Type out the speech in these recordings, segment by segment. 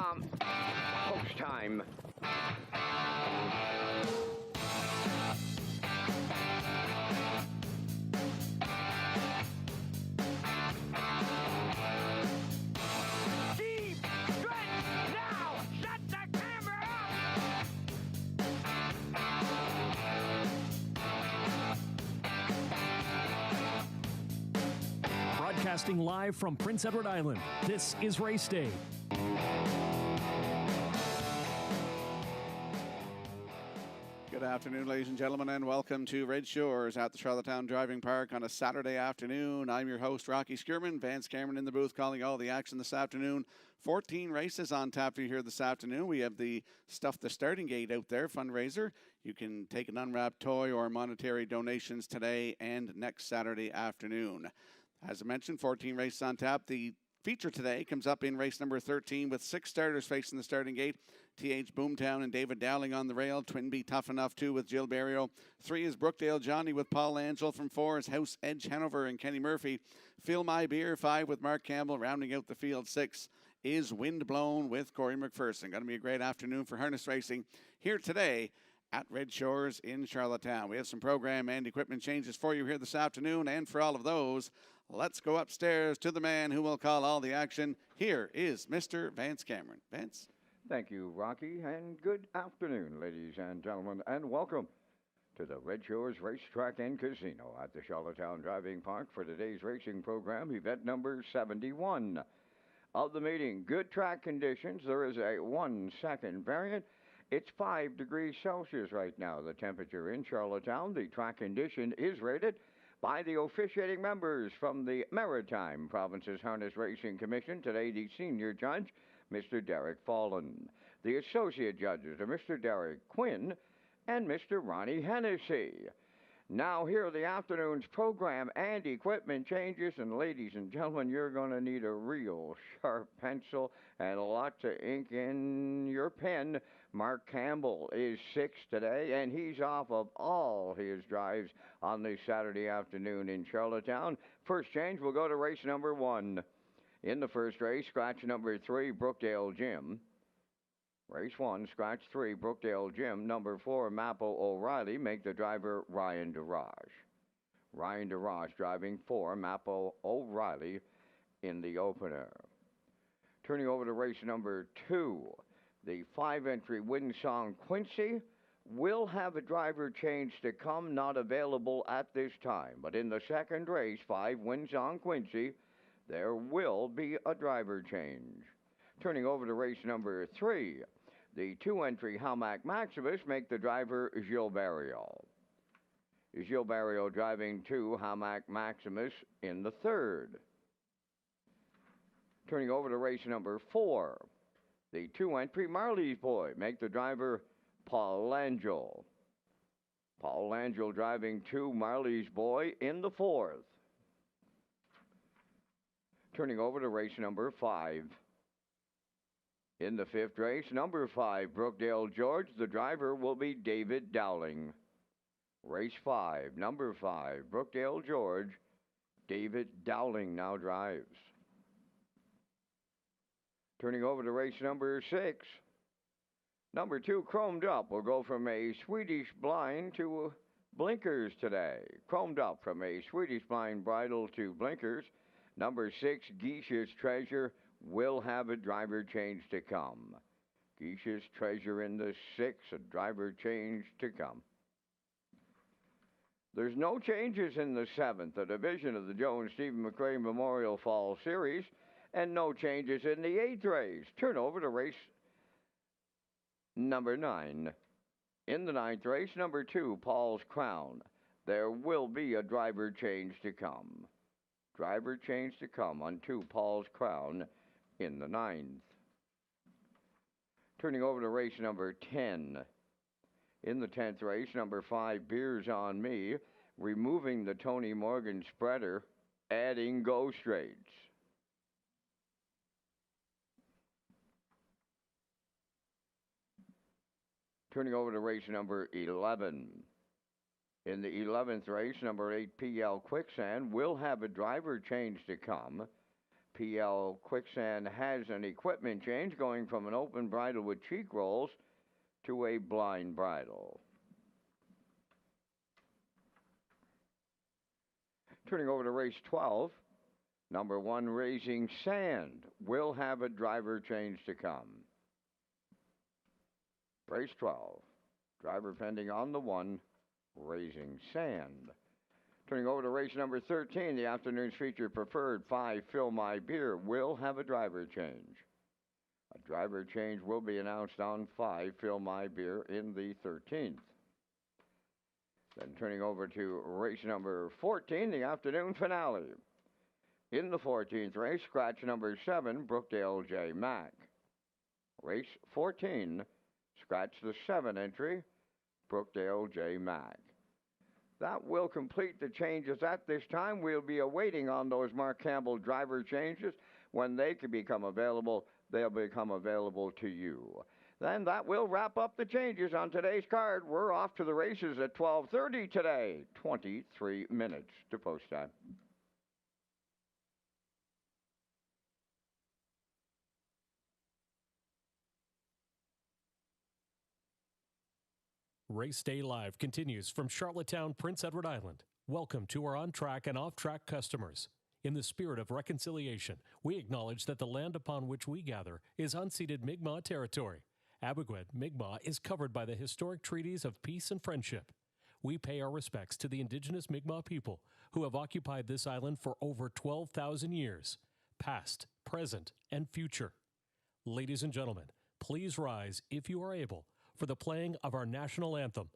Coach time. Deep stretch now. Shut the camera up. Broadcasting live from Prince Edward Island, this is Race Day. Good afternoon, ladies and gentlemen, and welcome to Red Shores at the Charlottetown Driving Park on a Saturday afternoon. I'm your host, Rocky Skierman. Vance Cameron in the booth calling all the action this afternoon. 14 races on tap for you here this afternoon. We have the Stuff the Starting Gate out there fundraiser. You can take an unwrapped toy or monetary donations today and next Saturday afternoon. As I mentioned, 14 races on tap. The feature today comes up in race number 13 with 6 starters facing the starting gate. TH Boomtown and David Dowling on the rail. Twinbee Tough Enough 2 with Jill Barrio. 3 is Brookdale Johnny with Paul Angel. From 4 is House Edge Hanover and Kenny Murphy. Fill My Beer 5 with Mark Campbell. Rounding out the field, 6 is Windblown with Corey McPherson. Going to be a great afternoon for harness racing here today at Red Shores in Charlottetown. We have some program and equipment changes for you here this afternoon, and for all of those, let's go upstairs to the man who will call all the action. Here is Mr. Vance Cameron. Vance? Thank you, Rocky, and good afternoon, ladies and gentlemen, and welcome to the Red Shores Racetrack and Casino at the Charlottetown Driving Park for today's racing program, event number 71 of the meeting. Good track conditions. There is a 1-second variant. It's 5 degrees Celsius right now, the temperature in Charlottetown. The track condition is rated by the officiating members from the Maritime Provinces Harness Racing Commission. Today, the senior judge, Mr. Derek Fallen. The associate judges are Mr. Derek Quinn and Mr. Ronnie Hennessy. Now, here are the afternoon's program and equipment changes. And ladies and gentlemen, you're going to need a real sharp pencil and lots of ink in your pen. Mark Campbell is 6 today, and he's off of all his drives on this Saturday afternoon in Charlottetown. First change, we'll go to race number 1. In the first race, scratch number 3, Brookdale Jim. Race 1, scratch 3, Brookdale Jim. Number 4, Mappo O'Reilly. Make the driver Ryan DeRage. Ryan DeRage driving 4, Mappo O'Reilly in the opener. Turning over to race number 2, the 5-entry Winsong Quincy will have a driver change to come, not available at this time. But in the second race, 5 Winsong Quincy, there will be a driver change. Turning over to race number 3, the 2-entry Hamac Maximus. Make the driver Gil Barrio. Gil Barrio driving 2, Hamac Maximus in the third. Turning over to race number 4, the 2-entry Marley's Boy. Make the driver Paul Angel. Paul Angel driving 2, Marley's Boy in the fourth. Turning over to race number 5. In the fifth race, number 5, Brookdale George. The driver will be David Dowling. Race 5, number 5, Brookdale George. David Dowling now drives. Turning over to race number 6. Number 2, Chromed Up, will go from a Swedish blind to blinkers today. Chromed Up from a Swedish blind bridle to blinkers. Number 6, Geisha's Treasure, will have a driver change to come. Geisha's Treasure in the 6, a driver change to come. There's no changes in the 7th, a division of the Joe and Stephen McRae Memorial Fall Series, and no changes in the 8th race. Turn over to race number 9. In the 9th race, number 2, Paul's Crown. There will be a driver change to come. Driver change to come on 2, Paul's Crown in the 9th. Turning over to race number 10. In the 10th race, number 5, Beers on Me, removing the Tony Morgan spreader, adding Go Straights. Turning over to race number 11. In the 11th race, number 8, PL Quicksand, will have a driver change to come. PL Quicksand has an equipment change going from an open bridle with cheek rolls to a blind bridle. Turning over to race 12, number 1, Raising Sand, will have a driver change to come. Race 12, driver pending on the 1, Raising Sand. Turning over to race number 13, the afternoon's feature preferred 5, Fill My Beer, will have a driver change. A driver change will be announced on 5, Fill My Beer in the 13th. Then turning over to race number 14, the afternoon finale. In the 14th race, scratch number 7, Brookdale J. Mack. Race 14, scratch the 7 entry, Brookdale J. Mack. That will complete the changes at this time. We'll be awaiting on those Mark Campbell driver changes. When they can become available, they'll become available to you. Then that will wrap up the changes on today's card. We're off to the races at 12:30 today. 23 minutes to post time. Race Day Live continues from Charlottetown, Prince Edward Island. Welcome to our on-track and off-track customers. In the spirit of reconciliation, we acknowledge that the land upon which we gather is unceded Mi'kmaq territory. Abogwed, Mi'kmaq is covered by the historic treaties of peace and friendship. We pay our respects to the indigenous Mi'kmaq people who have occupied this island for over 12,000 years, past, present, and future. Ladies and gentlemen, please rise, if you are able, for the playing of our national anthem.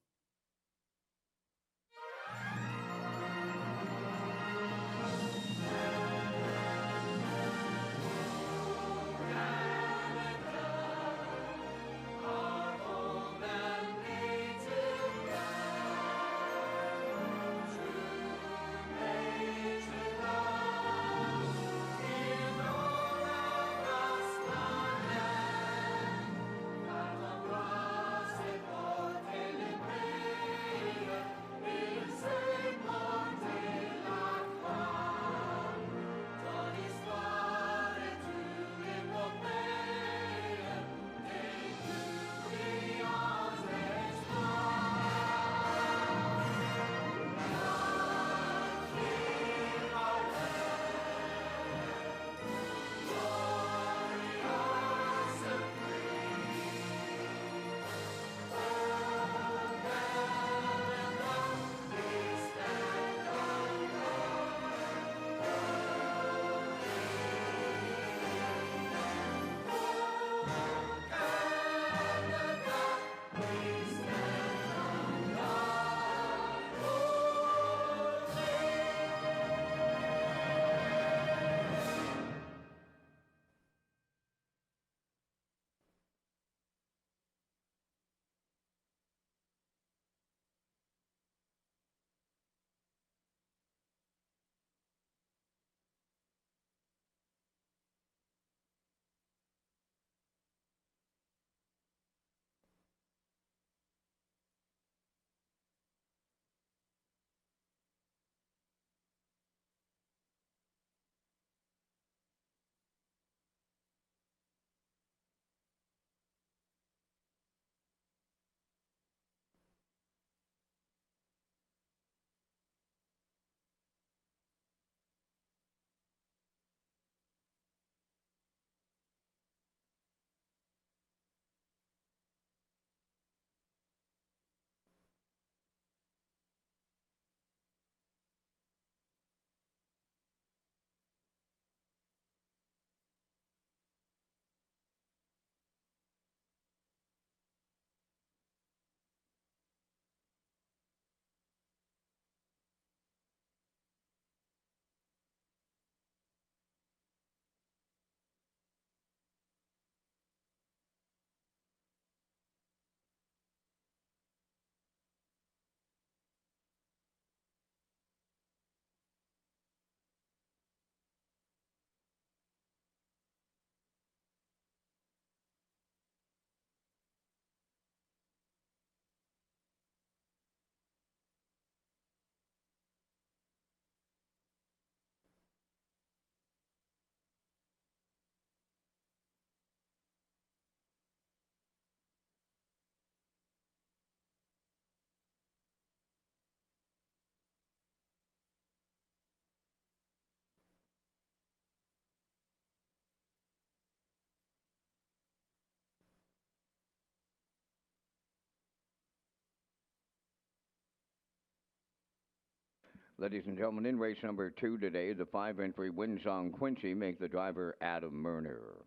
Ladies and gentlemen, in race number 2 today, the 5-entry Windsong Quincy make the driver Adam Murner.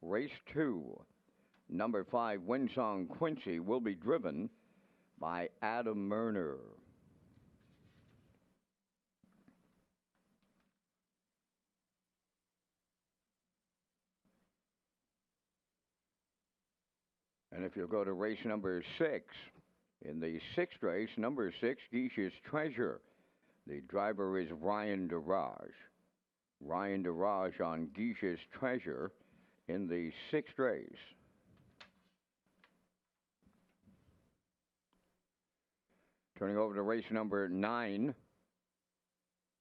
Race 2, number 5 Windsong Quincy will be driven by Adam Murner. And if you'll go to race number 6, in the 6th race, number 6, Geish's Treasure. The driver is Ryan DeRaj. Ryan DeRaj on Geish's Treasure in the 6th race. Turning over to race number 9.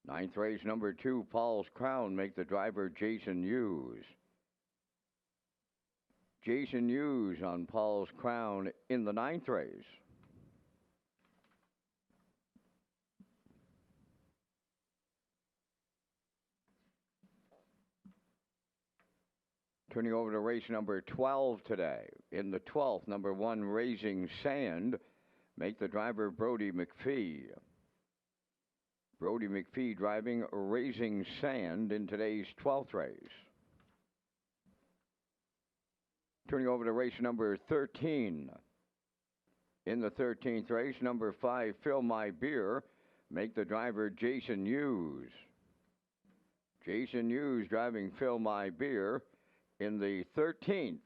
9th race, number 2, Paul's Crown, make the driver Jason Hughes. Jason Hughes on Paul's Crown in the 9th race. Turning over to race number 12 today. In the 12th, number 1, Raising Sand, make the driver Brody McPhee. Brody McPhee driving Raising Sand in today's 12th race. Turning over to race number 13. In the 13th race, number 5, Fill My Beer, make the driver Jason Hughes. Jason Hughes driving Fill My Beer in the 13th.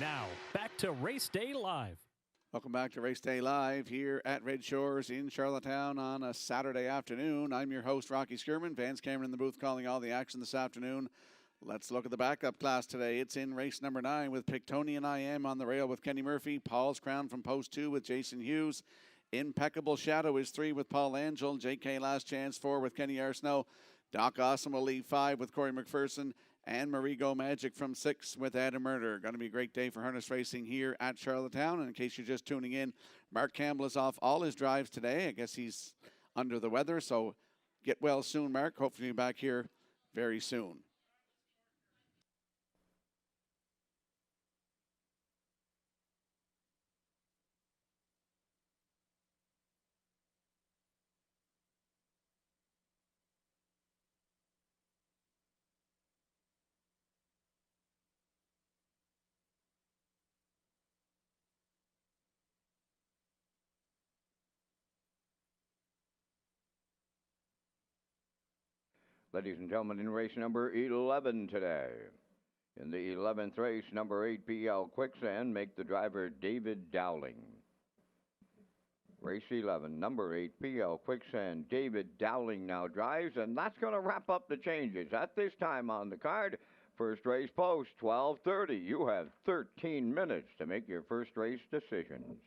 Now, back to Race Day Live. Welcome back to Race Day Live here at Red Shores in Charlottetown on a Saturday afternoon. I'm your host, Rocky Skirman. Vance Cameron in the booth calling all the action this afternoon. Let's look at the backup class today. It's in race number 9 with Pictonian I Am on the rail with Kenny Murphy. Paul's Crown from post 2 with Jason Hughes. Impeccable Shadow is 3 with Paul Angel. JK Last Chance 4 with Kenny Arsenault. Doc Awesome will lead 5 with Corey McPherson. And Marigo Magic from 6 with Adam Murder. Going to be a great day for harness racing here at Charlottetown. And in case you're just tuning in, Mark Campbell is off all his drives today. I guess he's under the weather, so get well soon, Mark. Hopefully you'll be back here very soon. Ladies and gentlemen, in race number 11 today. In the 11th race, number 8 PL Quicksand, make the driver David Dowling. Race 11, number 8 PL Quicksand, David Dowling now drives, and that's going to wrap up the changes. At this time on the card, first race post, 12:30. You have 13 minutes to make your first race decisions.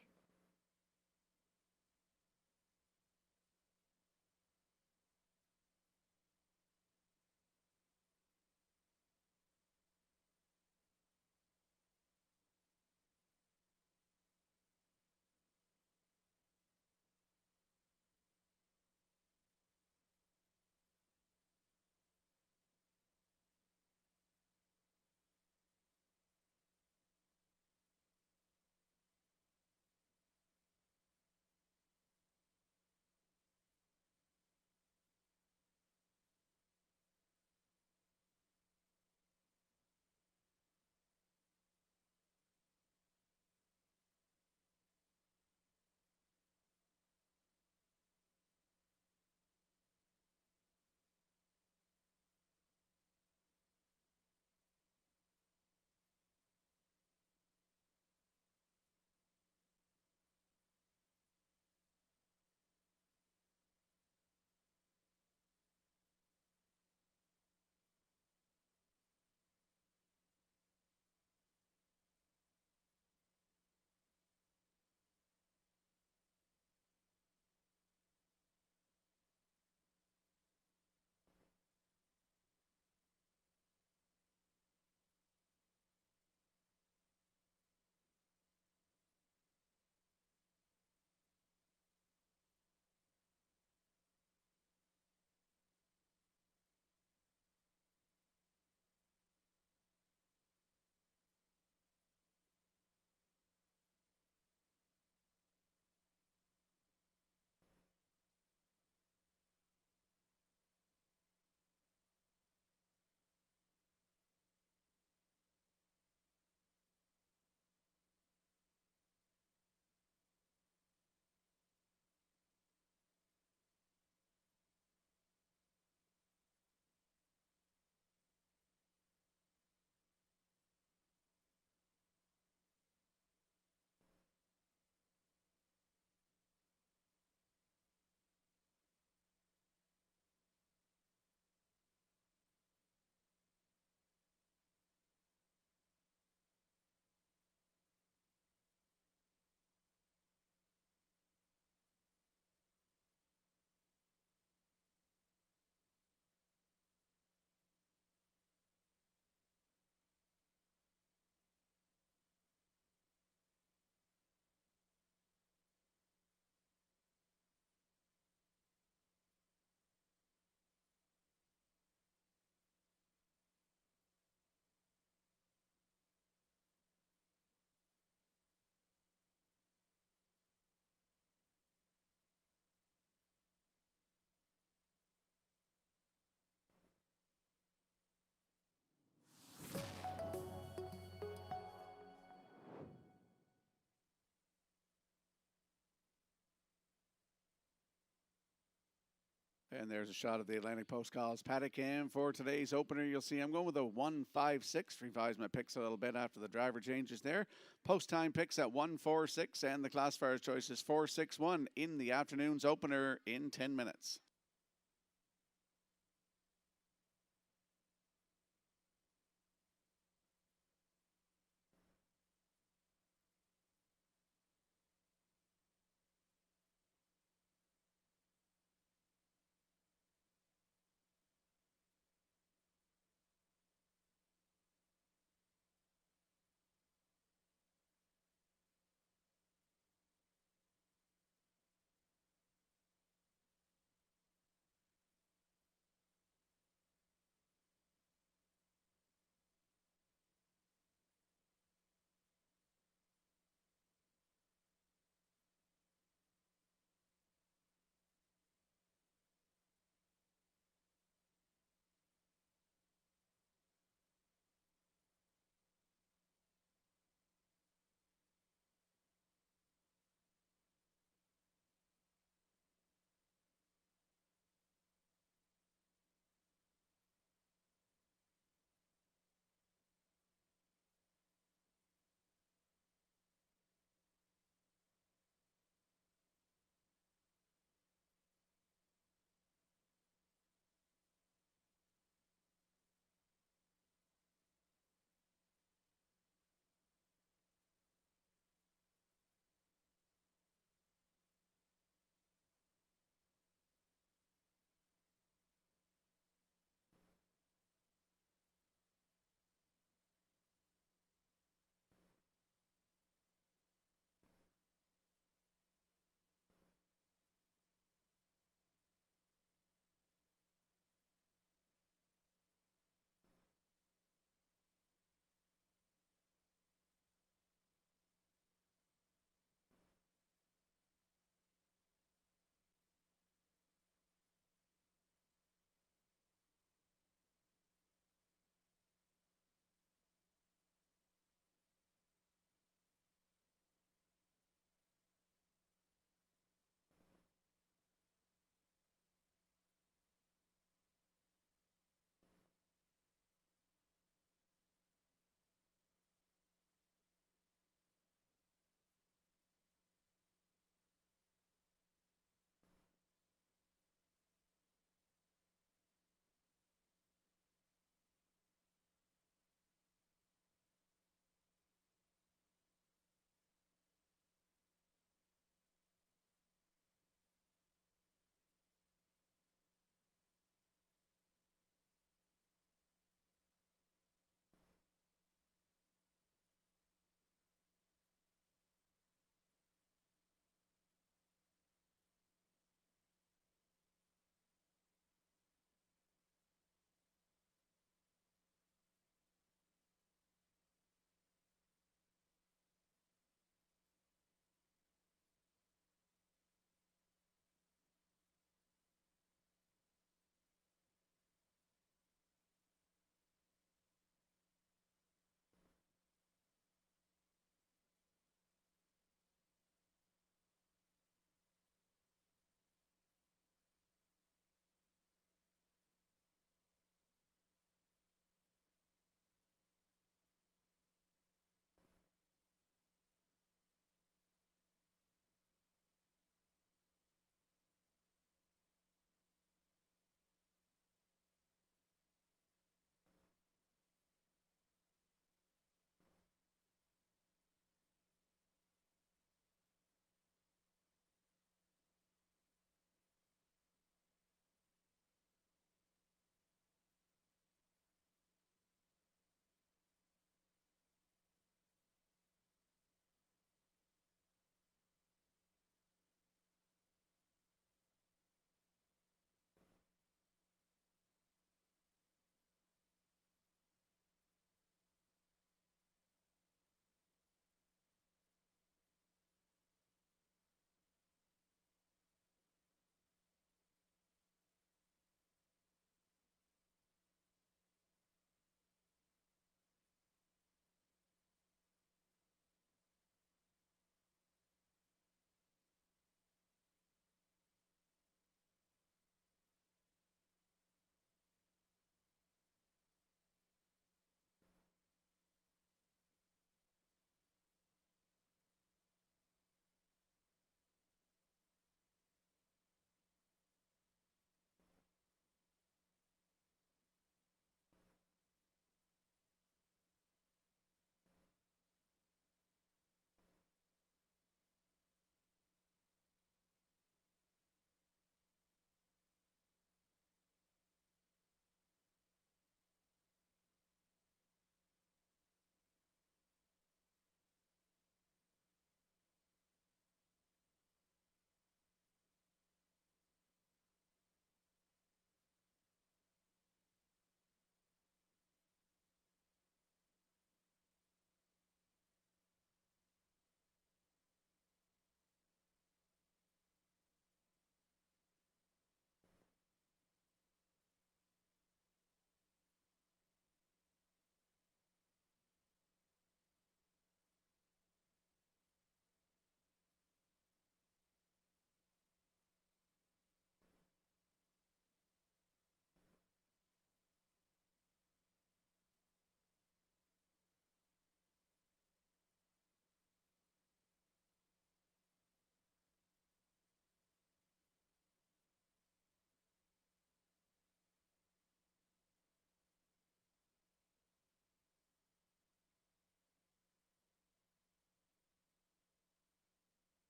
And there's a shot of the Atlantic Post College paddock cam for today's opener. You'll see I'm going with a 156. Revise my picks a little bit after the driver changes there. Post time picks at 146, and the classifier's choice is 461 in the afternoon's opener in 10 minutes.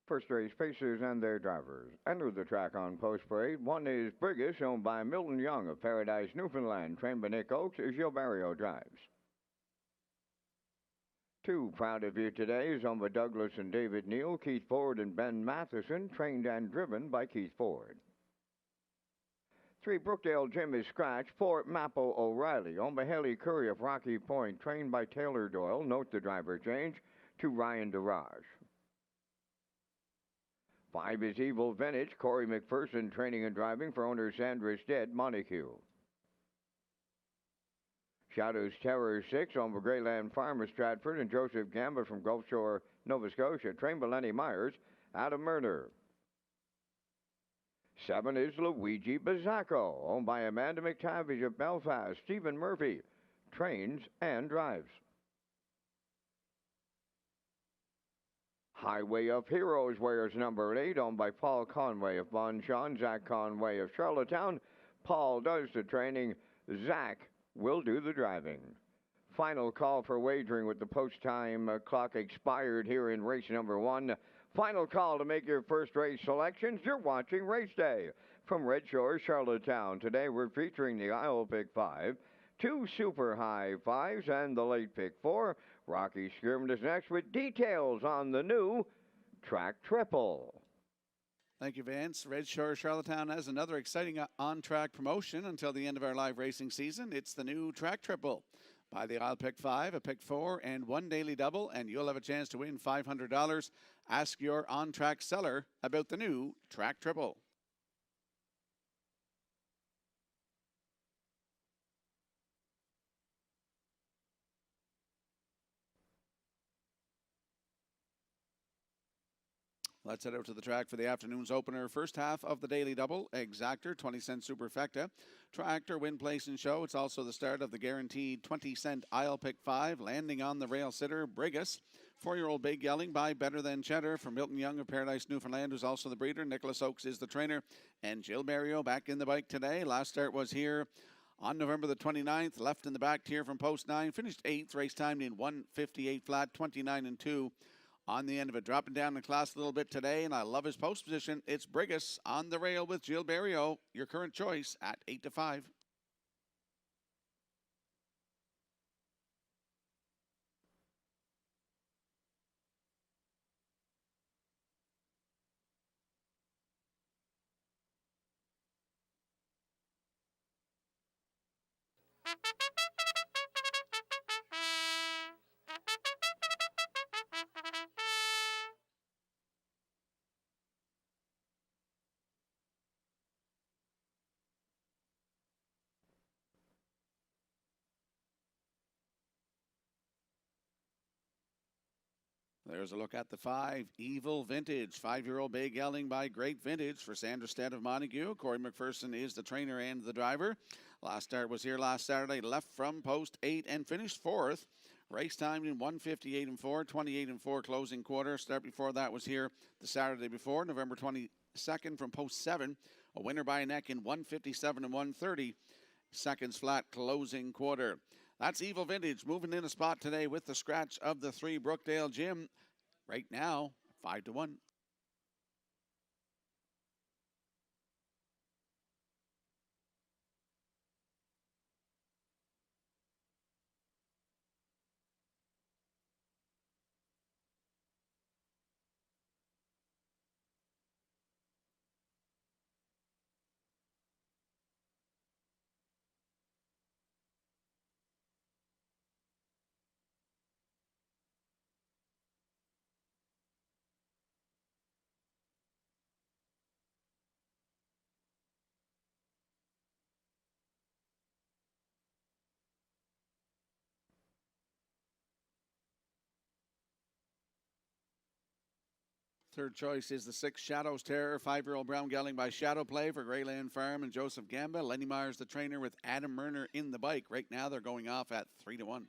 First race pacers and their drivers enter the track on post parade. One is Brigus, owned by Milton Young of Paradise, Newfoundland, trained by Nick Oakes, as Gilberto drives. 2, Proud of You Today, is owned by Douglas and David Neal, Keith Ford and Ben Matheson, trained and driven by Keith Ford. 3, Brookdale Jim is Scratch. 4, Mappo O'Reilly, owned by Haley Curry of Rocky Point, trained by Taylor Doyle. Note the driver change to Ryan DeRaj. 5 is Evil Vintage, Corey McPherson, training and driving for owner Sandra Stead, Montague. Shadow's Terror 6, owned by Greyland Farm of Stratford, and Joseph Gamba from Gulf Shore, Nova Scotia, trained by Lenny Myers, Adam Murner. 7 is Luigi Bizzacco, owned by Amanda McTavish of Belfast. Stephen Murphy trains and drives. Highway of Heroes wears number 8, owned by Paul Conway of Bon Sean, Zach Conway of Charlottetown. Paul does the training. Zach will do the driving. Final call for wagering with the post time clock expired here in race number 1. Final call to make your first race selections. You're watching Race Day from Red Shores, Charlottetown. Today we're featuring the Isle Pick 5, 2 Super High 5s, and the Late Pick 4. Rocky Skirman is next with details on the new Track Triple. Thank you, Vance. Red Shore Charlottetown has another exciting on-track promotion until the end of our live racing season. It's the new Track Triple. Buy the Isle Pick 5, a Pick 4, and 1 daily double, and you'll have a chance to win $500. Ask your on-track seller about the new Track Triple. Let's head out to the track for the afternoon's opener. First half of the daily double, Exactor, 20-cent Superfecta. Tractor, win, place, and show. It's also the start of the guaranteed 20-cent Isle Pick 5, landing on the rail sitter, Brigus. 4-year-old Big Yelling by Better Than Cheddar from Milton Young of Paradise, Newfoundland, who's also the breeder. Nicholas Oakes is the trainer. And Gilberto back in the bike today. Last start was here on November the 29th. Left in the back tier from post 9. Finished 8th, race timed in 1:58 flat, 29-2. On the end of it, dropping down the class a little bit today, and I love his post position. It's Brigus on the rail with Gilberto, your current choice at 8-5. There's a look at the 5, Evil Vintage. 5-year-old Bay Gelding by Great Vintage for Sandra Stead of Montague. Corey McPherson is the trainer and the driver. Last start was here last Saturday. Left from post 8 and finished 4th. Race timed in 1:58-4, 28-4 closing quarter. Start before that was here the Saturday before, November 22nd from post 7. A winner by a neck in 1:57-1:30 seconds flat closing quarter. That's Evil Vintage moving in a spot today with the scratch of the 3 Brookdale Jim. Right now, 5-1. Third choice is the 6 Shadows Terror, 5-year-old Brown Gelding by Shadow Play for Greyland Farm and Joseph Gamba. Lenny Myers, the trainer, with Adam Murner in the bike. Right now, they're going off at 3-1.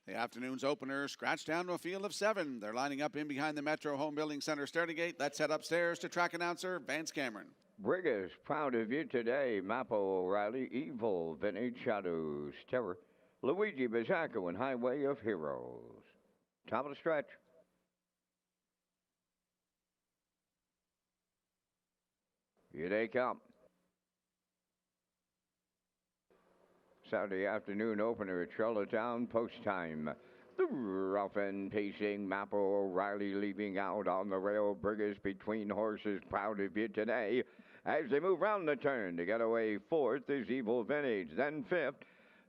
The afternoon's opener, scratched down to a field of 7. They're lining up in behind the Metro Home Building Center starting gate. Let's head upstairs to track announcer Vance Cameron. Brigus, proud of you today. Mappo O'Reilly, Evil, Vintage, Shadows, Terror, Luigi Bizzacco, and Highway of Heroes. Top of the stretch. Here they come. Saturday afternoon opener at Charlottetown, post time. The rough and pacing Mappo O'Reilly leaving out on the rail. Brigus between horses, proud of you today. As they move round the turn to get away, fourth is Evil Vintage. Then fifth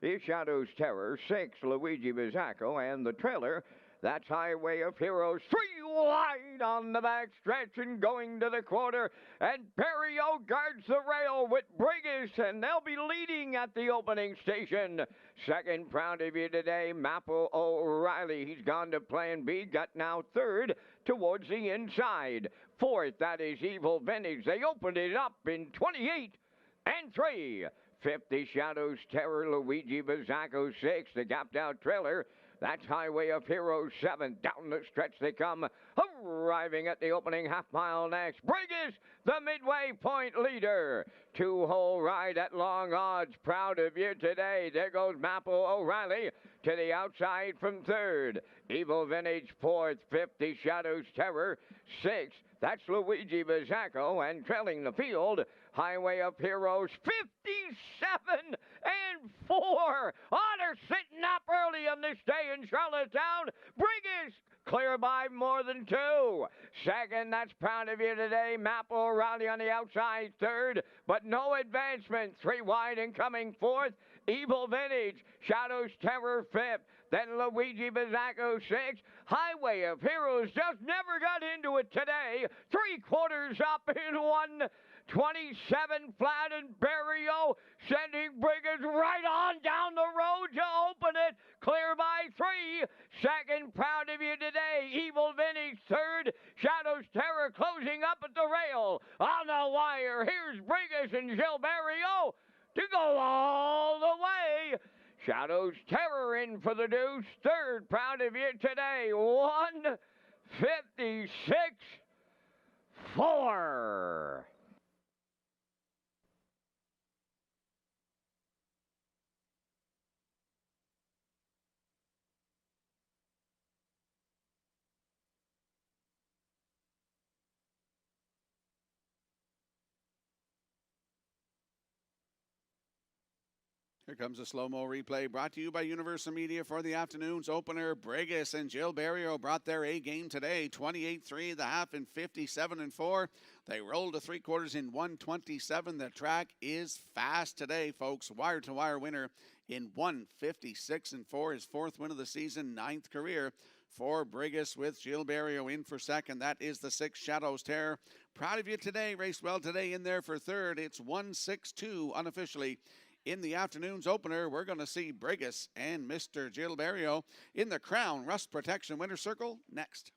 is Shadows Terror. Sixth, Luigi Bizzacco. And the trailer, that's Highway of Heroes. 3 wide on the back stretch and going to the quarter. And Perio guards the rail with Brigus, and they'll be leading at the opening station. Second, proud of you today, Mappo O'Reilly. He's gone to plan B, got now third towards the inside. Fourth, that is Evil Vintage. They opened it up in 28 and 3. Fifth is Shadows Terror, Luigi Bizzacco. Sixth, the gapped out trailer. That's Highway of Heroes. 7. Down the stretch they come, arriving at the opening half mile next. Brigus, the midway point leader. 2-hole ride at long odds. Proud of you today. There goes Mappo O'Reilly to the outside from third. Evil Vintage fourth. 5th is Shadows Terror. 6th, that's Luigi Bizzacco. And trailing the field, Highway of Heroes, 57 and 4. Honor sitting up early on this day in Charlottetown. Brigus clear by more than 2. Second, that's proud of you today. Mappo O'Reilly on the outside third, but no advancement. 3 wide and coming fourth. Evil Vintage, Shadows Terror fifth. Then Luigi Bizzacco 6th. Highway of Heroes just never got into it today. 3/4 up in 1:27 flat, and Barrio sending Brigus right on down the road to open it. Clear by 3. Second, proud of you today. Evil Vintage third. Shadows Terror closing up at the rail. On the wire, here's Brigus and Gil Barrio to go all the way. Shadows Terror in for the deuce. Third, proud of you today. 1:56.4. Here comes a slow-mo replay brought to you by Universal Media for the afternoon's opener. Brigus and Gil Barrio brought their A game today, 28-3 the half and 57-4. They rolled to 3/4 in 1:27. The track is fast today, folks. Wire-to-wire winner in 1:56.4. His 4th win of the season, 9th career for Brigus, with Gil Barrio in for second. That is the 6th, Shadows Terror. Proud of you today. Raced well today in there for third. It's 1:62 unofficially. In the afternoon's opener, we're going to see Brigus and Mr. Gil Barrio in the Crown Rust Protection Winner's Circle next.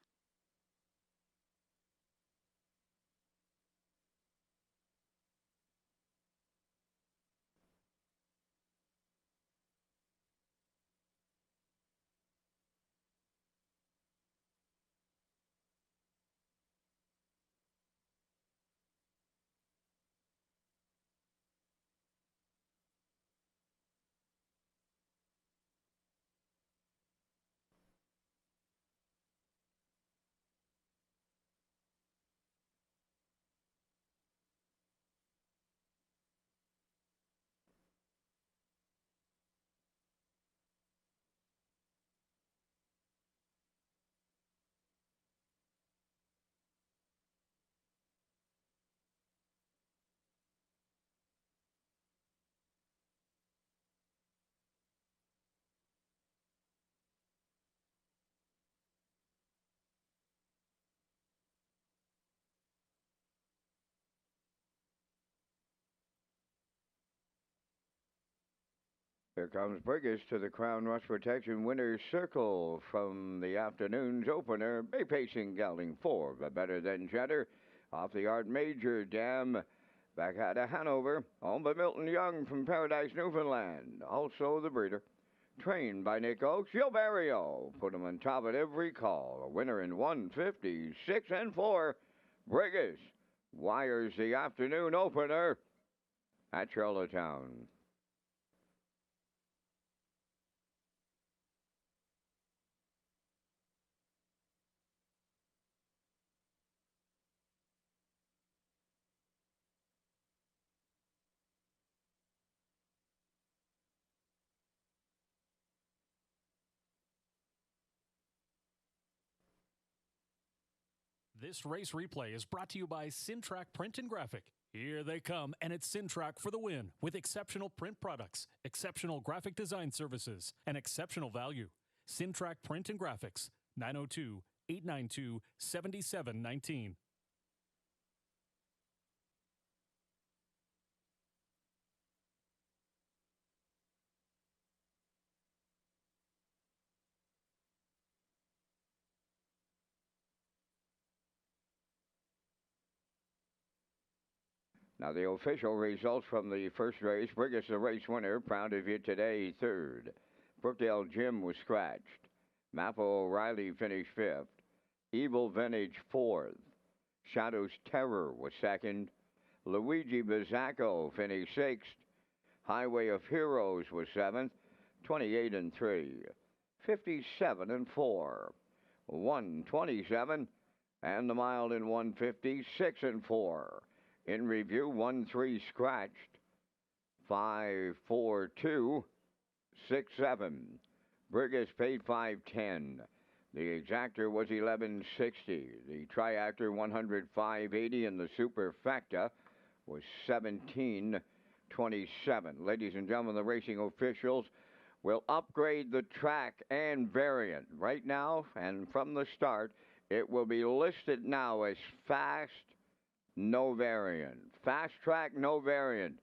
Here comes Brigus to the Crown Rush Protection Winner's Circle from the afternoon's opener. Bay Pacing gelding 4, but better than Cheddar. Off the Art Major Dam. Back out of Hanover. Owned by Milton Young from Paradise, Newfoundland. Also the breeder. Trained by Nick Oakes. Gil Barrio put him on top at every call. A winner in 1:56.4. Brigus, wires the afternoon opener at Charlottetown. This race replay is brought to you by Syntrack Print and Graphic. Here they come, and it's Syntrack for the win with exceptional print products, exceptional graphic design services, and exceptional value. Syntrack Print and Graphics, 902 892 7719. Now, the official results from the first race bring us the race winner. Proud of you today, third. Brookdale Jim was scratched. Mappa O'Reilly finished fifth. Evil Vintage fourth. Shadow's Terror was second. Luigi Bizzacco finished sixth. Highway of Heroes was seventh. 28 and 3. 57 and 4. 127. And the mile in 156 and 4. In review, 1-3 scratched, 5-4-2, 6-7. Burgess paid 510. The exactor was 1160. The triactor 105.80, and the superfecta was 1727. Ladies and gentlemen, the racing officials will upgrade the track and variant right now, and from the start, it will be listed now as fast. No variant. Fast track, no variant.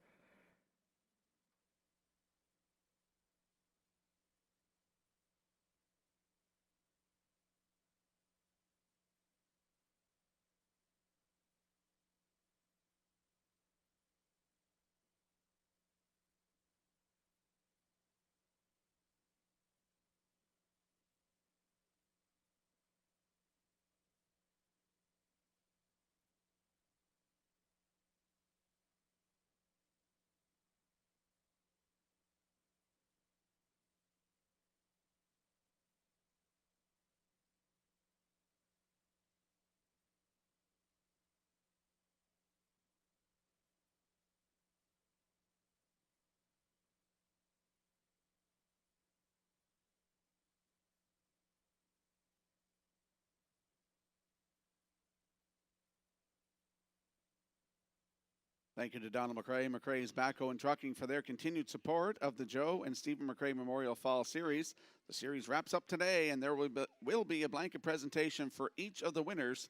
Thank you to Donald McRae, McRae's Backhoe and Trucking for their continued support of the Joe and Stephen McRae Memorial Fall Series. The series wraps up today, and there will be a blanket presentation for each of the winners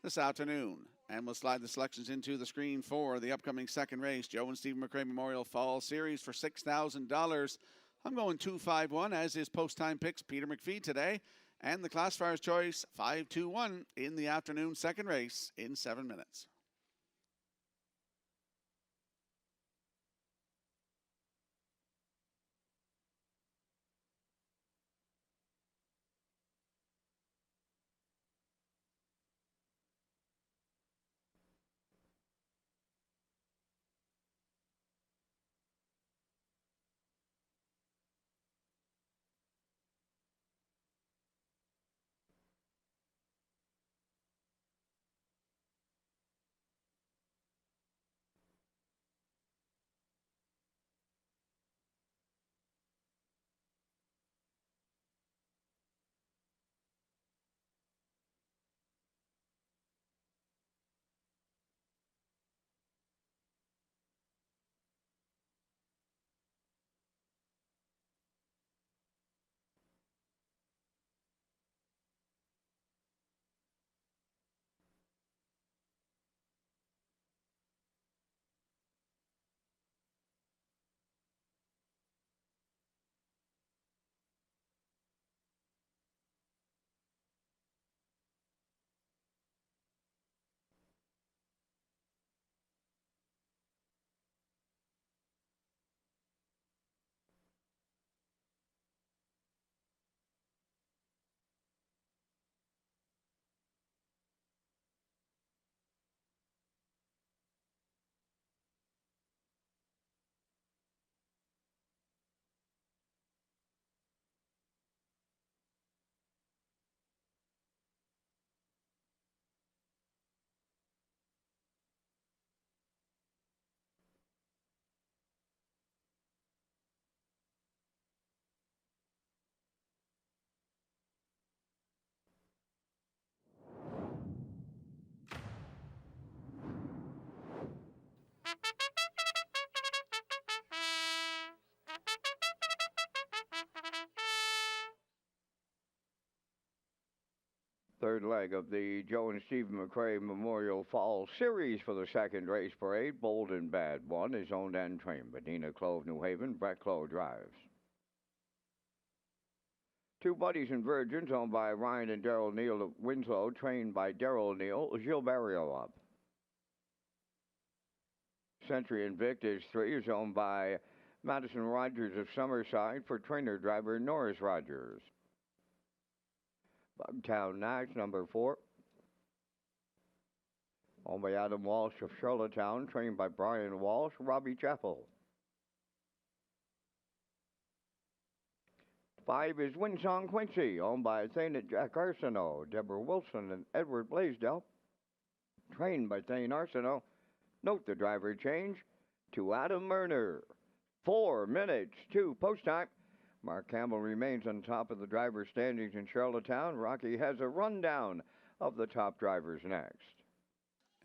this afternoon. And we'll slide the selections into the screen for the upcoming second race, Joe and Stephen McRae Memorial Fall Series for $6,000. I'm going 2-5-1, as is post-time picks Peter McPhee today. And the classifier's choice, 5-2-1 in the afternoon second race in 7 minutes. Third leg of the Joe and Stephen McRae Memorial Fall Series for the second race parade. Bold and Bad One is owned and trained by Dina Clove, New Haven. Brett Clove drives. Two Buddies and Virgins owned by Ryan and Daryl Neal of Winslow, trained by Daryl Neal. Gilles Barrio up. Century Invictus 3 is owned by Madison Rogers of Summerside for trainer-driver Norris Rogers. Bugtown Nash, number 4. Owned by Adam Walsh of Charlottetown, trained by Brian Walsh, Robbie Chappell. 5 is Winsong Quincy, owned by Thane and Jack Arsenault, Deborah Wilson, and Edward Blaisdell, trained by Thane Arsenault. Note the driver change to Adam Murner. 4 minutes to post time. Mark Campbell remains on top of the driver standings in Charlottetown. Rocky has a rundown of the top drivers next.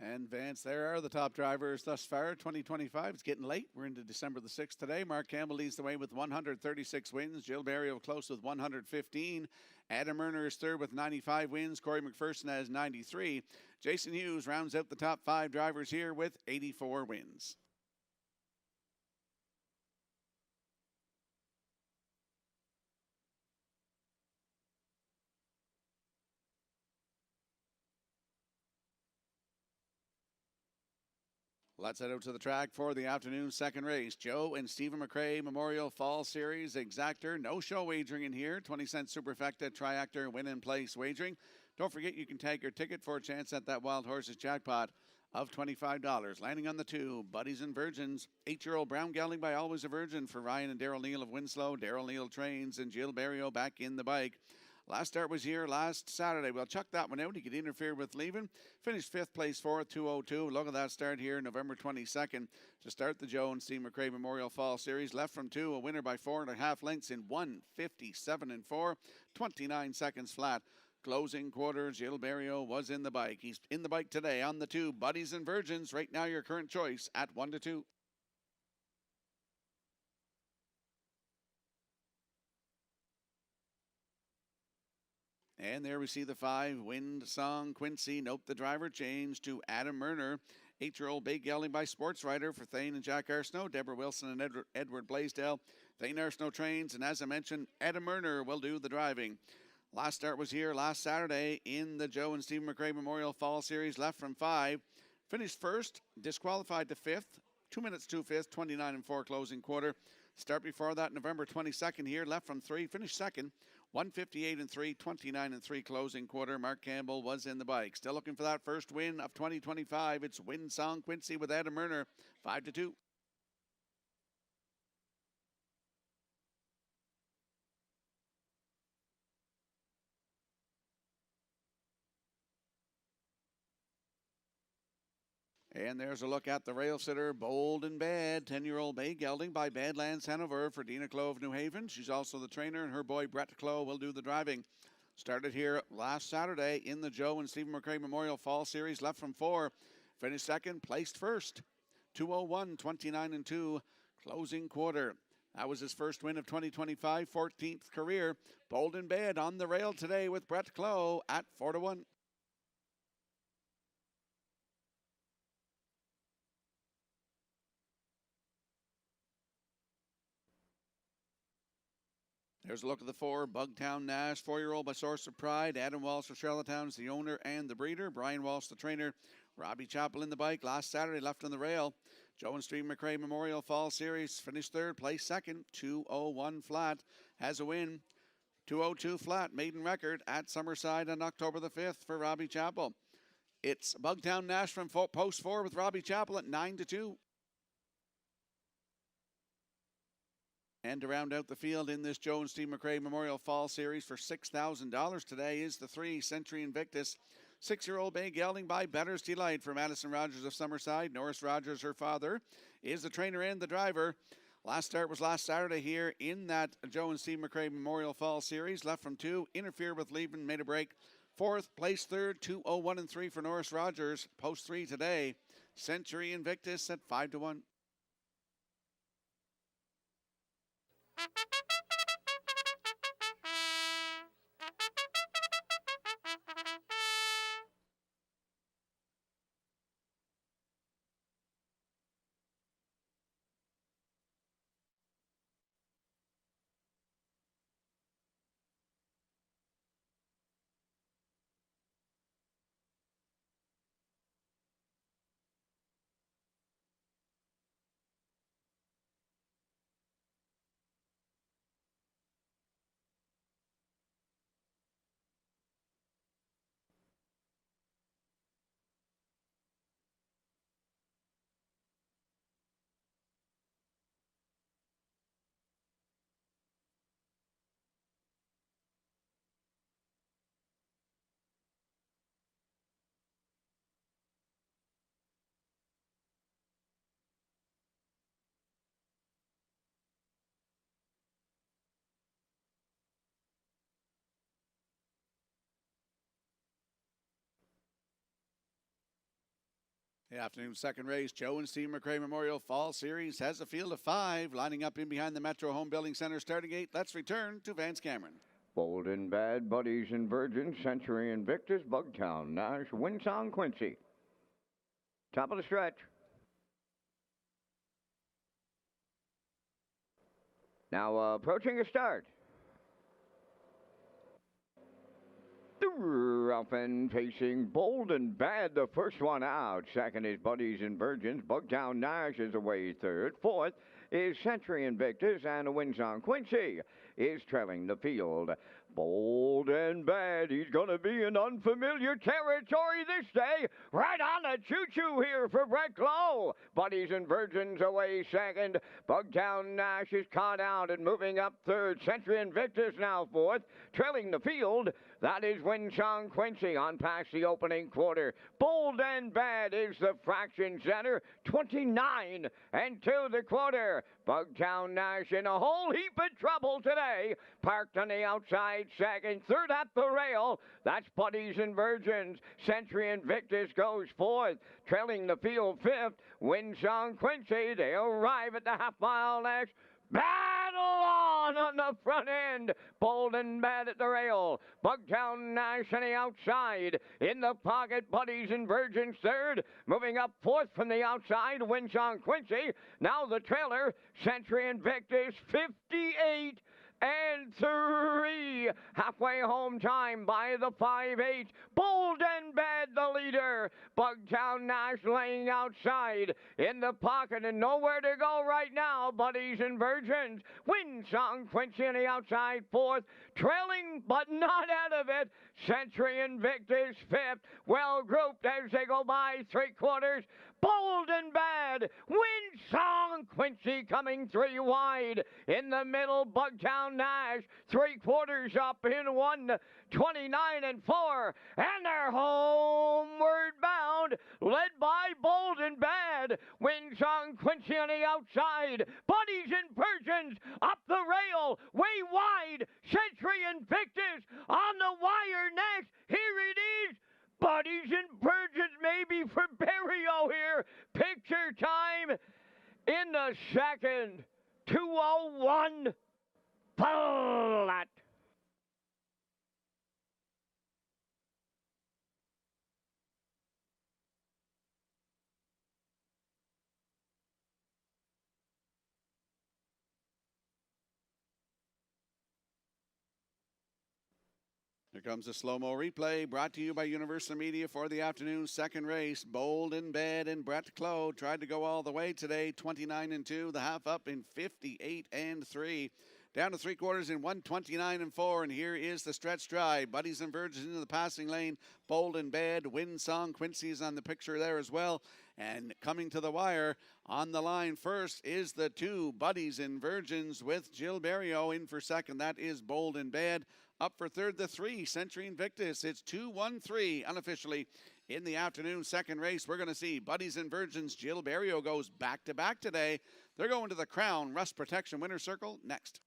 And Vance, there are the top drivers thus far. 2025, it's getting late. We're into December the 6th today. Mark Campbell leads the way with 136 wins. Gilles Barrio close with 115. Adam Murner is third with 95 wins. Corey McPherson has 93. Jason Hughes rounds out the top 5 drivers here with 84 wins. Let's head out to the track for the afternoon second race. Joe and Stephen McRae Memorial Fall Series Exactor. No show wagering in here. 20-cent Superfecta Triactor win and place wagering. Don't forget you can tag your ticket for a chance at that Wild Horses jackpot of $25. Landing on the 2, Buddies and Virgins. 8-year-old Brown Gelding by Always a Virgin for Ryan and Daryl Neal of Winslow. Daryl Neal trains and Gilles Barrio back in the bike. Last start was here last Saturday. We'll chuck that one out. He could interfere with leaving. Finished 5th place for 2:02. Look at that start here, November 22nd, to start the Joe and Steve McRae Memorial Fall Series. Left from 2, a winner by 4.5 lengths in 1:57.4. 29 seconds flat. Closing quarter, Gilles Barrio was in the bike. He's in the bike today on the 2, Buddies and Virgins. Right now, your current choice at 1-2. And there we see the 5, Wind Song Quincy. Note the driver change to Adam Murner. 8-year-old Bay Gelding by Sports Rider for Thane and Jack Arsenault. Deborah Wilson and Edward Blaisdell. Thane Arsenault trains, and as I mentioned, Adam Murner will do the driving. Last start was here last Saturday in the Joe and Stephen McRae Memorial Fall Series. Left from 5. Finished 1st, disqualified to 5th. 2 minutes to 5th, 29.4 closing quarter. Start before that, November 22nd here. Left from 3, finished 2nd. 158.3, 29.3 closing quarter. Mark Campbell was in the bike. Still looking for that first win of 2025. It's Wind Song Quincy with Adam Murner, 5-2. And there's a look at the rail sitter, Bold and Bad. 10-year-old Bay Gelding by Badlands Hanover for Dina Clove, New Haven. She's also the trainer, and her boy Brett Clove will do the driving. Started here last Saturday in the Joe and Stephen McRae Memorial Fall Series. Left from 4. Finished 2nd, placed 1st. 2:01, 29.2 closing quarter. That was his first win of 2025, 14th career. Bold and Bad on the rail today with Brett Clove at 4-1. There's a look at the 4, Bugtown Nash, 4-year-old by Source of Pride. Adam Walsh of Charlottetown is the owner and the breeder. Brian Walsh, the trainer. Robbie Chappell in the bike. Last Saturday, left on the rail. Joe and Steve McRae Memorial Fall Series. Finished 3rd, placed 2nd. 2:01 flat. Has a win. 2:02 flat. Maiden record at Summerside on October the 5th for Robbie Chappell. It's Bugtown Nash from post 4 with Robbie Chappell at 9-2. And to round out the field in this Joe and Steve McRae Memorial Fall Series for $6,000 today is the 3, Century Invictus. 6-year-old Bay Gelding by Better's Delight for Madison Rogers of Summerside. Norris Rogers, her father, is the trainer and the driver. Last start was last Saturday here in that Joe and Steve McRae Memorial Fall Series. Left from 2, interfered with leaving, made a break. 4th, placed 3rd, 2:01.3 for Norris Rogers. Post 3 today. Century Invictus at 5-1. The afternoon second race, Joe and Steve McRae Memorial Fall Series has a field of 5 lining up in behind the Metro Home Building Center starting gate. Let's return to Vance Cameron. Bold and Bad, Buddies and Virgins, Century Invictus, Bugtown, Nash, Winsong, Quincy. Top of the stretch. Now approaching a start. Up and facing Bold and Bad, the first one out. Second is Buddies and Virgins. Bugtown Nash is away third. Fourth is Century Invictus, and Winsong Quincy is trailing the field. Bold and Bad, he's going to be in unfamiliar territory this day. Right on the choo-choo here for Brett Glow. Buddies and Virgins away second. Bugtown Nash is caught out and moving up third. Century Invictus now fourth. Trailing the field, that is Winsong Quincy on past the opening quarter. Bold and Bad is the fraction center. 29 and 2 the quarter. Bugtown Nash in a whole heap of trouble today. Parked on the outside second. Third at the rail. That's Buddies and Virgins. Century Invictus goes fourth. Trailing the field fifth. Winsong Quincy. They arrive at the half-mile next. Battle on the front end. Bold and Bad at the rail. Bugtown Nash on the outside. In the pocket, Buddies and Virgins third. Moving up fourth from the outside, Winsong Quincy. Now the trailer, Century Invictus, 58 and 3. Halfway home time by the 5-8. Bold and Bad the leader. Bugtown Nash laying outside. In the pocket and nowhere to go right now. Buddies and Virgins. Winsong Quincy on the outside fourth. Trailing but not out of it. Century Invictus fifth. Well grouped as they go by three quarters. Bold and Bad. Winsong Quincy coming three wide. In the middle, Bugtown Nash. Three quarters up in 1:29 and 4. And they're homeward bound. Led by Bold and Bad. Winsong Quincy on the outside. Buddies and Virgins up the rail. Way wide. Century Invictus on the wire next. Here it is. Buddies and Virgins maybe for Berrio here. Picture time in the second. 2:01 flat. Here comes the slow-mo replay brought to you by Universal Media for the afternoon second race. Bold and Bad and Brett Clow tried to go all the way today. 29 and 2. The half up in 58 and 3. Down to three quarters in 1:29 and 4. And here is the stretch drive. Buddies and Virgins into the passing lane. Bold and Bad. Winsong Quincy is on the picture there as well. And coming to the wire on the line first is the two Buddies and Virgins with Jill Berrio in for second. That is Bold and Bad. Up for third, the 3, Century Invictus. It's 2-1-3 unofficially in the afternoon second race. We're going to see Buddies and Virgins. Jill Berrio goes back-to-back today. They're going to the Crown Rust Protection Winner's Circle next.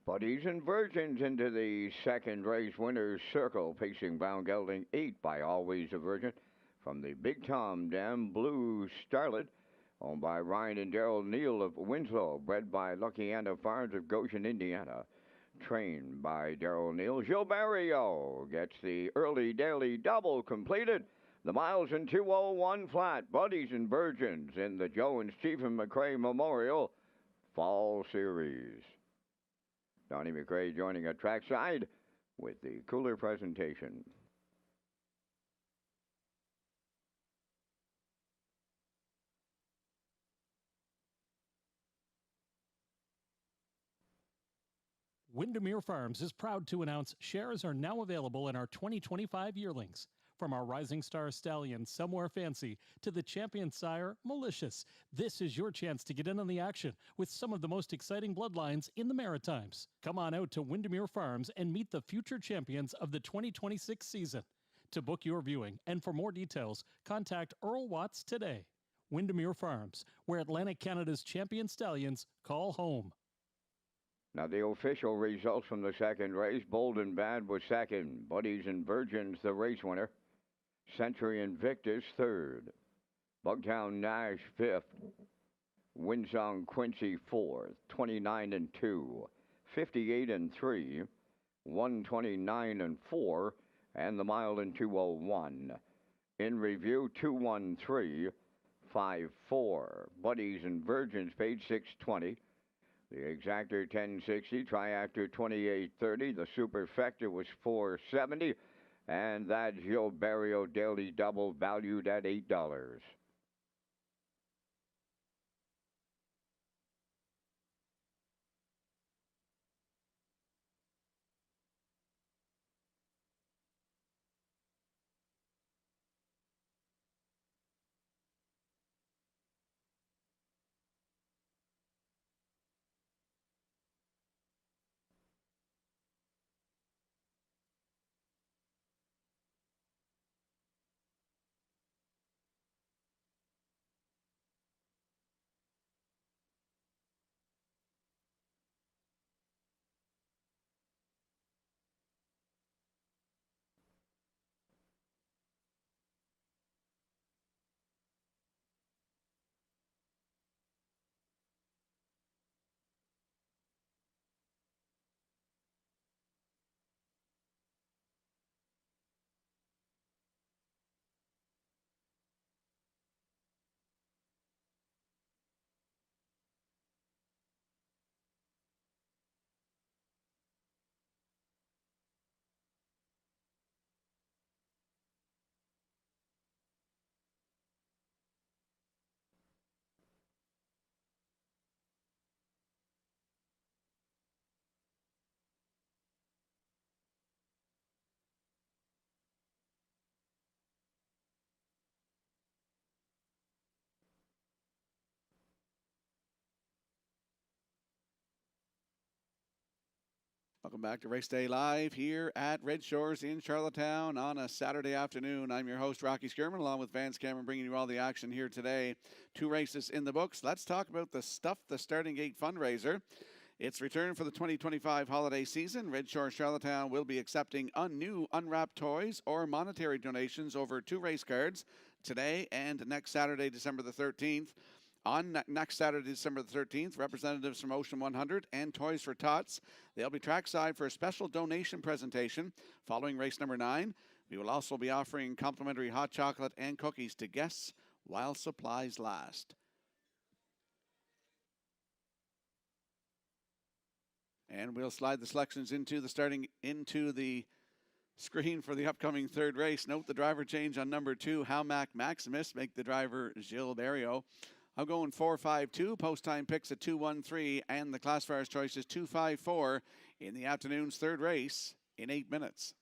Buddies and Virgins into the second race winner's circle, pacing Brown Gelding 8 by Always a Virgin. From the Big Tom Dam Blue Starlet, owned by Ryan and Daryl Neal of Winslow, bred by Lucky Anna Farms of Goshen, Indiana. Trained by Daryl Neal. Gilberto gets the early daily double completed. The miles in 201 flat, Buddies and Virgins in the Joe and Stephen McRae Memorial Fall Series. Donnie McRae joining at trackside with the cooler presentation. Windermere Farms is proud to announce shares are now available in our 2025 yearlings. From our Rising Star Stallion, Somewhere Fancy, to the champion sire, Malicious, this is your chance to get in on the action with some of the most exciting bloodlines in the Maritimes. Come on out to Windermere Farms and meet the future champions of the 2026 season. To book your viewing and for more details, contact Earl Watts today. Windermere Farms, where Atlantic Canada's champion stallions call home. Now the official results from the second race. Bold and Bad was second. Buddies and Virgins the race winner. Century Invictus third. Bugtown Nash fifth. Windsong Quincy fourth. 29 and 2. 58 and 3. 129 and 4. And the mile in 201. In review 213. 5-4. Buddies and Virgins paid $6.20. The Exactor 1060, Triactor 2830, the Superfecta was $4.70, and that Gil Barrio Daily Double valued at $8. Welcome back to Race Day Live here at Red Shores in Charlottetown on a Saturday afternoon. I'm your host, Rocky Skierman, along with Vance Cameron, bringing you all the action here today. 2 races in the books. Let's talk about the Stuff the Starting Gate fundraiser. It's returned for the 2025 holiday season. Red Shores Charlottetown will be accepting new unwrapped toys or monetary donations over 2 race cards today and next Saturday, December the 13th. On next Saturday, December the 13th, representatives from Ocean 100 and Toys for Tots, they'll be trackside for a special donation presentation following race number 9. We will also be offering complimentary hot chocolate and cookies to guests while supplies last. And we'll slide the selections into the screen for the upcoming 3rd race. Note the driver change on number 2, Howmac Maximus, make the driver Gil Barrio. I'm going 4.52. Post time picks at 2.13, and the classifiers choice is 2.54 in the afternoon's 3rd race in 8 minutes.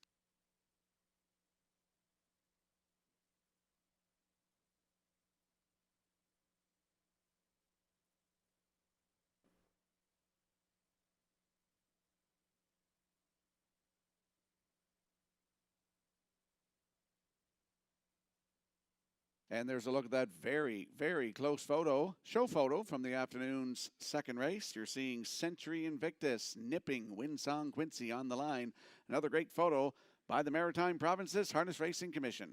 And there's a look at that very, very close show photo from the afternoon's 2nd race. You're seeing Century Invictus nipping Winsong Quincy on the line. Another great photo by the Maritime Provinces Harness Racing Commission.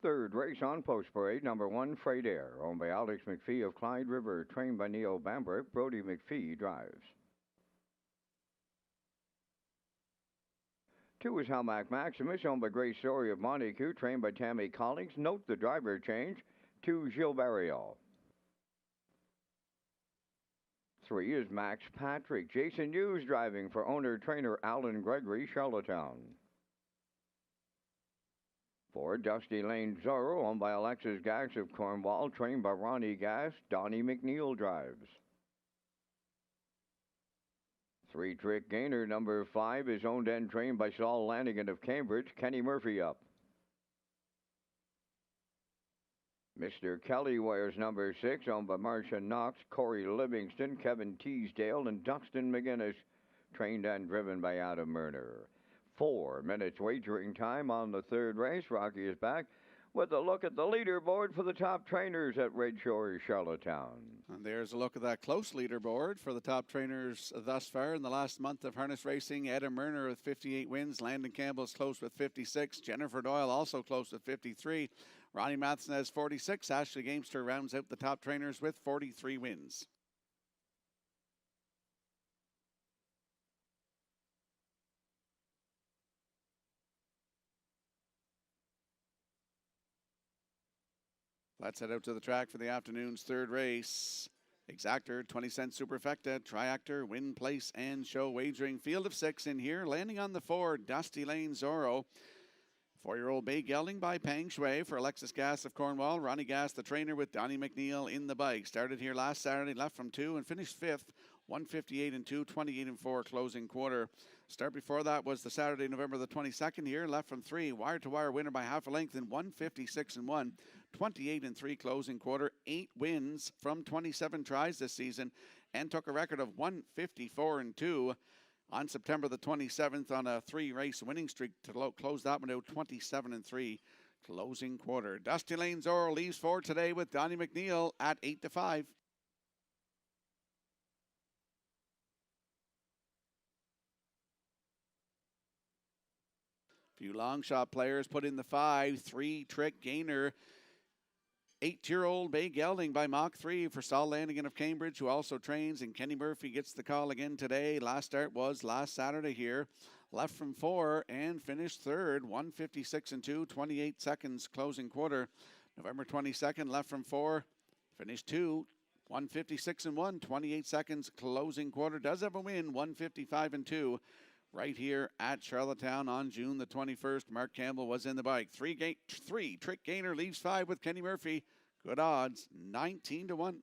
Third race on post parade, number 1, Freight Air, owned by Alex McPhee of Clyde River, trained by Neil Bambrick. Brody McPhee drives. 2 is Hamac Maximus, owned by Grace Story of Montague, trained by Tammy Collings. Note the driver change to Gilberto. 3 is Max Patrick. Jason Hughes driving for owner-trainer Alan Gregory, Charlottetown. 4, Dusty Lane Zorro, owned by Alexis Gass of Cornwall, trained by Ronnie Gass. Donnie McNeil drives. 3, Trick Gainer, number 5, is owned and trained by Saul Lanigan of Cambridge. Kenny Murphy up. Mr. Kelly wears number 6, owned by Marcia Knox, Corey Livingston, Kevin Teasdale, and Duxton McGinnis, trained and driven by Adam Murner. 4 minutes wagering time on the third race. Rocky is back with a look at the leaderboard for the top trainers at Red Shores, Charlottetown. And there's a look at that close leaderboard for the top trainers thus far in the last month of harness racing. Adam Murner with 58 wins. Landon Campbell's close with 56. Jennifer Doyle also close with 53. Ronnie Matheson has 46. Ashley Gamester rounds out the top trainers with 43 wins. Let's head out to the track for the afternoon's third race. Exactor, 20-cent superfecta, Triactor, Win, Place, and Show wagering. Field of 6 in here. Landing on the 4, Dusty Lane Zorro. 4-year-old Bay Gelding by Pang Shui for Alexis Gass of Cornwall. Ronnie Gass, the trainer, with Donnie McNeil in the bike. Started here last Saturday, left from 2 and finished 5th. 158 and 2, 28 and 4 closing quarter. Start before that was the Saturday, November the 22nd here, left from 3. Wire-to-wire winner by half a length in 156 and 1, 28 and 3 closing quarter. 8 wins from 27 tries this season and took a record of 154 and 2 on September the 27th on a 3-race winning streak to close that one out 27 and 3 closing quarter. Dusty Lane Zorro leaves for today with Donnie McNeil at 8-5. Few long shot players put in the 5. 3, Trick Gainer. 8-year-old Bay Gelding by Mach 3 for Saul Lanigan of Cambridge, who also trains, and Kenny Murphy gets the call again today. Last start was last Saturday here. Left from 4 and finished 3rd. 156 and 2, 28 seconds closing quarter. November 22nd, left from 4, finished 2. 156 and 1, 28 seconds closing quarter. Does have a win, 155 and 2. Right here at Charlottetown on June the 21st. Mark Campbell was in the bike. 3, Trick Gainer leaves 5 with Kenny Murphy. Good odds, 19 to 1.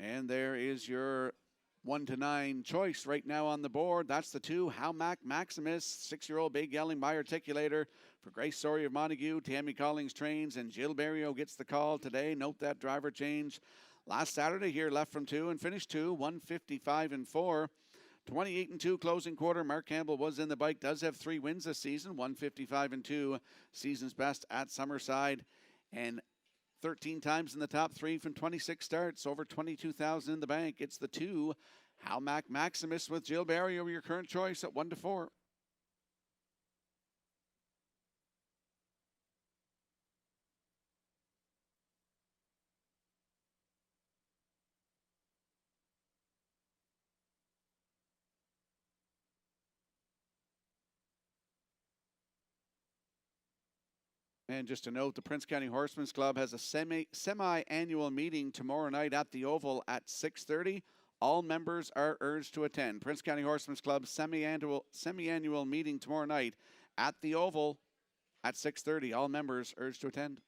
And there is your 1 to 9 choice right now on the board. That's the 2, Hamac Maximus, 6-year-old Bay Gelding by Articulator for Grace Story of Montague. Tammy Collings trains, and Jill Barrio gets the call today. Note that driver change. Last Saturday here, left from 2 and finished 2, 155 and 4. 28 and 2 closing quarter. Mark Campbell was in the bike. Does have 3 wins this season. 155 and 2, season's best at Summerside, and 13 times in the top 3 from 26 starts. Over 22,000 in the bank. It's the 2, Hamac Maximus with Jill Barrio, your current choice at 1 to 4. And just to note, the Prince County Horsemen's Club has a semi-annual meeting tomorrow night at the Oval at 6:30. All members are urged to attend. Prince County Horsemen's Club semi-annual meeting tomorrow night at the Oval at 6:30. All members urged to attend.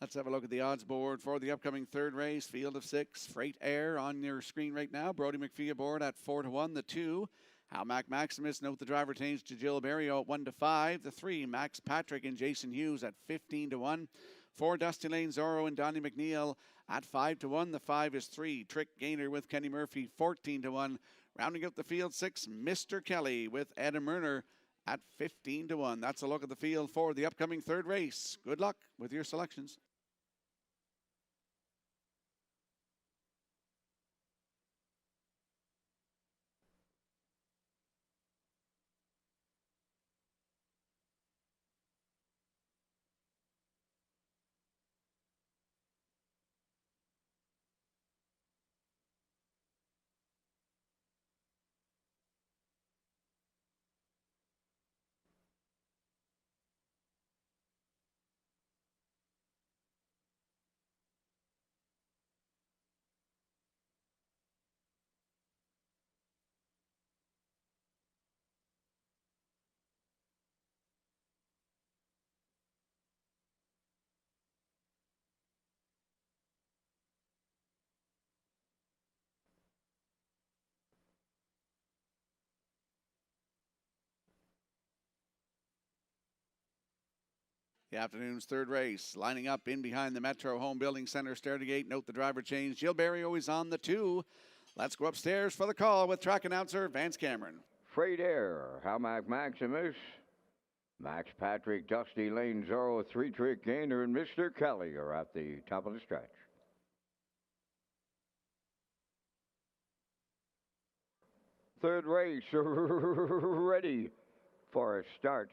Let's have a look at the odds board for the upcoming third race. Field of 6, Freight Air on your screen right now. Brody McPhee aboard at 4 to 1. The 2, How Mac Maximus, note the driver changed to Jill Berrio at 1-5. The 3, Max Patrick and Jason Hughes at 15-1. 4, Dusty Lane Zorro and Donnie McNeil at 5-1. The 5 is 3, Trick Gainer with Kenny Murphy, 14-1. Rounding out the field, 6, Mr. Kelly with Adam Murner at 15-1. That's a look at the field for the upcoming third race. Good luck with your selections. The afternoon's third race, lining up in behind the Metro Home Building Center stair to gate. Note the driver change. Jill Berrio is on the 2. Let's go upstairs for the call with track announcer Vance Cameron. Freight Air, How Mac Maximus, Max Patrick, Dusty Lane Zorro, 3 Trick Gainer, and Mr. Kelly are at the top of the stretch. Third race, ready for a start.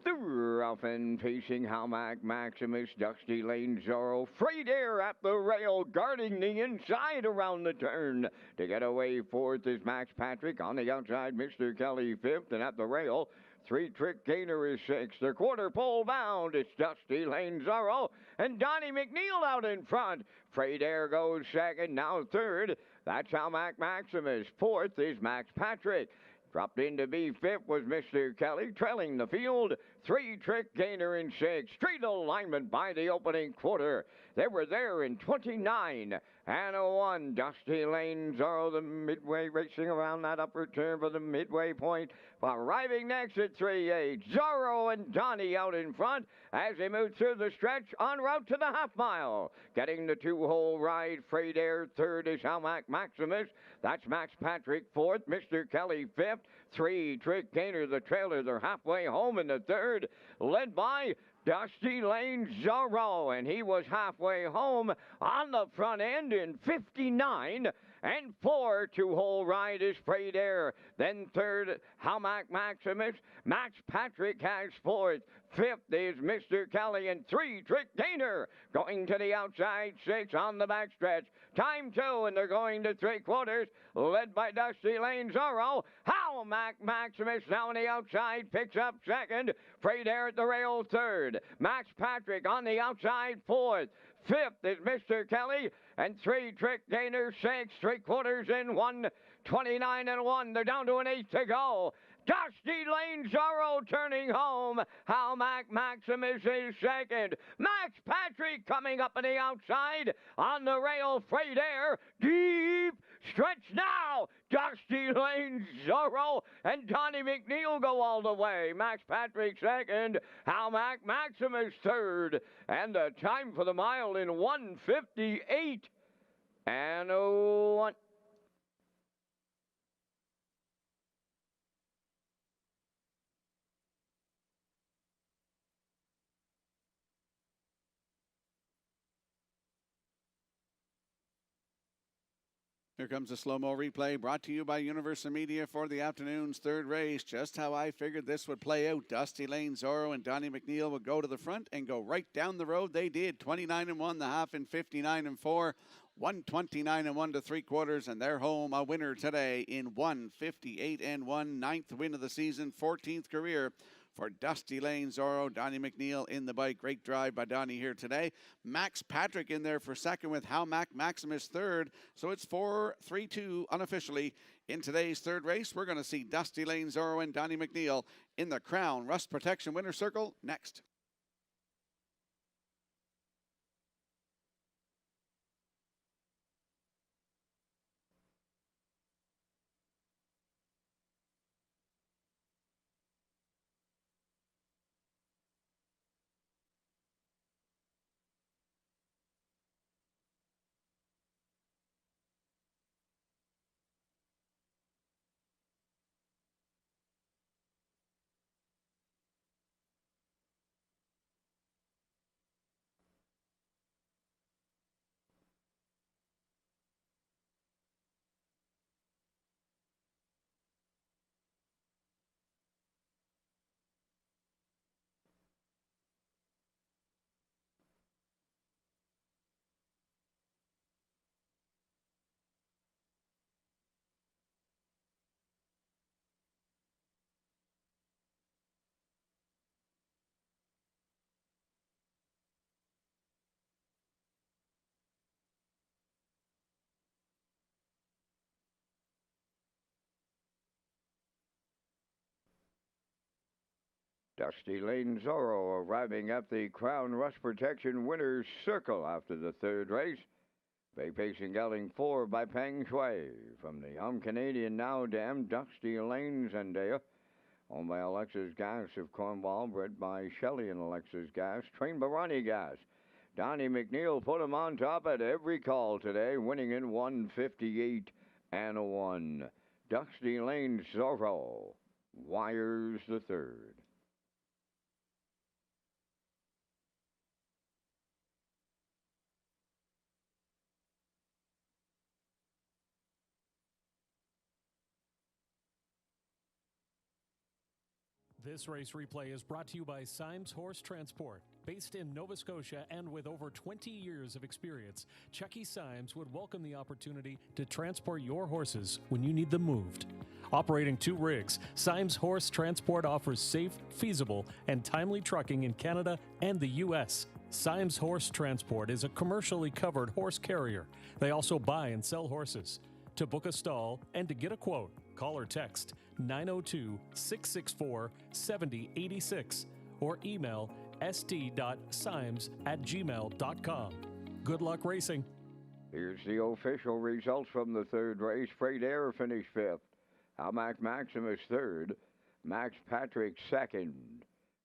The rough and pacing How Mac Maximus, Dusty Lane Zorro, Freight Air at the rail, guarding the inside around the turn. To get away fourth is Max Patrick. On the outside, Mr. Kelly fifth, and at the rail, 3 Trick Gainer is sixth. They're quarter pole bound. It's Dusty Lane Zorro and Donnie McNeil out in front. Freight Air goes second, now third. That's How Mac Maximus. Fourth is Max Patrick. Dropped in to be fifth was Mr. Kelly, trailing the field. 3 Trick Gainer in 6. Straight alignment by the opening quarter. They were there in 29 and a 1. Dusty Lane Zorro, the midway, racing around that upper turn for the midway point. Arriving next at 3-8. Zorro and Donnie out in front as they move through the stretch en route to the half mile. Getting the 2-hole ride, Freight Air. Third is How Mac Maximus. That's Max Patrick fourth. Mr. Kelly fifth. 3 Trick Gainer, the trailer. They're halfway home in the third, led by Dusty Lane Zorro, and he was halfway home on the front end in 59 and 4. 2-hole ride is Freight Air. Then third, How Mac Maximus. Max Patrick has fourth. Fifth is Mr. Kelly, and 3 Trick Gainer going to the outside 6 on the backstretch. Time 2, and they're going to 3/4, led by Dusty Lane Zorro. How Mac Maximus now on the outside picks up second. Freight Air at the rail third. Max Patrick on the outside fourth. Fifth is Mr. Kelly, and 3 Trick Gainer 6. 3/4 in 1. 29 and 1. They're down to an 8 to go. Dusty Lane Zorro turning home. How Mac Maximus is second. Max Patrick coming up on the outside. On the rail, Freight Air. Deep stretch now. Dusty Lane Zorro and Donnie McNeil go all the way. Max Patrick second. How Mac Maximus third. And the time for the mile in 1:58 and 1. Here comes a slow-mo replay brought to you by Universal Media for the afternoon's third race. Just how I figured this would play out. Dusty Lane Zorro and Donnie McNeil would go to the front and go right down the road. They did. 29 and 1, the half in 59 and 4. 129 and 1 to 3/4, and they're home a winner today in 158 and 1. 9th win of the season, 14th career for Dusty Lane Zorro. Donnie McNeil in the bike. Great drive by Donnie here today. Max Patrick in there for second with How Mac Maximus third. So it's 4-3-2 unofficially in today's third race. We're going to see Dusty Lane Zorro and Donnie McNeil in the Crown Rust Protection Winner Circle next. Dusty Lane Zorro arriving at the Crown Rust Protection Winners Circle after the third race. Pacing gelding 4 by Peng Shui from the Canadian now dam Dusty Lane Zendaya. Owned by Alexis Gas of Cornwall, bred by Shelley and Alexis Gas, trained by Ronnie Gas. Donnie McNeil put him on top at every call today, winning in 158 and 1. Dusty Lane Zorro wires the third. This race replay is brought to you by Symes Horse Transport. Based in Nova Scotia and with over 20 years of experience, Chucky Symes would welcome the opportunity to transport your horses when you need them moved. Operating 2 rigs, Symes Horse Transport offers safe, feasible, and timely trucking in Canada and the U.S. Symes Horse Transport is a commercially covered horse carrier. They also buy and sell horses. To book a stall and to get a quote, call or text 902-664-7086 or email st.symes@gmail.com. Good luck racing. Here's the official results from the third race. Freight Air finished 5th. Almac Maximus 3rd. Max Patrick 2nd.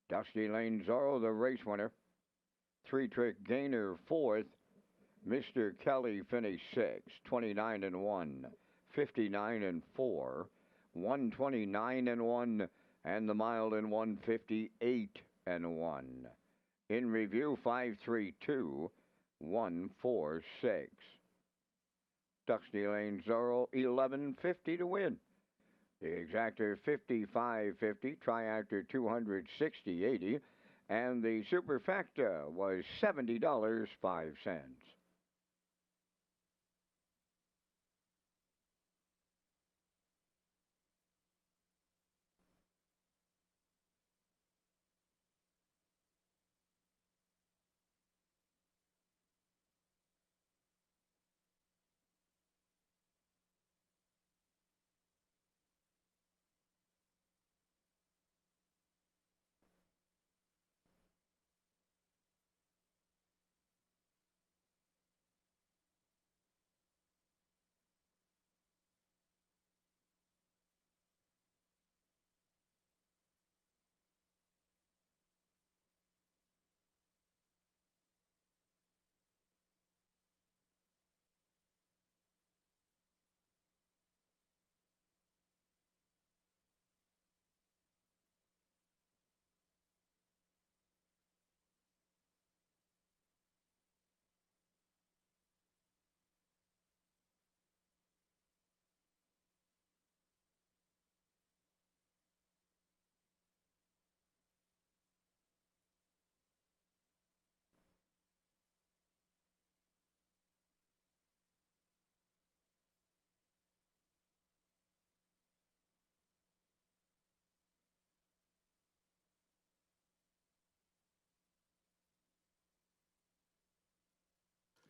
Dusty Lane Zorro, the race winner. 3-Trick Gainer 4th. Mr. Kelly finished 6th, 29 and 1, 59 and 4, 129 and 1, and the Mild in 158 and 1. In review, 532, 146. Dusty Lane Zorro 1150 to win. The exactor 5550, triactor 260.80, and the superfecta was $70.05.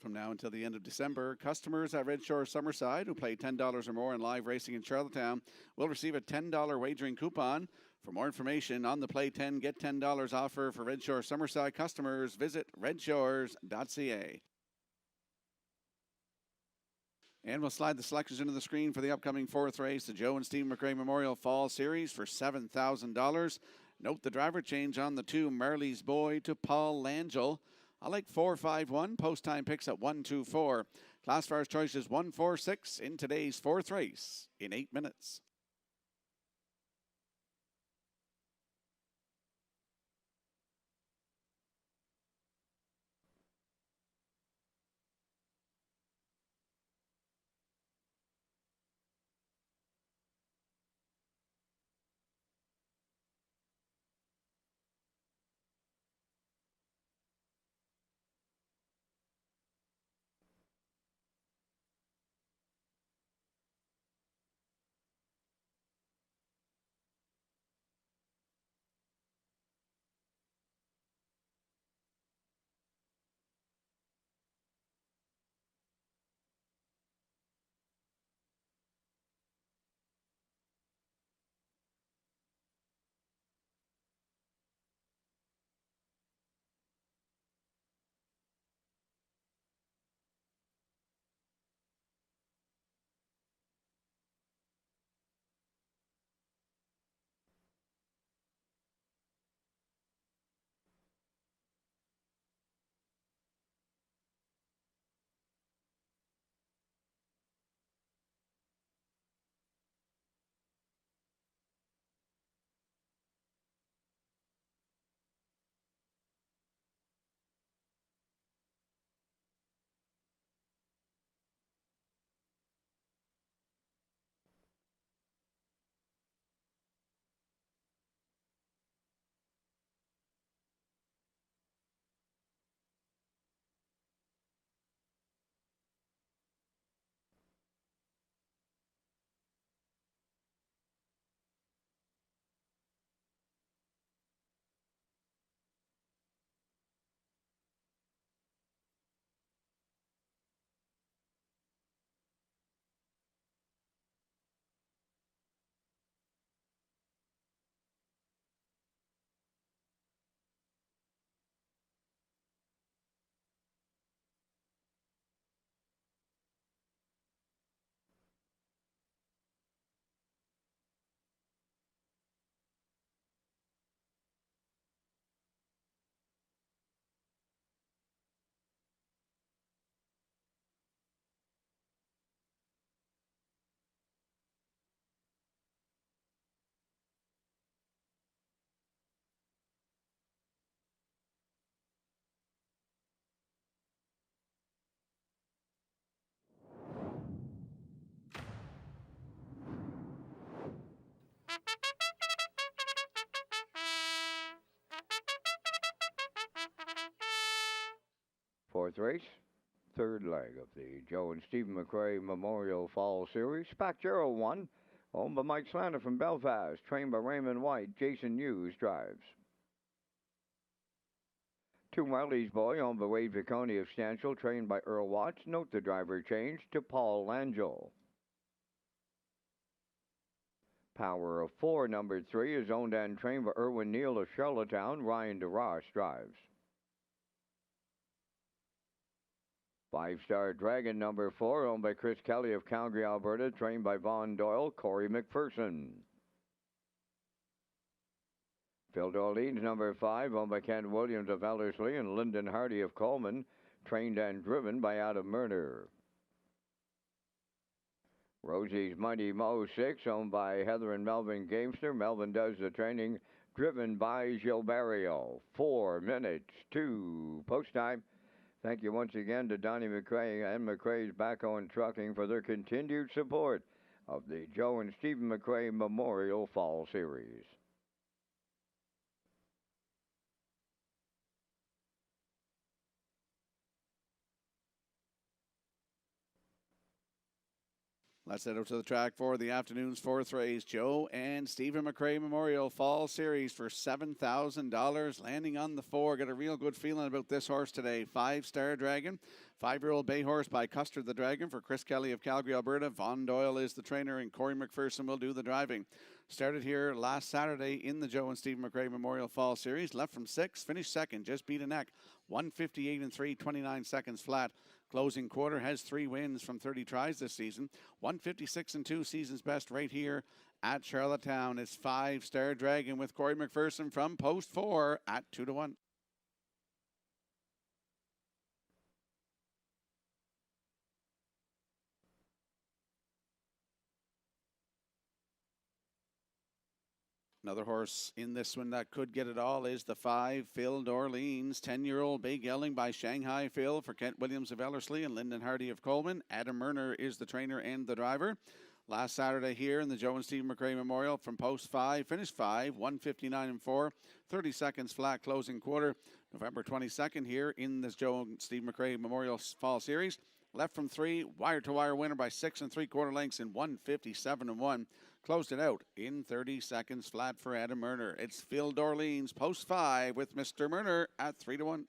From now until the end of December, customers at Redshores Summerside who play $10 or more in live racing in Charlottetown will receive a $10 wagering coupon. For more information on the Play 10 Get $10 offer for Redshores Summerside customers, visit Redshores.ca. And we'll slide the selections into the screen for the upcoming 4th race, the Joe and Steve McRae Memorial Fall Series for $7,000. Note the driver change on the 2, Marley's Boy to Paul Langell. I like 4-5-1. Post time picks at 1-2-4. Classifiers choices 1-4-6 in today's 4th race in 8 minutes. Fourth race, third leg of the Joe and Stephen McRae Memorial Fall Series. Spack Gerald won, owned by Mike Slander from Belfast, trained by Raymond White. Jason Hughes drives. Two Marley's Boy, owned by Wade Vicconi of Stanchel, trained by Earl Watts. Note the driver change to Paul Langell. Power of Four, number 3, is owned and trained by Erwin Neal of Charlottetown. Ryan DeRoche drives. Five-Star Dragon, number 4, owned by Chris Kelly of Calgary, Alberta, trained by Vaughn Doyle. Corey McPherson. Phil Dorleans, number 5, owned by Ken Williams of Ellerslie and Lyndon Hardy of Coleman, trained and driven by Adam Murner. Rosie's Mighty Mo 6, owned by Heather and Melvin Gamester. Melvin does the training, driven by Gilberto. 4 minutes to post time. Thank you once again to Donnie McRae and McRae's Backhoe Trucking for their continued support of the Joe and Stephen McRae Memorial Fall Series. Let's head out to the track for the afternoon's fourth race. Joe and Stephen McRae Memorial Fall Series for $7,000. Landing on the 4. Got a real good feeling about this horse today. Five-Star Dragon. 5-year-old bay horse by Custer the Dragon for Chris Kelly of Calgary, Alberta. Vaughn Doyle is the trainer and Corey McPherson will do the driving. Started here last Saturday in the Joe and Stephen McRae Memorial Fall Series. Left from 6, finished second, just beat a neck. 158 and 3, 29 seconds flat. Closing quarter, has 3 wins from 30 tries this season. 156 and 2, season's best right here at Charlottetown. It's Five-Star Dragon with Corey McPherson from post 4 at 2-1. Another horse in this one that could get it all is the 5, Phil Dorleans. 10-year-old bay gelding by Shanghai Phil for Kent Williams of Ellerslie and Lyndon Hardy of Coleman. Adam Murner is the trainer and the driver. Last Saturday here in the Joe and Stephen McRae Memorial from post 5, finished 5, 159 and 4, 30 seconds flat closing quarter. November 22nd here in this Joe and Stephen McRae Memorial Fall Series. Left from 3, wire-to-wire winner by 6 3/4 lengths in 157 and 1. Closed it out in 30 seconds flat for Adam Murner. It's Phil Dorleans post 5 with Mr. Murner at 3-1.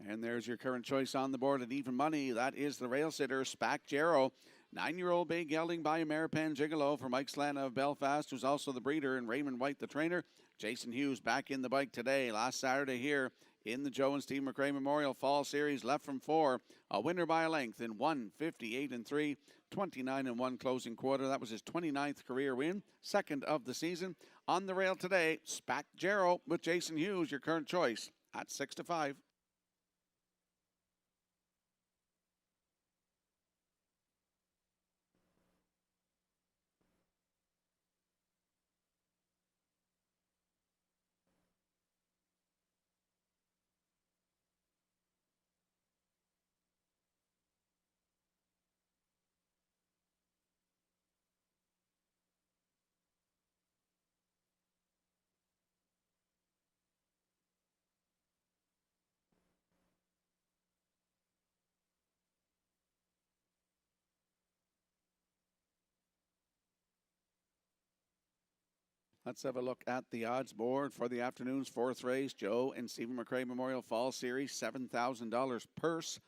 And there's your current choice on the board at even money. That is the rail sitter, Spack Jarrow. 9-year-old bay gelding by Ameripan Gigolo for Mike Slana of Belfast, who's also the breeder, and Raymond White, the trainer. Jason Hughes back in the bike today. Last Saturday here in the Joe and Steve McRae Memorial Fall Series, left from 4. A winner by a length in 158 and 3, 29 and 1 closing quarter. That was his 29th career win, second of the season. On the rail today, Spack Jarrow with Jason Hughes, your current choice at 6-5. Let's have a look at the odds board for the afternoon's fourth race. Joe and Stephen McRae Memorial Fall Series, $7,000 purse.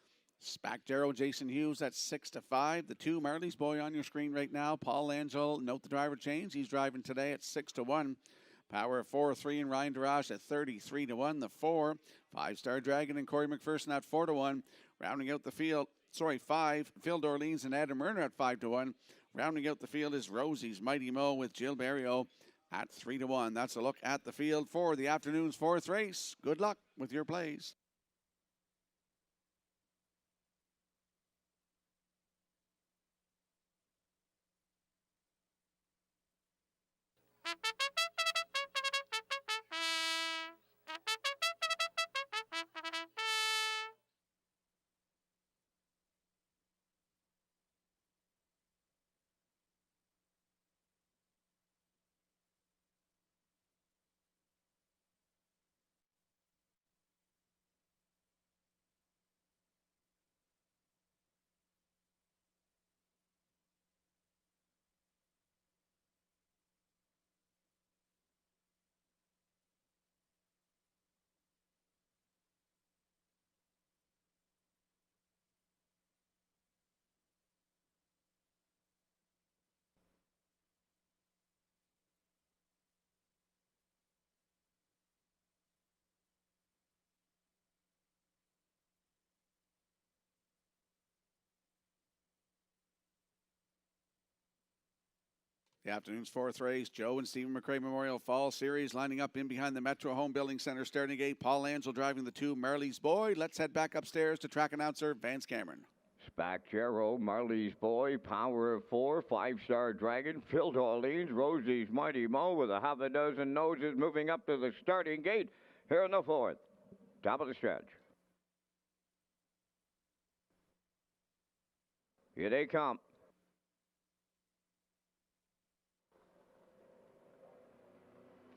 Spack Jarrow, Jason Hughes at 6-5. The 2, Marley's Boy on your screen right now. Paul Angel, note the driver change. He's driving today at 6-1. Power of 4, 3, and Ryan DeRoche at 33-1. The 4, Five-Star Dragon and Corey McPherson at 4-1. Rounding out the field, 5, Phil Dorleans and Adam Murner at 5-1. Rounding out the field is Rosie's Mighty Mo with Gilberto at 3-1. That's a look at the field for the afternoon's fourth race. Good luck with your plays. The afternoon's fourth race, Joe and Stephen McRae Memorial Fall Series lining up in behind the Metro Home Building Center starting gate. Paul Angel driving the 2, Marley's Boy. Let's head back upstairs to track announcer Vance Cameron. Spacchero, Marley's Boy, Power of 4, 5-Star Dragon, Phil Orleans, Rosie's Mighty Mo with a half a dozen noses moving up to the starting gate here in the fourth. Top of the stretch. Here they come.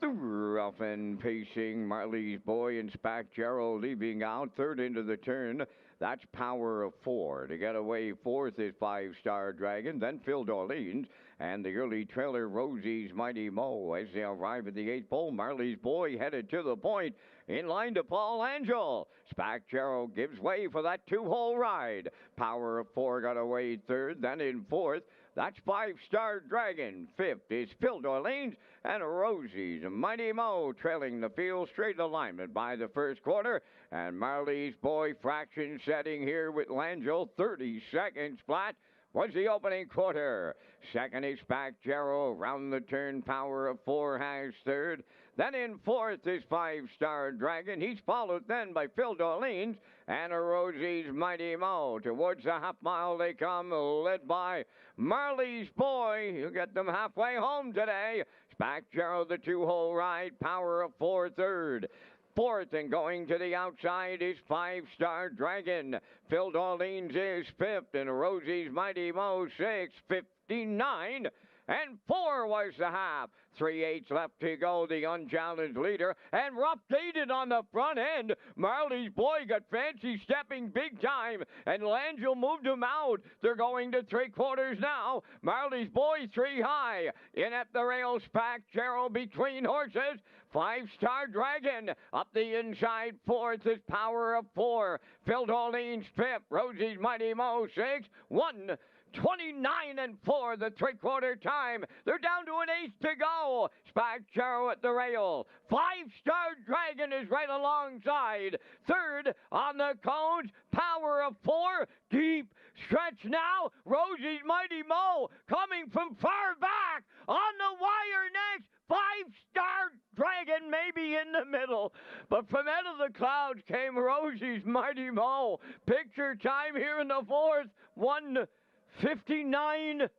Rough and pacing, Marley's Boy and Spacchero leaving out third into the turn. That's Power of 4. To get away fourth is 5-Star Dragon, then Phil Orleans, and the early trailer Rosie's Mighty Mo. As they arrive at the 8th pole, Marley's Boy headed to the point, in line to Paul Angel. Spacchero gives way for that 2-hole ride. Power of 4 got away third, then in fourth. That's 5-Star Dragon. Fifth is Phil Orleans and Rosie's Mighty Mo trailing the field straight alignment by the first quarter. And Marley's Boy fraction setting here with Langell. 30 seconds flat was the opening quarter. Second is Spacchero. Round the turn, Power of 4 has third. Then in fourth is 5-Star Dragon. He's followed then by Phil Orleans and Rosie's Mighty Mo. Towards the half mile they come, led by Marley's Boy. You get them halfway home today. Spacchero, the 2-hole ride. Power of 4 third. Fourth and going to the outside is 5-Star Dragon. Phil Orleans is fifth and Rosie's Mighty Mo 6th. 59 and 4 was the half. 3/8 left to go, the unchallenged leader, and Rupp gated on the front end. Marley's Boy got fancy stepping big time, and Langell moved him out. They're going to 3/4 now. Marley's Boy 3 high. In at the rails, Spacchero between horses. 5-Star Dragon up the inside. Fourth is Power of 4. Phil Orleans fifth. Rosie's Mighty Mo 6. 1:29 and 4, the 3/4 time. They're down to an 1/8 to go. Spacchero at the rail. 5-Star Dragon is right alongside. Third on the cones, Power of 4. Deep stretch now. Rosie's Mighty Mo coming from far back. On the wire next. 5-Star Dragon maybe in the middle. But from out of the clouds came Rosie's Mighty Mo. Picture time here in the fourth. 1:59,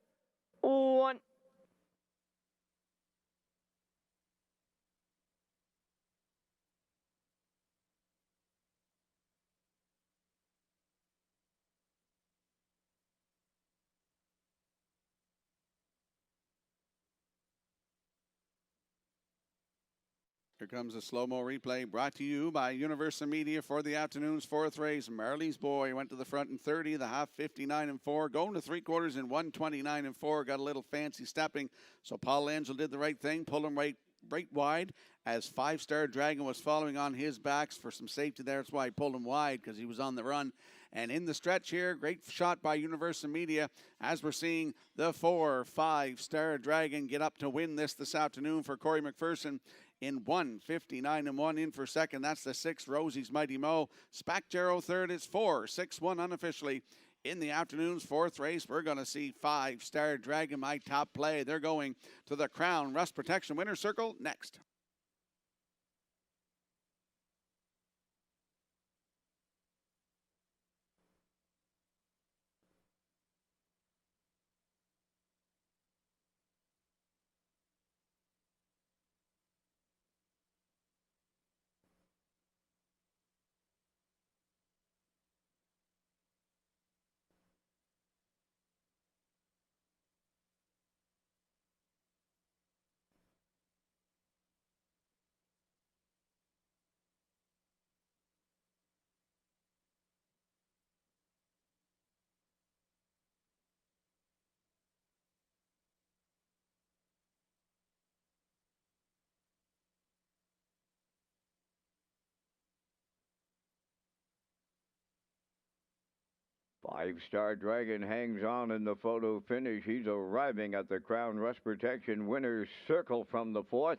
1. Here comes a slow-mo replay brought to you by Universal Media for the afternoon's fourth race. Marley's Boy went to the front in 30, the half 59 and 4, going to 3/4 in 1:29 and 4. Got a little fancy stepping, so Paul Angel did the right thing, pulled him right wide as 5-Star Dragon was following on his backs for some safety there. That's why he pulled him wide, because he was on the run. And in the stretch here, great shot by Universal Media as we're seeing the 4-5-Star Dragon get up to win this afternoon for Corey McPherson in 1:59 and 1. In for second, that's the 6, Rosie's Mighty Mo. Spacchero third is 4-6-1 unofficially. In the afternoon's fourth race, we're going to see 5-Star Dragon, my top play. They're going to the Crown Rust Protection Winner's Circle next. Five-Star Dragon hangs on in the photo finish. He's arriving at the Crown Rust Protection Winner's Circle from the fourth.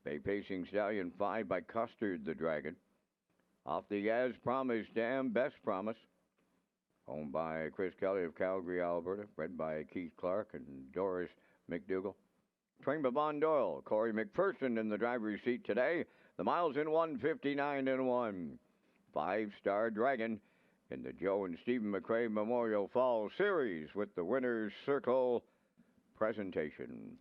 Bay Pacing Stallion 5 by Custard the Dragon. Off the As Promised Dam, Best Promise. Owned by Chris Kelly of Calgary, Alberta. Bred by Keith Clark and Doris McDougall. Tringba Von Doyle, Corey McPherson in the driver's seat today. The miles in 159 and 1. Five-Star Dragon in the Joe and Stephen McRae Memorial Fall Series with the Winner's Circle presentation.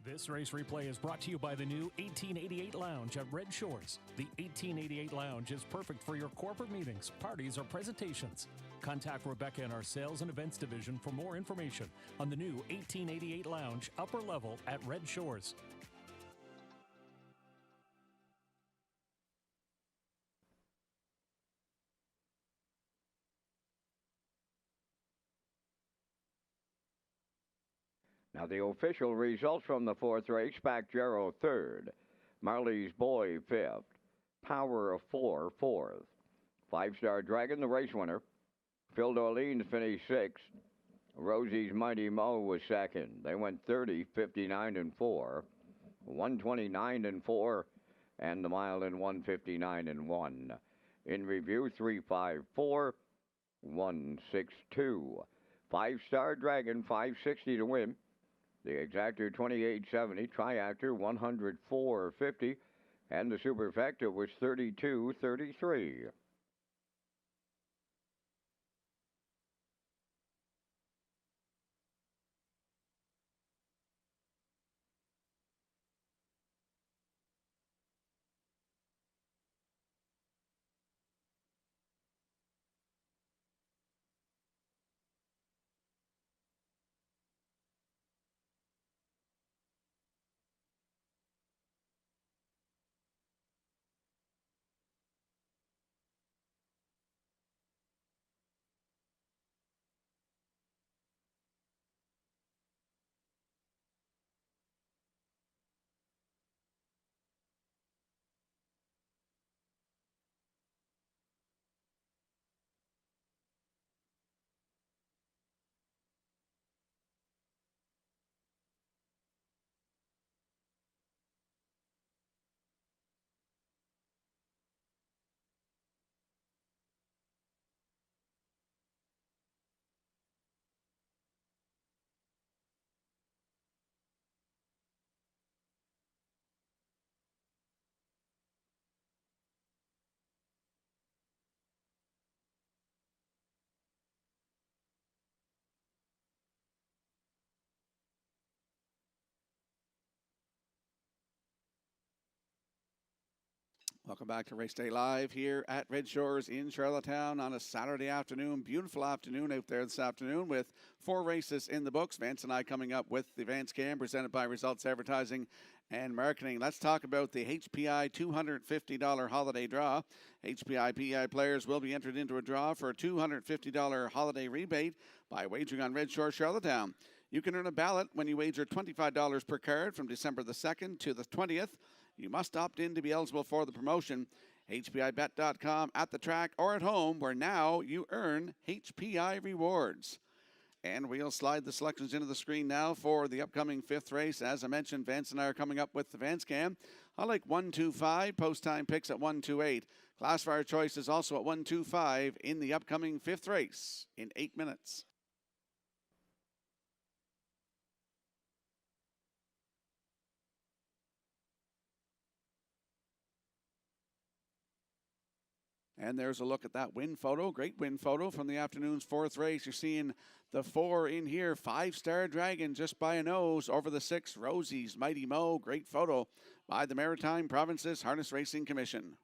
This race replay is brought to you by the new 1888 Lounge at Red Shores. The 1888 Lounge is perfect for your corporate meetings, parties, or presentations. Contact Rebecca in our Sales and Events Division for more information on the new 1888 Lounge upper level at Red Shores. Now the official results from the fourth race: Pacquiao third, Marley's Boy fifth, Power of Four fourth, Five-Star Dragon the race winner. Phil D'Orleans finished sixth. Rosie's Mighty Mo was second. They went 30, 59 and 4, 129 and 4, and the mile in 159 and 1. In review, 354, 162. Five-Star Dragon 560 to win. The Exactor 2870, Triactor 104.50, and the Superfecta was 32.33. Welcome back to Race Day Live here at Red Shores in Charlottetown on a Saturday afternoon. Beautiful afternoon out there this afternoon with 4 races in the books. Vance and I coming up with the Vance Cam presented by Results Advertising and Marketing. Let's talk about the HPI $250 holiday draw. HPI PI players will be entered into a draw for a $250 holiday rebate by wagering on Red Shore Charlottetown. You can earn a ballot when you wager $25 per card from December the 2nd to the 20th. You must opt in to be eligible for the promotion. HPIBet.com, at the track or at home, where now you earn HPI rewards. And we'll slide the selections into the screen now for the upcoming 5th race. As I mentioned, Vance and I are coming up with the Vance Cam. I like 125, post time picks at 128. Classifier choice is also at 125 in the upcoming 5th race in 8 minutes. And there's a look at that win photo. Great win photo from the afternoon's 4th race. You're seeing the 4 in here. Five-Star Dragon just by a nose over the 6. Rosie's Mighty Mo. Great photo by the Maritime Provinces Harness Racing Commission.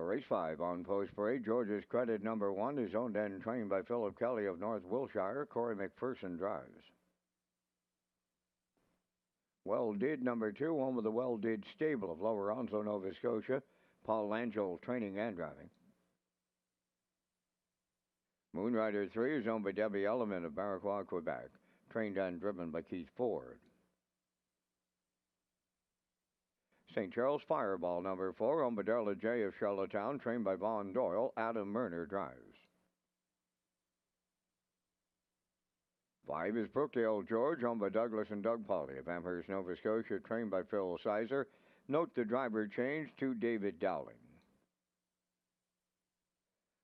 For race 5 on Post Parade, George's Credit number 1 is owned and trained by Philip Kelly of North Wilshire. Corey McPherson drives. Well Did number 2, owned by the Well Did stable of Lower Onslow, Nova Scotia. Paul Langell training and driving. Moonrider 3 is owned by Debbie Element of Barraquois, Quebec. Trained and driven by Keith Ford. St. Charles Fireball number 4, owned by Darla J. of Charlottetown. Trained by Vaughn Doyle. Adam Murner drives. 5 is Brookdale George, owned by Douglas and Doug Pauley of Amherst, Nova Scotia. Trained by Phil Sizer. Note the driver change to David Dowling.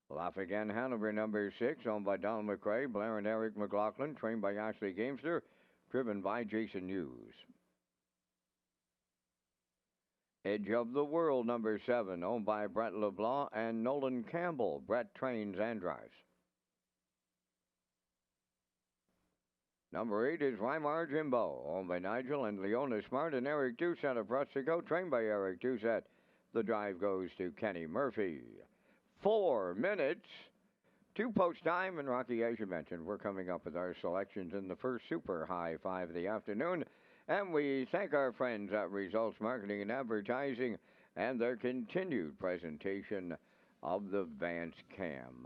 Lafayette Hanover number 6, owned by Donald McRae, Blair and Eric McLaughlin, trained by Ashley Gamester, driven by Jason Hughes. Edge of the World number 7, owned by Brett LeBlanc and Nolan Campbell. Brett trains and drives. Number 8 is Weimar Jimbo, owned by Nigel and Leona Smart and Eric Doucette of Rustico, trained by Eric Doucette. The drive goes to Kenny Murphy. 4 minutes to post time, and Rocky, as you mentioned, we're coming up with our selections in the first Super High 5 of the afternoon, and we thank our friends at Results Marketing and Advertising and their continued presentation of the Vance Cam.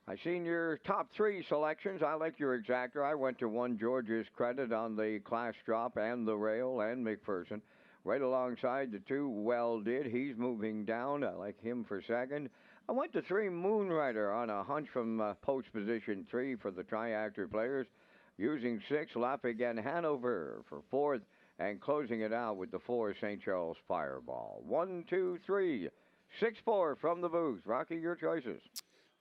I seen your top 3 selections. I like your exactor. I went to 1 George's Credit on the class drop and the rail and McPherson. Right alongside the 2 Well Did. He's moving down. I like him for second. I went to 3 Moonrider on a hunch from post position 3 for the Triactor players, using 6 Lafayette Hanover for 4th, and closing it out with the 4 St. Charles Fireball. 1, 2, 3, 6, 4 from the booth. Rocky, your choices.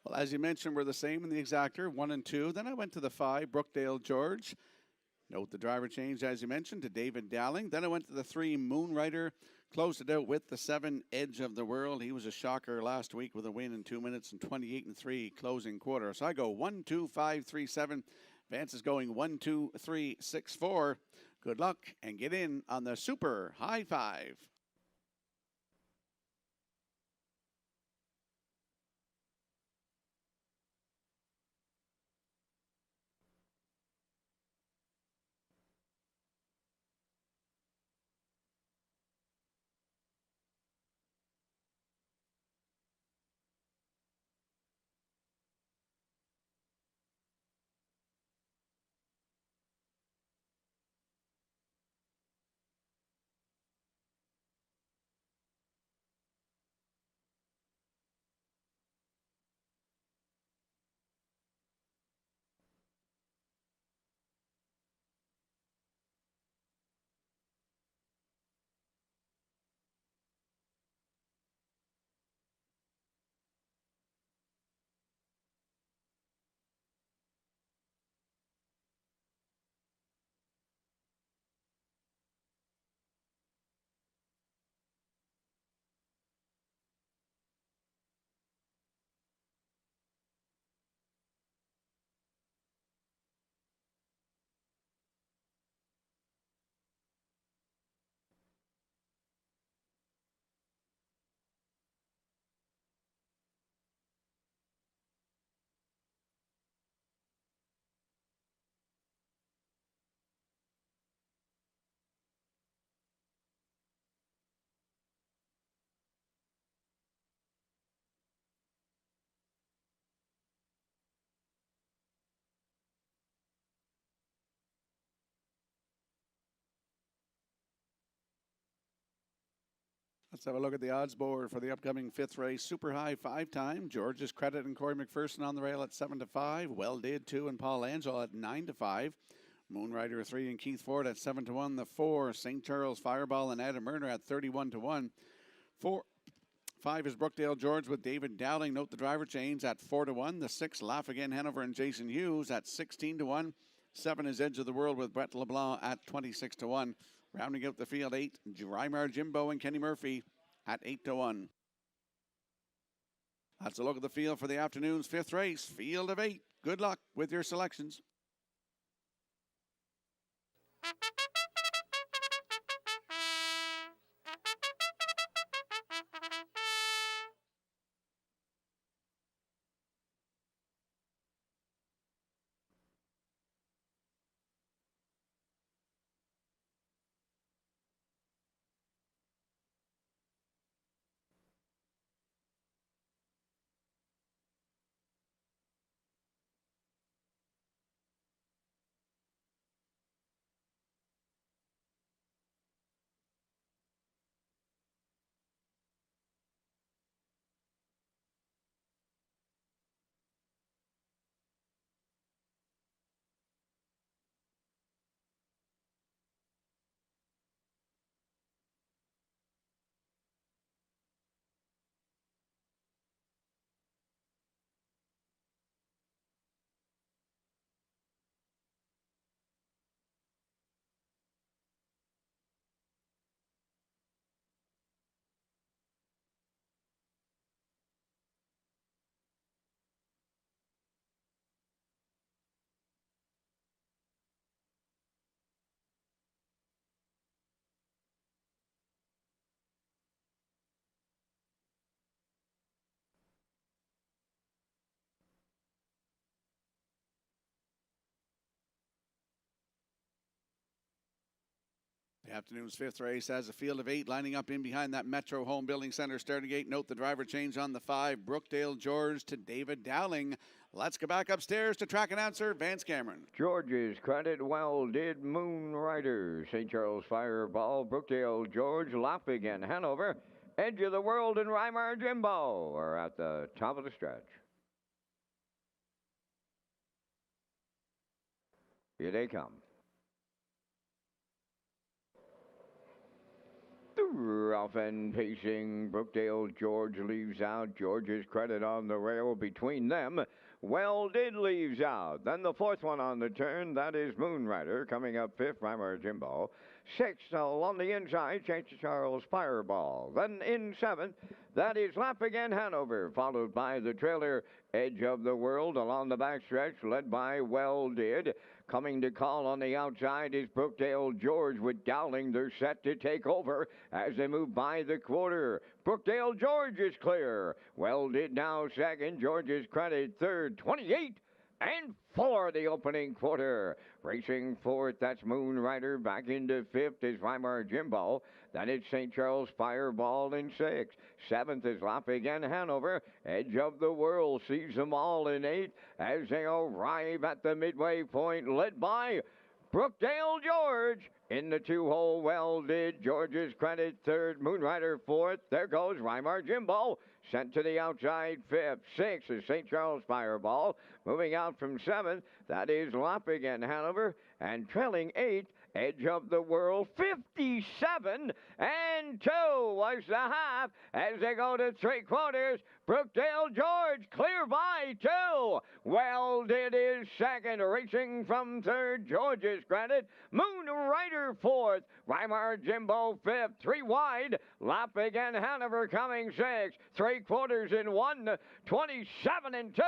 Well, as you mentioned, we're the same in the exactor, 1 and 2. Then I went to the 5 Brookdale George. Note the driver change, as you mentioned, to David Dowling. Then I went to the 3 Moonrider. Closed it out with the 7 Edge of the World. He was a shocker last week with a win in 2 minutes and 28 and 3 closing quarter. So I go 1, 2, 5, 3, 7. Vance is going 1, 2, 3, 6, 4. Good luck and get in on the Super High 5. Let's have a look at the odds board for the upcoming 5th race. Super High 5 time. George's Credit and Corey McPherson on the rail at 7 to 5. Well Did 2 and Paul Angel at 9 to 5. Moonrider 3 and Keith Ford at 7 to 1. The 4 St. Charles Fireball and Adam Murner at 31 to 1. 5 is Brookdale George with David Dowling. Note the driver change at 4 to 1. The 6 Lafayette Hanover and Jason Hughes at 16 to 1. 7 is Edge of the World with Brett LeBlanc at 26 to 1. Rounding out the field, 8, Weimar Jimbo and Kenny Murphy at 8 to 1. That's a look at the field for the afternoon's 5th race. Field of 8. Good luck with your selections. The afternoon's fifth race has a field of 8 lining up in behind that Metro Home Building Center starting gate. Note the driver change on the 5, Brookdale George to David Dowling. Let's go back upstairs to track announcer Vance Cameron. George's Credit, Well Did, Moon Rider, St. Charles Fireball, Brookdale George, Loppig and Hanover, Edge of the World and Weimar Jimbo are at the top of the stretch. Here they come. Rough and pacing, Brookdale George leaves out. George's Credit on the rail between them. Well Did leaves out. Then the fourth one on the turn, that is Moonrider coming up fifth, Weimar Jimbo. Sixth on the inside, St. Charles Fireball. Then in seventh, that is Loppig and Hanover, followed by the trailer Edge of the World along the backstretch, led by Well Did. Coming to call on the outside is Brookdale George with Dowling. They're set to take over as they move by the quarter. Brookdale George is clear. Well Did now second. George's Credit third. 28 and 4 the opening quarter. Racing fourth, that's Moonrider. Back into fifth is Weimar Jimbo. Then it's St. Charles Fireball in sixth. Seventh is Loppig and Hanover. Edge of the World sees them all in eighth as they arrive at the midway point, led by Brookdale George. In the two-hole, Well Did, George's Credit third, Moonrider fourth. There goes Weimar Jimbo, sent to the outside fifth. Sixth is St. Charles Fireball. Moving out from seventh, that is Loppig and Hanover. And trailing eighth, Edge of the World, 57 and 2 was the half as they go to three quarters. Brookdale George clear by 2. Well Did is second, racing from third. George's Credit, Moonrider fourth, Weimar Jimbo fifth, 3 wide. Loppig and Hanover coming sixth, 3 quarters in 1, 27 and 2.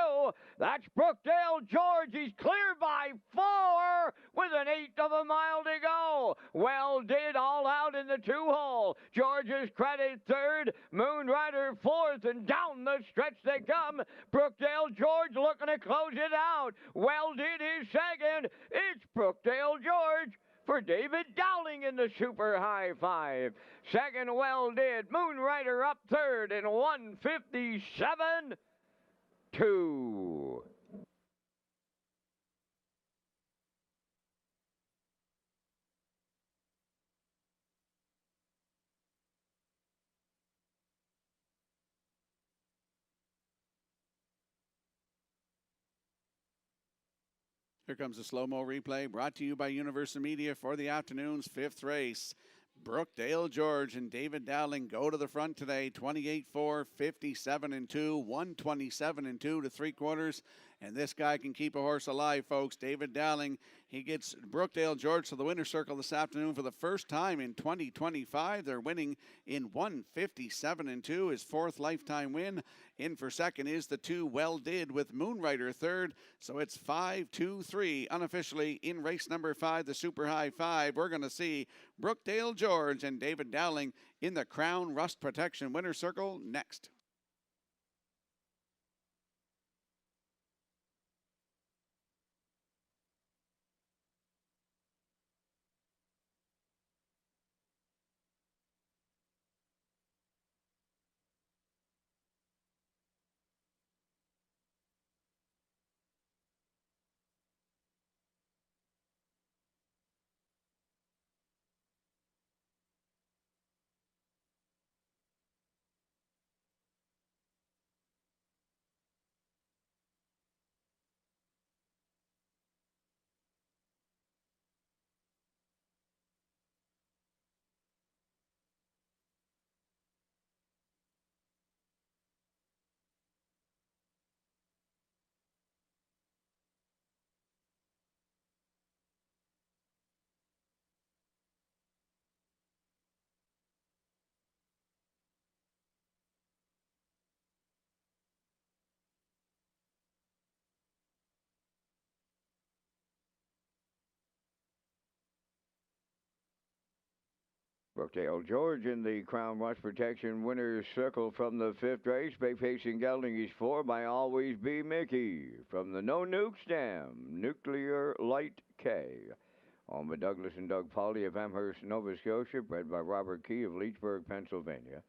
That's Brookdale George. He's clear by 4 with an eighth of a mile to go. Well Did all out in the two-hole. George's Credit third, Moonrider fourth, and down the stretch they come. Brookdale George looking to close it out. Well Did is second. It's Brookdale George for David Dowling in the super high 5. Second, Well Did. Moonrider up third in 157-2. Here comes a slow-mo replay brought to you by Universal Media for the afternoon's fifth race. Brookdale George and David Dowling go to the front today, 28-4, 57-2, 127-2 to three quarters. And this guy can keep a horse alive, folks. David Dowling, he gets Brookdale George to the winner's circle this afternoon for the first time in 2025. They're winning in 157-2, his fourth lifetime win. In for second is the 2 Well Did with Moonrider third. So it's 5-2-3 unofficially in race number 5, the Super High 5. We're going to see Brookdale George and David Dowling in the Crown Rust Protection winner's circle next. Brookdale George in the Crown Rust Protection winner's circle from the fifth race. Bay facing gelding is 4 by Always Be Mickey. From the No Nukes Dam, Nuclear Light K. Owned by Douglas and Doug Pauley of Amherst, Nova Scotia. Bred by Robert Key of Leechburg, Pennsylvania.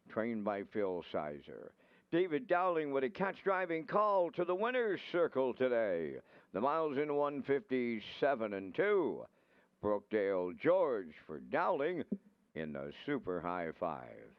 Trained by Phil Sizer. David Dowling with a catch-driving call to the winner's circle today. The miles in 157 and 2. Brookdale George for Dowling in the Super High Five.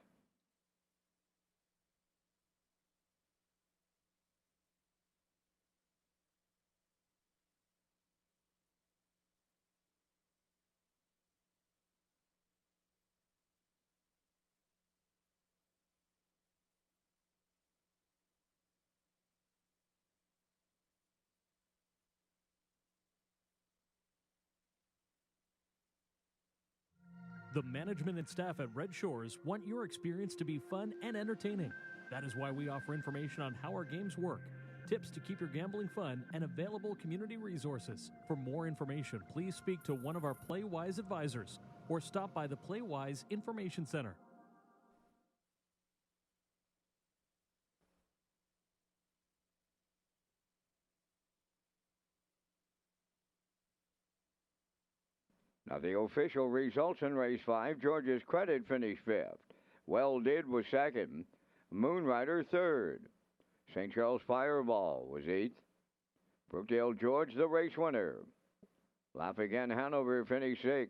The management and staff at Red Shores want your experience to be fun and entertaining. That is why we offer information on how our games work, tips to keep your gambling fun, and available community resources. For more information, please speak to one of our PlayWise advisors or stop by the PlayWise Information Center. Now the official results in race 5. George's Credit finished 5th. Well Did was 2nd. Moonrider 3rd. St. Charles Fireball was 8th. Brookdale George the race winner. Laugh Again Hanover finished 6th.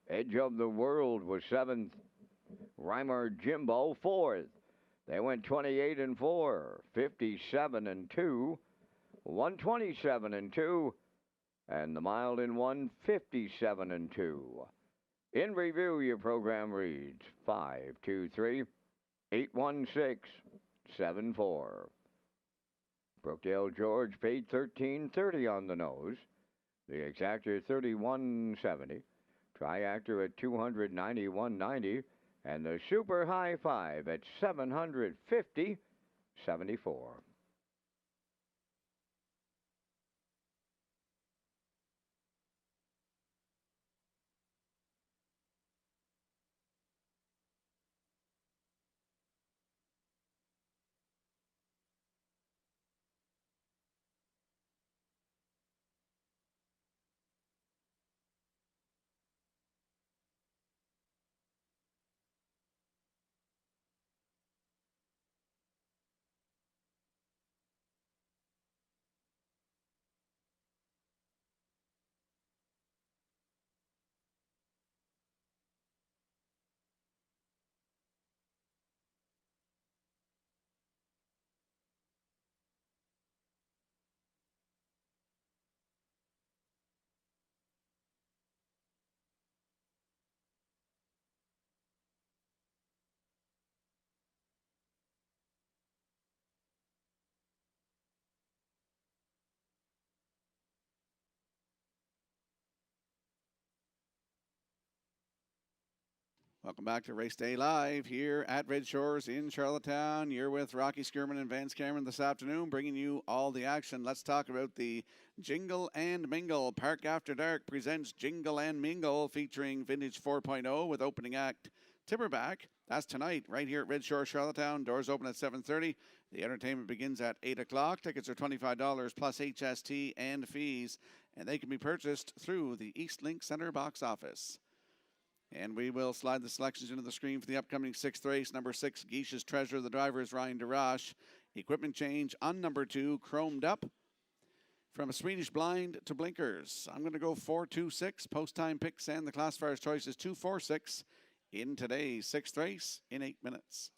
Edge of the World was 7th. Reimer Jimbo 4th. They went 28 and 4, 57 and 2, 127 and 2. And the mile in 157 and 2. In review, your program reads 523-816-74. Brookdale George paid $13.30 on the nose. The exactor $31.70. Triactor at $291.90. And the Super High Five at $750.74. Welcome back to Race Day Live here at Red Shores in Charlottetown. You're with Rocky Skierman and Vance Cameron this afternoon, bringing you all the action. Let's talk about the Jingle and Mingle. Park After Dark presents Jingle and Mingle, featuring Vintage 4.0 with opening act Timberback. That's tonight right here at Red Shore, Charlottetown. Doors open at 7:30. The entertainment begins at 8 o'clock. Tickets are $25 plus HST and fees, and they can be purchased through the East Link Center box office. And we will slide the selections into the screen for the upcoming 6th race. Number 6, Geisha's Treasure. The driver is Ryan DeRoche. Equipment change on number 2, Chromed Up. From a Swedish Blind to Blinkers. I'm going to go 4-2-6. Post time picks and the classifier's choice is 2-4-6 in today's 6th race in 8 minutes.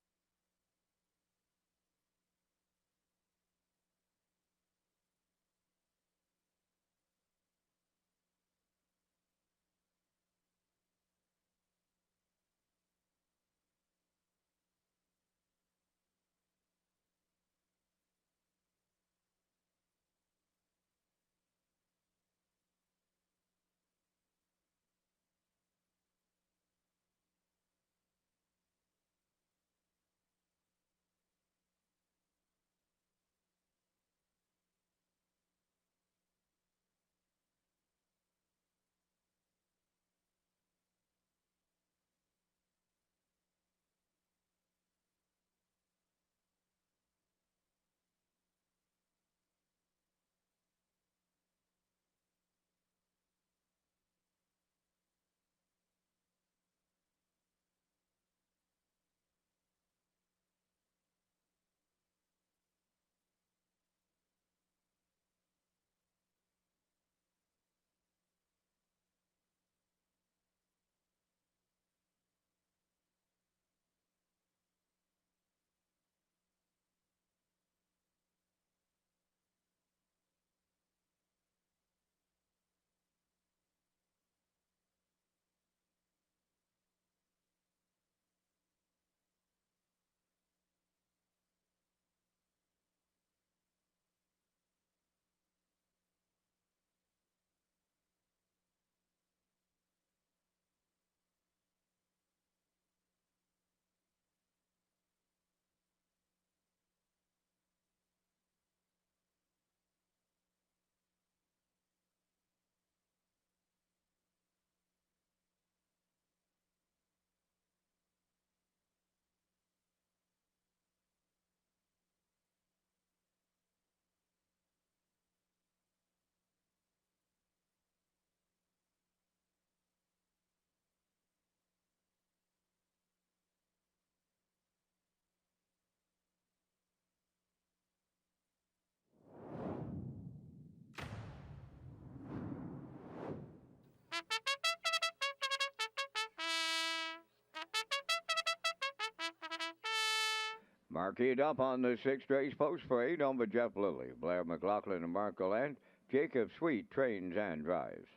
Marqueed up on the sixth race post parade on by Jeff Lilly, Blair McLaughlin and Mark Gallant. Jacob Sweet trains and drives.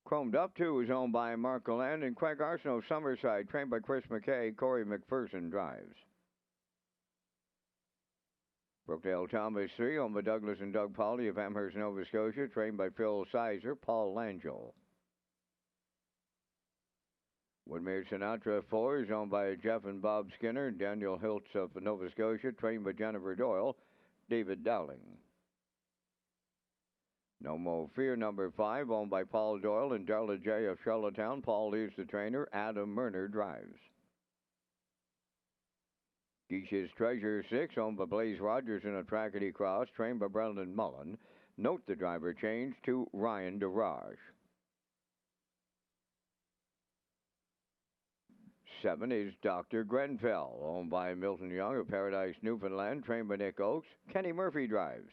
Chromed Up 2 is owned by Mark Gallant and Craig Arsenault Summerside, trained by Chris McKay. Corey McPherson drives. Brookdale Thomas 3, owned by Douglas and Doug Pauley of Amherst, Nova Scotia, trained by Phil Sizer, Paul Langell. Woodmere Sinatra 4 is owned by Jeff and Bob Skinner, Daniel Hiltz of Nova Scotia, trained by Jennifer Doyle, David Dowling. No More Fear number 5, owned by Paul Doyle and Darla J. of Charlottetown. Paul is the trainer. Adam Murner drives. Geish's Treasure 6, owned by Blaze Rogers in a Trackety Cross, trained by Brendan Mullen. Note the driver change to Ryan DeRage. 7 is Dr. Grenfell, owned by Milton Young of Paradise, Newfoundland, trained by Nick Oakes. Kenny Murphy drives.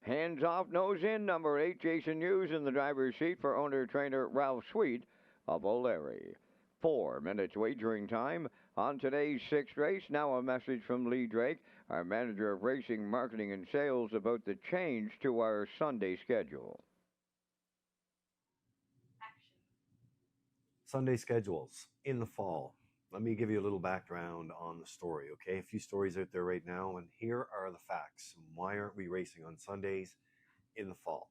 Hands off, nose in, number 8, Jason Hughes in the driver's seat for owner-trainer Ralph Sweet of O'Leary. 4 minutes wagering time on today's sixth race. Now a message from Lee Drake, our manager of racing, marketing, and sales, about the change to our Sunday schedule. Sunday schedules in the fall. Let me give you a little background on the story, okay? A few stories out there right now, and here are the facts. Why aren't we racing on Sundays in the fall?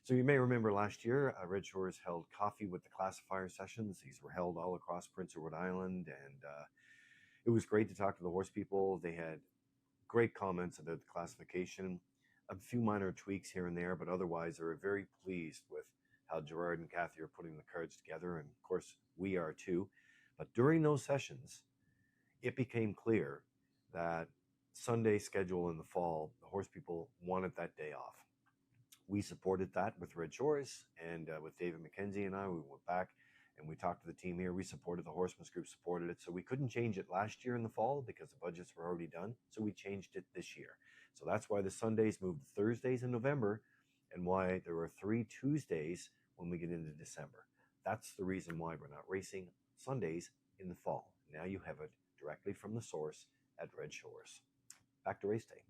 So you may remember last year, Red Shores held coffee with the classifier sessions. These were held all across Prince Edward Island, and it was great to talk to the horse people. They had great comments about the classification, a few minor tweaks here and there, but otherwise they were very pleased with how Gerard and Kathy are putting the cards together, and of course we are too. But during those sessions, it became clear that Sunday schedule in the fall, the horse people wanted that day off. We supported that with Red Shores, and with David McKenzie and I, we went back and we talked to the team here. We supported, the Horsemen's Group supported it. So we couldn't change it last year in the fall because the budgets were already done. So we changed it this year. So that's why the Sundays moved to Thursdays in November, and why there are 3 Tuesdays when we get into December. That's the reason why we're not racing Sundays in the fall. Now you have it directly from the source at Red Shores. Back to race day.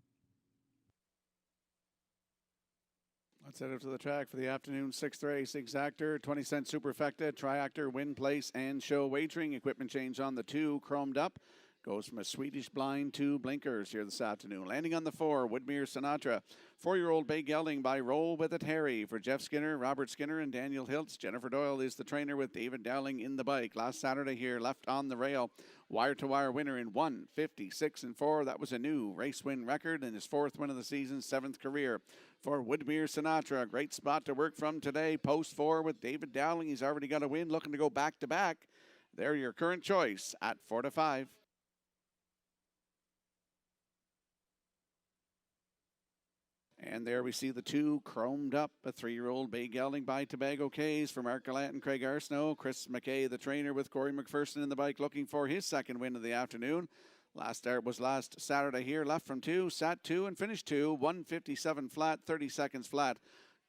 Let's head up to the track for the afternoon sixth race. Exactor, 20-cent superfecta, triactor, win, place, and show wagering. Equipment change on the 2, chromed up. Goes from a Swedish blind to blinkers here this afternoon. Landing on the 4, Woodmere Sinatra. 4-year-old Bay Gelding by Roll With It Harry for Jeff Skinner, Robert Skinner, and Daniel Hiltz. Jennifer Doyle is the trainer with David Dowling in the bike. Last Saturday here, left on the rail. Wire-to-wire winner in 1:56.4. That was a new race win record and his 4th win of the season, 7th career for Woodmere Sinatra. Great spot to work from today. Post 4 with David Dowling. He's already got a win, looking to go back-to-back. They're your current choice at 4-5. And there we see the 2 chromed up, a 3-year-old Bay Gelding by Tobago Cays for Mark Gallant and Craig Arsenault. Chris McKay, the trainer, with Corey McPherson in the bike, looking for his 2nd win of the afternoon. Last start was last Saturday here, left from 2, sat 2, and finished 2, 1:57 flat, 30 seconds flat.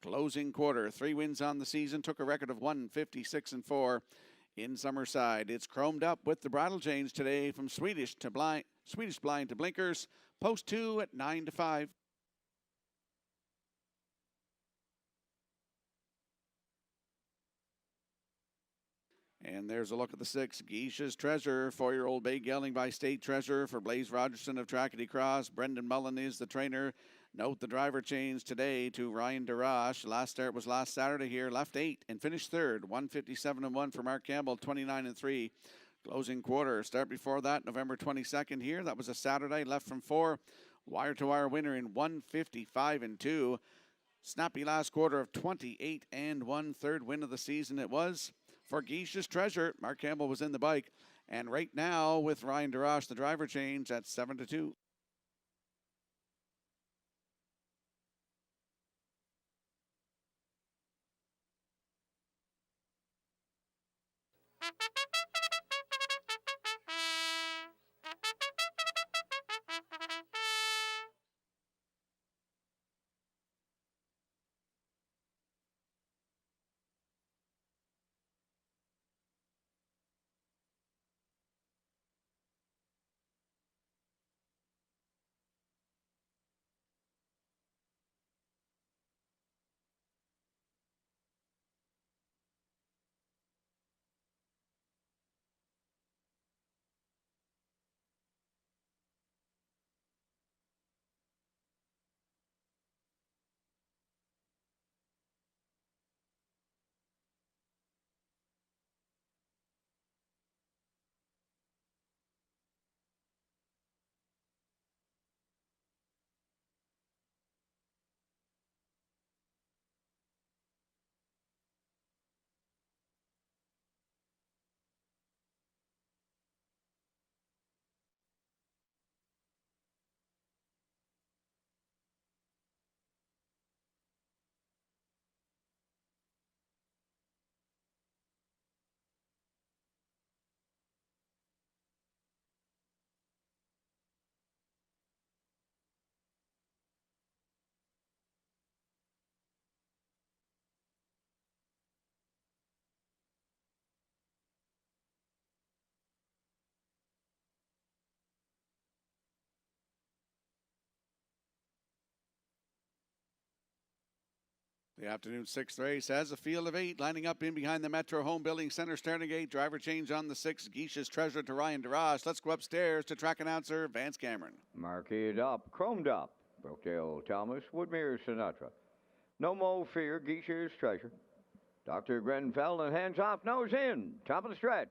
Closing quarter, 3 wins on the season, took a record of 1:56.4 in Summerside. It's chromed up with the bridle change today from Swedish blind to blinkers. Post 2 at 9-5. And there's a look at the 6, Geish's Treasure, 4-year-old Bay Gelding by State Treasure for Blaze Rogerson of Trackety Cross. Brendan Mullen is the trainer. Note the driver change today to Ryan DeRoche. Last start was last Saturday here, left 8 and finished 3rd. 1:57.1 for Mark Campbell, 29-3. Closing quarter. Start before that, November 22nd here. That was a Saturday, left from 4. Wire-to-wire winner in 1:55.2. Snappy last quarter of 28-1. 3rd win of the season it was for Geish's Treasure. Mark Campbell was in the bike. And right now, with Ryan DeRoche, the driver change at 7-2. The afternoon sixth race has a field of 8 lining up in behind the Metro Home Building Center starting gate. Driver change on the 6th. Geisha's Treasure to Ryan DeRoche. Let's go upstairs to track announcer Vance Cameron. Mark it up, chromed up. Brookdale Thomas, Woodmere Sinatra. No Mo Fear, Geisha's Treasure. Dr. Grenfell and hands off, nose in. Top of the stretch.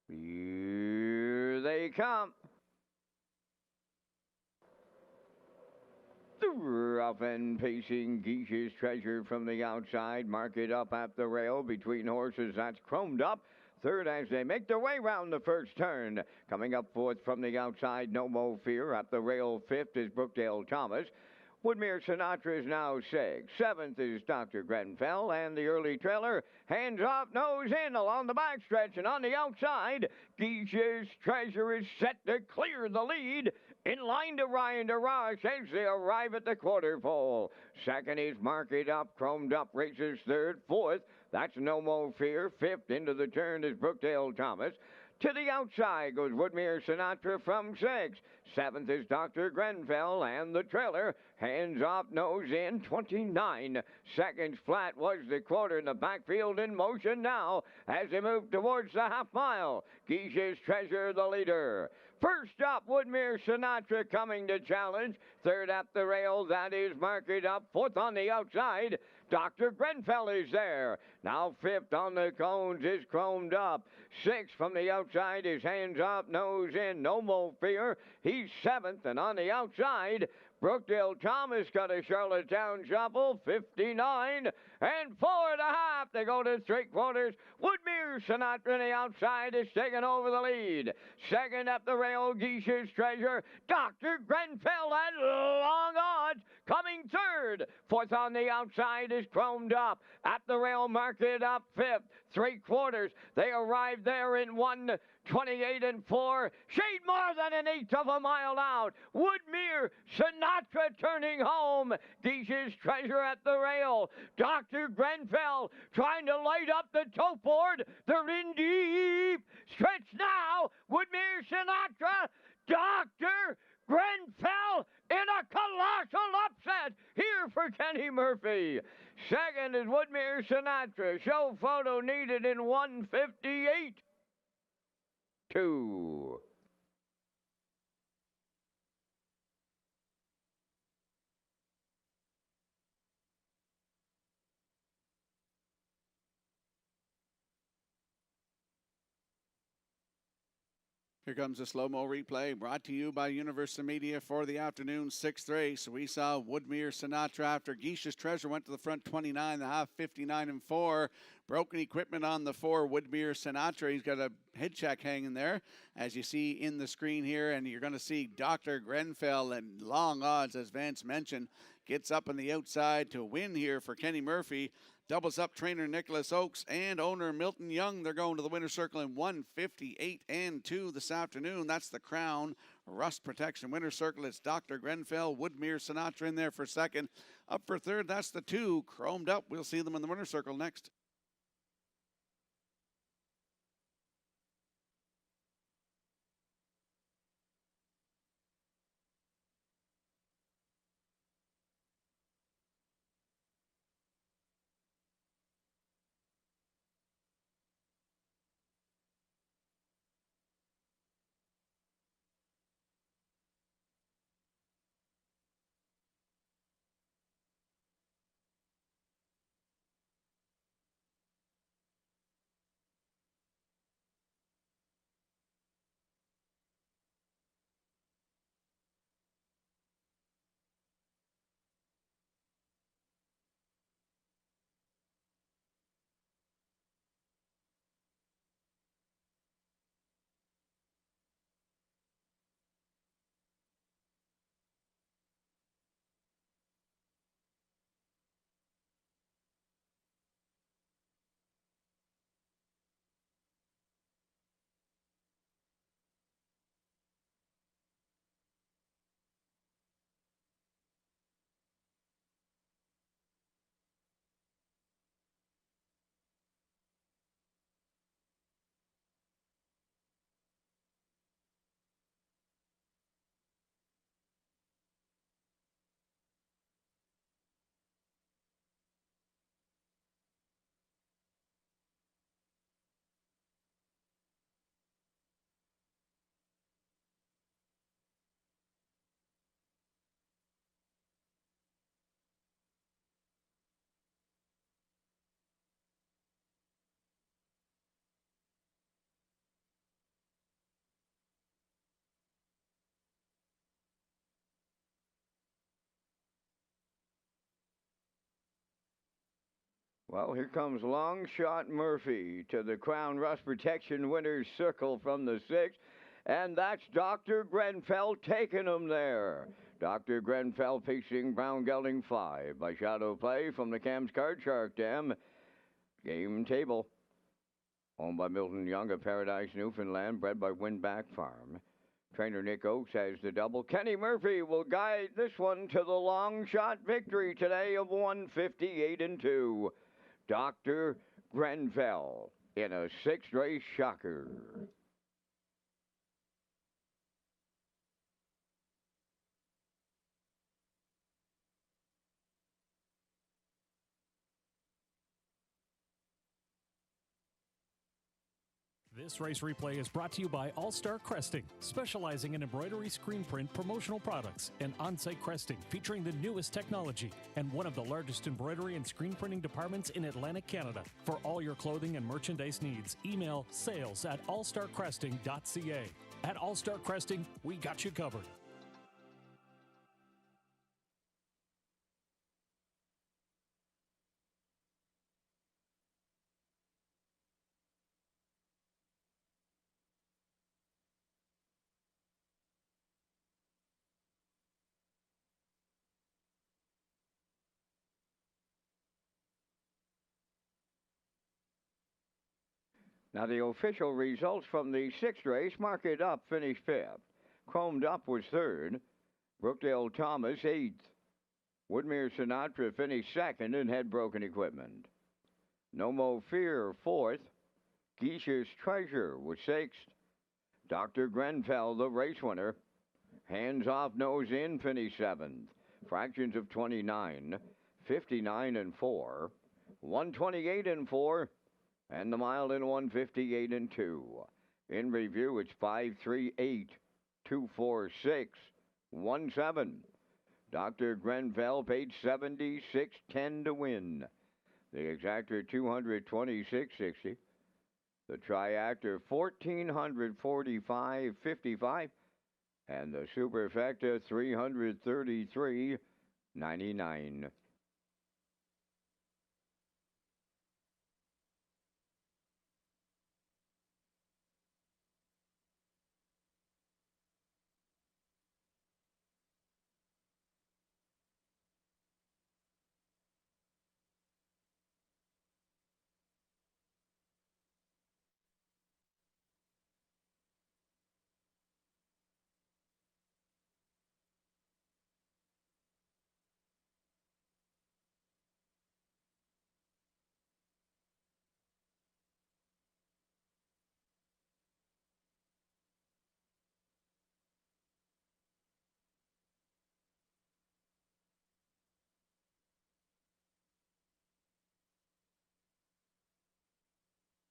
Here they come. Rough and pacing Geisha's Treasure from the outside. Mark it up at the rail between horses. That's chromed up. Third as they make their way round the first turn. Coming up fourth from the outside, No Mo Fear. At the rail fifth is Brookdale Thomas. Woodmere Sinatra is now sixth. Seventh is Dr. Grenfell, and the early trailer, hands off, nose in along the backstretch, and on the outside, Geisha's Treasure is set to clear the lead. In line to Ryan DeRoche as they arrive at the quarter pole. Second is Mark It Up, chromed up, races third. Fourth, that's No Mo Fear. Fifth into the turn is Brookdale Thomas. To the outside goes Woodmere Sinatra from sixth. Seventh is Dr. Grenfell, and the trailer, hands off, nose in, 29 seconds flat was the quarter in the backfield in motion now as they move towards the half mile. Geisha's Treasure, the leader. First up, Woodmere Sinatra coming to challenge. Third at the rail, that is Mark It Up. Fourth on the outside, Dr. Grenfell is there. Now fifth on the cones is chromed up. Sixth from the outside is hands up, nose in, No Mo Fear. He's seventh, and on the outside, Brookdale Thomas got a Charlottetown shuffle, 59 and 4.5. They go to three quarters. Woodmere Sinatra on the outside is taking over the lead. Second up the rail, Geisha's Treasure. Dr. Grenfell at long odds coming third. Fourth on the outside is chromed up. At the rail, Mark It Up fifth. Three quarters. They arrive there in 1:28 and 4. Shade more than an eighth of a mile out. Woodmere Sinatra turning home. Geisha's Treasure at the rail. Dr. Grenfell trying to light up the tote board. They're in deep. Stretch now. Woodmere Sinatra. Dr. Grenfell in a colossal upset here for Kenny Murphy. Second is Woodmere Sinatra. Show photo needed in 1:58.2. Here comes a slow-mo replay brought to you by Universal Media for the afternoon sixth race. We saw Woodmere Sinatra after Geisha's Treasure went to the front 29, the half 59 and 4. Broken equipment on the 4, Woodmere Sinatra. He's got a head check hanging there, as you see in the screen here, and you're going to see Dr. Grenfell and long odds, as Vance mentioned, gets up on the outside to win here for Kenny Murphy. Doubles up trainer Nicholas Oakes and owner Milton Young. They're going to the winner's circle in 1:58 and 2 this afternoon. That's the Crown Rust Protection winner's circle. It's Dr. Grenfell, Woodmere Sinatra in there for second. Up for third, that's the 2, chromed up. We'll see them in the winner's circle next. Well, here comes Long Shot Murphy to the Crown Rust Protection Winners Circle from the 6th. And that's Dr. Grenfell taking him there. Dr. Grenfell facing Brown Gelding 5 by Shadow Play from the Cam's Card Shark Dam. Game table. Owned by Milton Young of Paradise, Newfoundland, bred by Windback Farm. Trainer Nick Oakes has the double. Kenny Murphy will guide this one to the long shot victory today of 158-2. Dr. Grenfell in a 6th race shocker. This race replay is brought to you by All Star Cresting, specializing in embroidery, screen print, promotional products, and on-site cresting featuring the newest technology and one of the largest embroidery and screen printing departments in Atlantic Canada. For all your clothing and merchandise needs, email sales@allstarcresting.ca. At All Star Cresting, we got you covered. Now, the official results from the 6th race: Mark It Up finished 5th. Chromed Up was 3rd. Brookdale Thomas 8th. Woodmere Sinatra finished 2nd and had broken equipment. No Mo Fear 4th. Geisha's Treasure was 6th. Dr. Grenfell, the race winner. Hands Off Nose In finished 7th. Fractions of 29, 59-4, 128-4. And the mile in 158-2. In review, it's 538, 246, 17. Dr. Grenfell paid $76.10 to win. The exactor $226.60. The triactor $1,445.55. And the superfecta $333.99.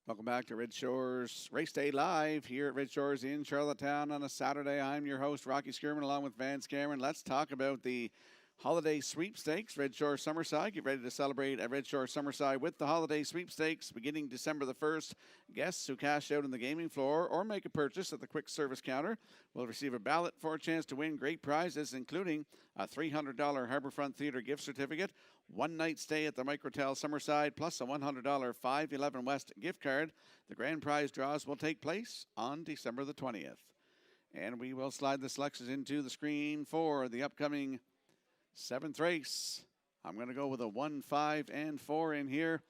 Welcome back to Red Shores Race Day Live here at Red Shores in Charlottetown on a Saturday. I'm your host, Rocky Skirman, along with Vance Cameron. Let's talk about the holiday sweepstakes. Red Shore Summerside. Get ready to celebrate at Red Shore Summerside with the holiday sweepstakes beginning December the 1st. Guests who cash out on the gaming floor or make a purchase at the quick service counter will receive a ballot for a chance to win great prizes, including a $300 Harbourfront Theatre gift certificate, one night stay at the Microtel Summerside, plus a $100 511 West gift card. The grand prize draws will take place on December the 20th. And we will slide the selections into the screen for the upcoming 7th race. I'm going to go with a 1, 5, and 4 in here.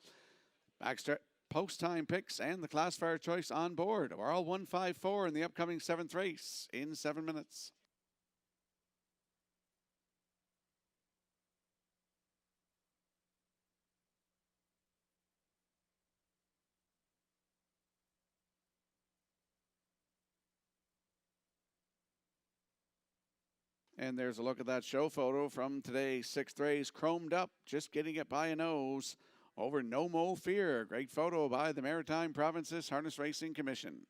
Backstart post time picks and the classifier choice on board. We're all 1, 5, 4 in the upcoming 7th race in 7 minutes. And there's a look at that show photo from today's 6th race. Chromed Up, just getting it by a nose over No Mo Fear. Great photo by the Maritime Provinces Harness Racing Commission.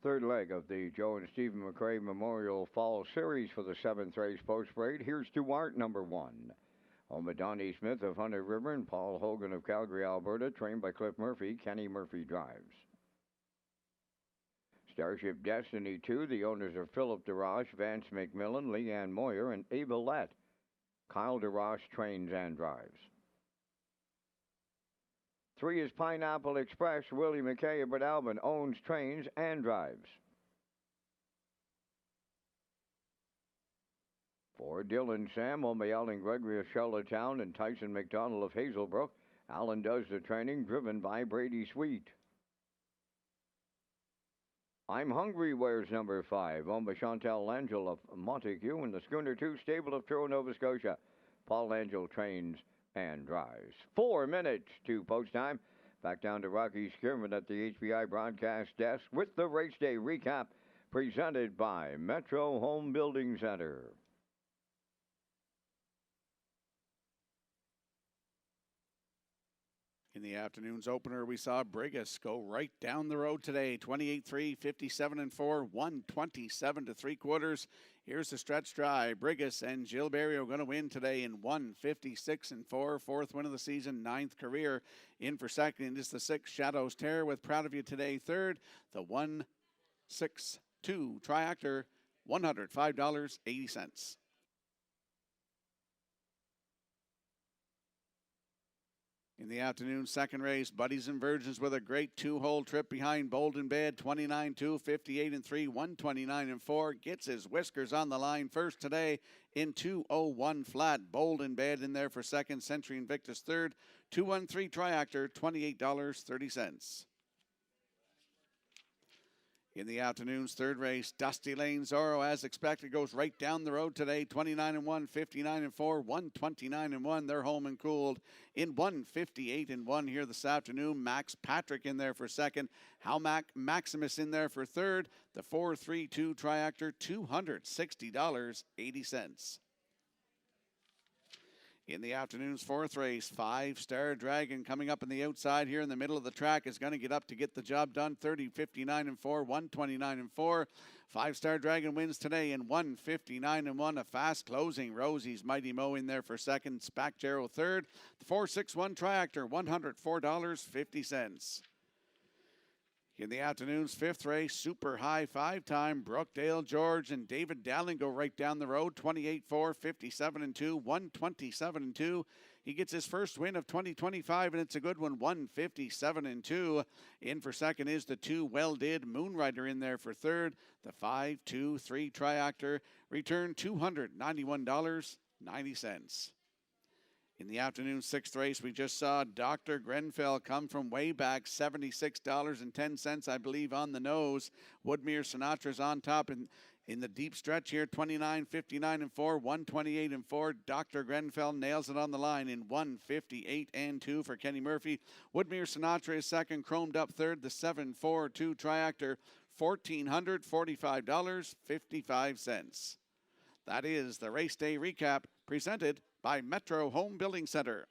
third leg of the Joe and Stephen McRae Memorial Fall Series for the 7th race post-parade. Here's Duarte, number 1. Home of Donnie Smith of Hunter River and Paul Hogan of Calgary, Alberta, trained by Cliff Murphy. Kenny Murphy drives. Starship Destiny 2, the owners are Philip DeRoche, Vance McMillan, Leanne Moyer, and Ava Lett. Kyle DeRoche trains and drives. 3 is Pineapple Express. Willie McKay of Brett Albin owns, trains, and drives. 4, Dylan Sam, Allen Gregory of Charlottetown, and Tyson McDonald of Hazelbrook. Allen does the training, driven by Brady Sweet. I'm Hungry wears number 5, owned by Chantal Langell of Montague, and the Schooner 2 stable of Truro, Nova Scotia. Paul Angel trains and drives. 4 minutes to post time. Back down to Rocky Skirman at the HBI broadcast desk with the race day recap presented by Metro Home Building Center. In the afternoon's opener, we saw Brigus go right down the road today. 28-3, 57-4, 127 3/4. Here's the stretch drive. Brigus and Jill Berry are going to win today in 156-4. 4th win of the season, 9th career. In for second is the 6 Shadows Terror with Proud of You today. 3rd, the 162 Triactor, $105.80. In the afternoon, second race, Buddies and Virgins with a great 2-hole trip behind Bold in Bed, 29-2, 58-3, 129-4. Gets his whiskers on the line first today in 2:01 flat. Bold in Bed in there for second, Century Invictus third, 213 Triactor, $28.30. In the afternoon's third race, Dusty Lane Zorro, as expected, goes right down the road today. 29-1, 59-4, 129-1. They're home and cooled in 158-1 here this afternoon. Max Patrick in there for second. Maximus in there for third. The 4-3-2 Triactor, $260.80. In the afternoon's fourth race, 5-Star Dragon coming up on the outside here in the middle of the track is going to get up to get the job done. 30-59-4, 129-4. 5-Star Dragon wins today in 159-1. A fast closing. Rosie's Mighty Mo in there for second. Spack Jarrow third. The 461 Triactor, $104.50. In the afternoon's fifth race, super high 5-time, Brookdale George and David Dowling go right down the road, 28-4, 57-2, 127-2. He gets his first win of 2025, and it's a good one, 157-2. In for second is the 2 Well Did Moonrider in there for third. The 5-2-3 Triactor returned $291.90. In the afternoon sixth race, we just saw Dr. Grenfell come from way back, $76.10, I believe, on the nose. Woodmere Sinatra's on top in the deep stretch here, 29-59-4, 128-4. Dr. Grenfell nails it on the line in 158-2 for Kenny Murphy. Woodmere Sinatra is second, chromed up third. The 7-4-2 Triactor, $1,445.55. That is the race day recap presented by Metro Home Building Center.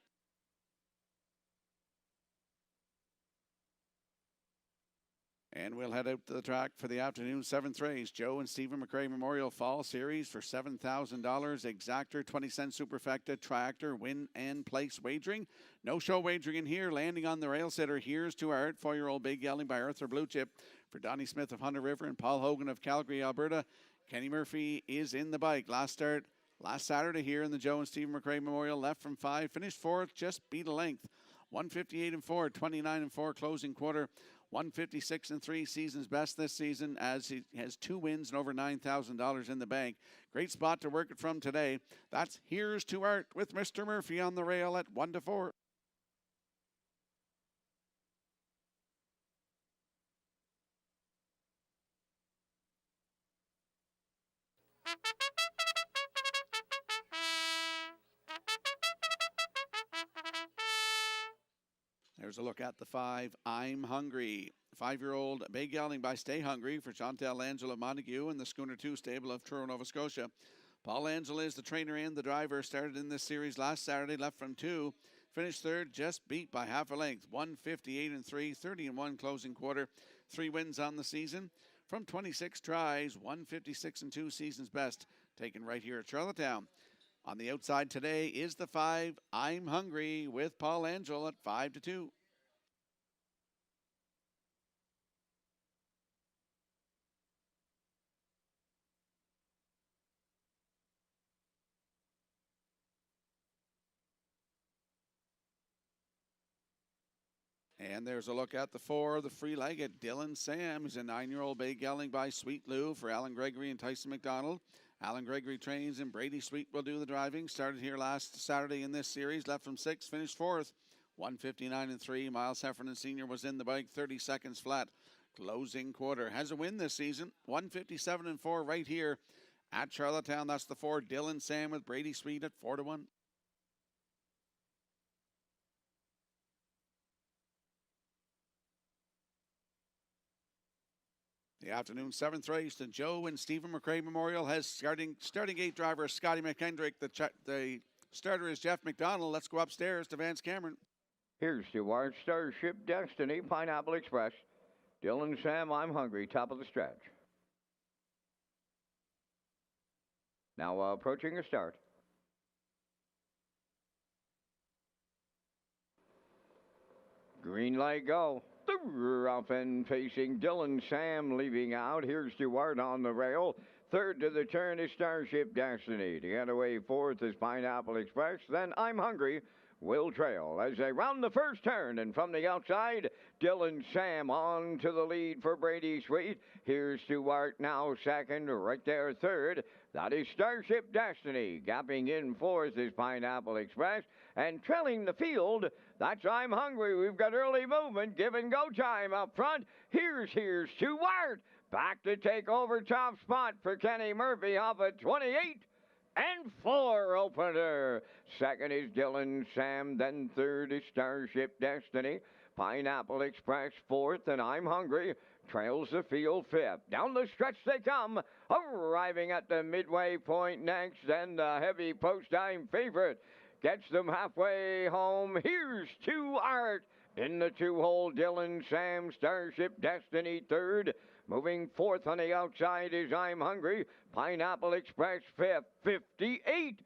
And we'll head out to the track for the afternoon seventh race. Joe and Stephen McRae Memorial Fall Series for $7,000. Exactor, 20-cent superfecta, Triactor, win and place wagering. No show wagering in here. Landing on the rail setter. Here's to our 4-year-old Big Yelling by Arthur Blue Chip for Donnie Smith of Hunter River and Paul Hogan of Calgary, Alberta. Kenny Murphy is in the bike. Last Saturday here in the Joe and Stephen McRae Memorial, left from 5, finished 4th, just beat a length. 158-4, 29-4 closing quarter, 156-3 season's best this season as he has 2 wins and over $9,000 in the bank. Great spot to work it from today. That's Here's to Art with Mr. Murphy on the rail at 1-4. There's a look at the 5, I'm Hungry. 5-year-old Bay Gelding by Stay Hungry for Chantal Angela Montague and the Schooner 2 stable of Truro, Nova Scotia. Paul Angela is the trainer and the driver. Started in this series last Saturday, left from 2. Finished third, just beat by half a length. 158-3, 30-1 closing quarter. 3 wins on the season. from 26 tries, 156 and 2 season's best, taken right here at Charlottetown. On the outside today is the 5, I'm Hungry, with Paul Angel at 5-2. And there's a look at the 4, the free-legged Dylan Sam. He's a 9-year-old bay gelding by Sweet Lou for Alan Gregory and Tyson McDonald. Alan Gregory trains and Brady Sweet will do the driving. Started here last Saturday in this series. Left from 6th, finished 4th. 159 and 3. Miles Heffernan Sr. was in the bike, 30 seconds flat. Closing quarter. Has a win this season. 157 and 4 right here at Charlottetown. That's the 4, Dylan Sam with Brady Sweet at 4-1. The afternoon 7th race, the Joe and Stephen McRae Memorial has starting gate driver Scotty McKendrick. The starter is Jeff McDonald. Let's go upstairs to Vance Cameron. Here's to our Starship Destiny, Pineapple Express. Dylan Sam, I'm Hungry, top of the stretch. Now approaching a start. Green light, go. Off and facing Dylan Sam leaving out. Here's Stewart on the rail. Third to the turn is Starship Destiny. To get away fourth is Pineapple Express. Then I'm Hungry will trail as they round the first turn. And from the outside, Dylan Sam on to the lead for Brady Sweet. Here's Stewart now second, right there third. That is Starship Destiny. Gapping in fourth is Pineapple Express. And trailing the field, that's I'm Hungry. We've got early movement. Give and go time up front. Here's Stewart. Back to take over top spot for Kenny Murphy off at 28 and 4 opener. Second is Dylan Sam. Then third is Starship Destiny. Pineapple Express fourth, and I'm Hungry trails the field fifth. Down the stretch they come, arriving at the midway point next, and the heavy post time favorite gets them halfway home. Here's Stewart. In the 2-hole, Dylan Sam, Starship Destiny third. Moving fourth on the outside is I'm Hungry. Pineapple Express fifth, 58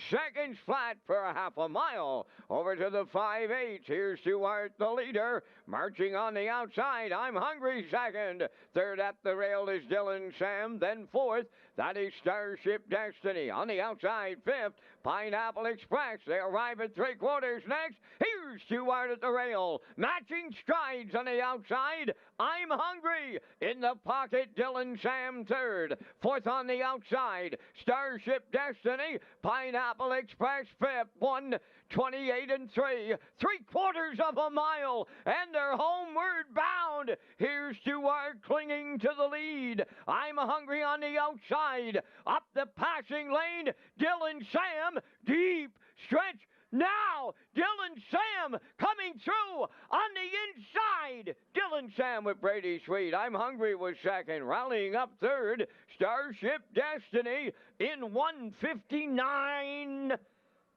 seconds flat for a half a mile. Over to the 5/8. Here's Stewart, the leader. Marching on the outside, I'm Hungry second. Third at the rail is Dylan Sam. Then fourth, that is Starship Destiny. On the outside, fifth, Pineapple Express. They arrive at 3/4 next. Here's Stewart at the rail. Matching strides on the outside. I'm Hungry. In the pocket, Dylan Sam third. Fourth on the outside, Starship Destiny. Pineapple Express fifth. 1:28 and 3. 3/4 of a mile. And they're homeward bound. Here's Stewart clinging to the lead. I'm Hungry on the outside. Up the passing lane, Dylan Sam. Deep stretch. Now, Dylan Sam coming through on the inside. Dylan Sam with Brady Sweet. I'm Hungry was second. Rallying up third, Starship Destiny in 1:59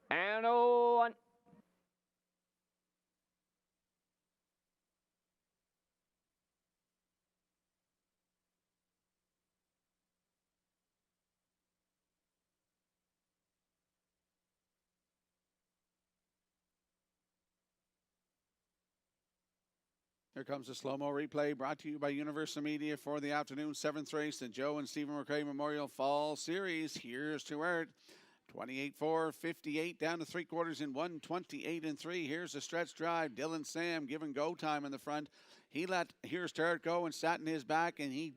and 01. Here comes the slow-mo replay brought to you by Universal Media for the afternoon 7th race, the Joe and Stephen McRae Memorial Fall Series. Here's Stewart. 28-4, 58 down to 3/4 in 1:28 and 3. Here's the stretch drive. Dylan Sam giving go time in the front. He let Here's Stewart go and sat in his back, and he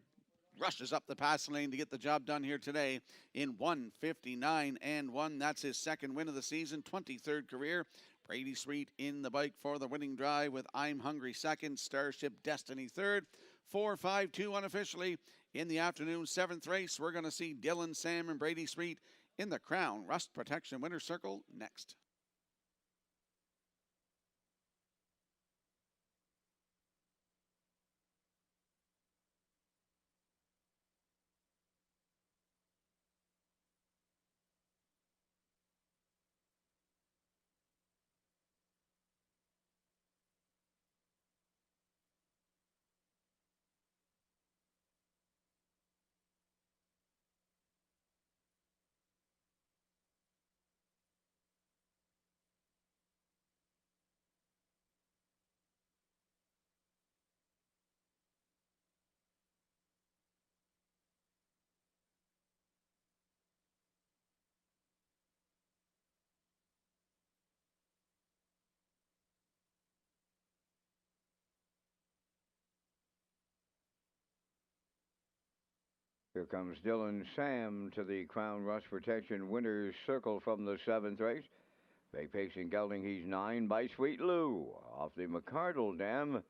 rushes up the passing lane to get the job done here today in 1:59 and 1. That's his second win of the season, 23rd career. Brady Sweet in the bike for the winning drive with I'm Hungry second, Starship Destiny third. 4-5-2 unofficially in the afternoon 7th race. We're going to see Dylan Sam and Brady Sweet in the Crown Rust Protection Winner's Circle next. Here comes Dylan Sam to the Crown Rust Protection Winner's Circle from the 7th race. Bay pacing gelding, he's 9 by Sweet Lou. Off the McCardle Dam,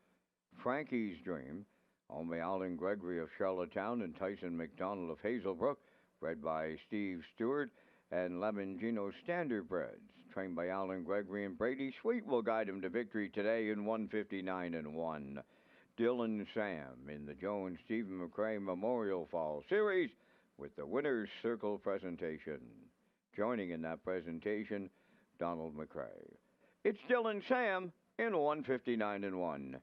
Frankie's Dream. Only Alan Gregory of Charlottetown and Tyson McDonald of Hazelbrook, bred by Steve Stewart, and Lemon Gino Standardbreds, trained by Alan Gregory and Brady Sweet, will guide him to victory today in 159 and 1. Dylan Sam in the Jones Stephen McRae Memorial Fall Series with the Winner's Circle presentation. Joining in that presentation, Donald McRae. It's Dylan Sam in 159 and 1.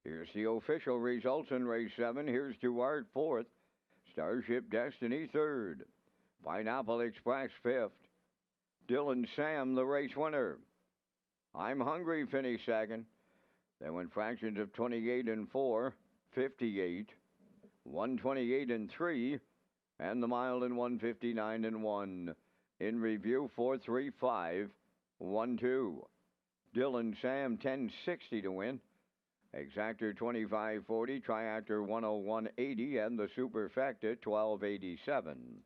Here's the official results in race 7. Here's Duarte 4th. Starship Destiny 3rd. Pineapple Express 5th. Dylan Sam, the race winner. I'm Hungry finished 2nd. Then went fractions of 28 and 4, 58, 128 and 3, and the mile in 159 and 1. In review, 435, 12. Dylan Sam 1060 to win. Exactor 2540, Triactor 10180, and the Superfecta 1287.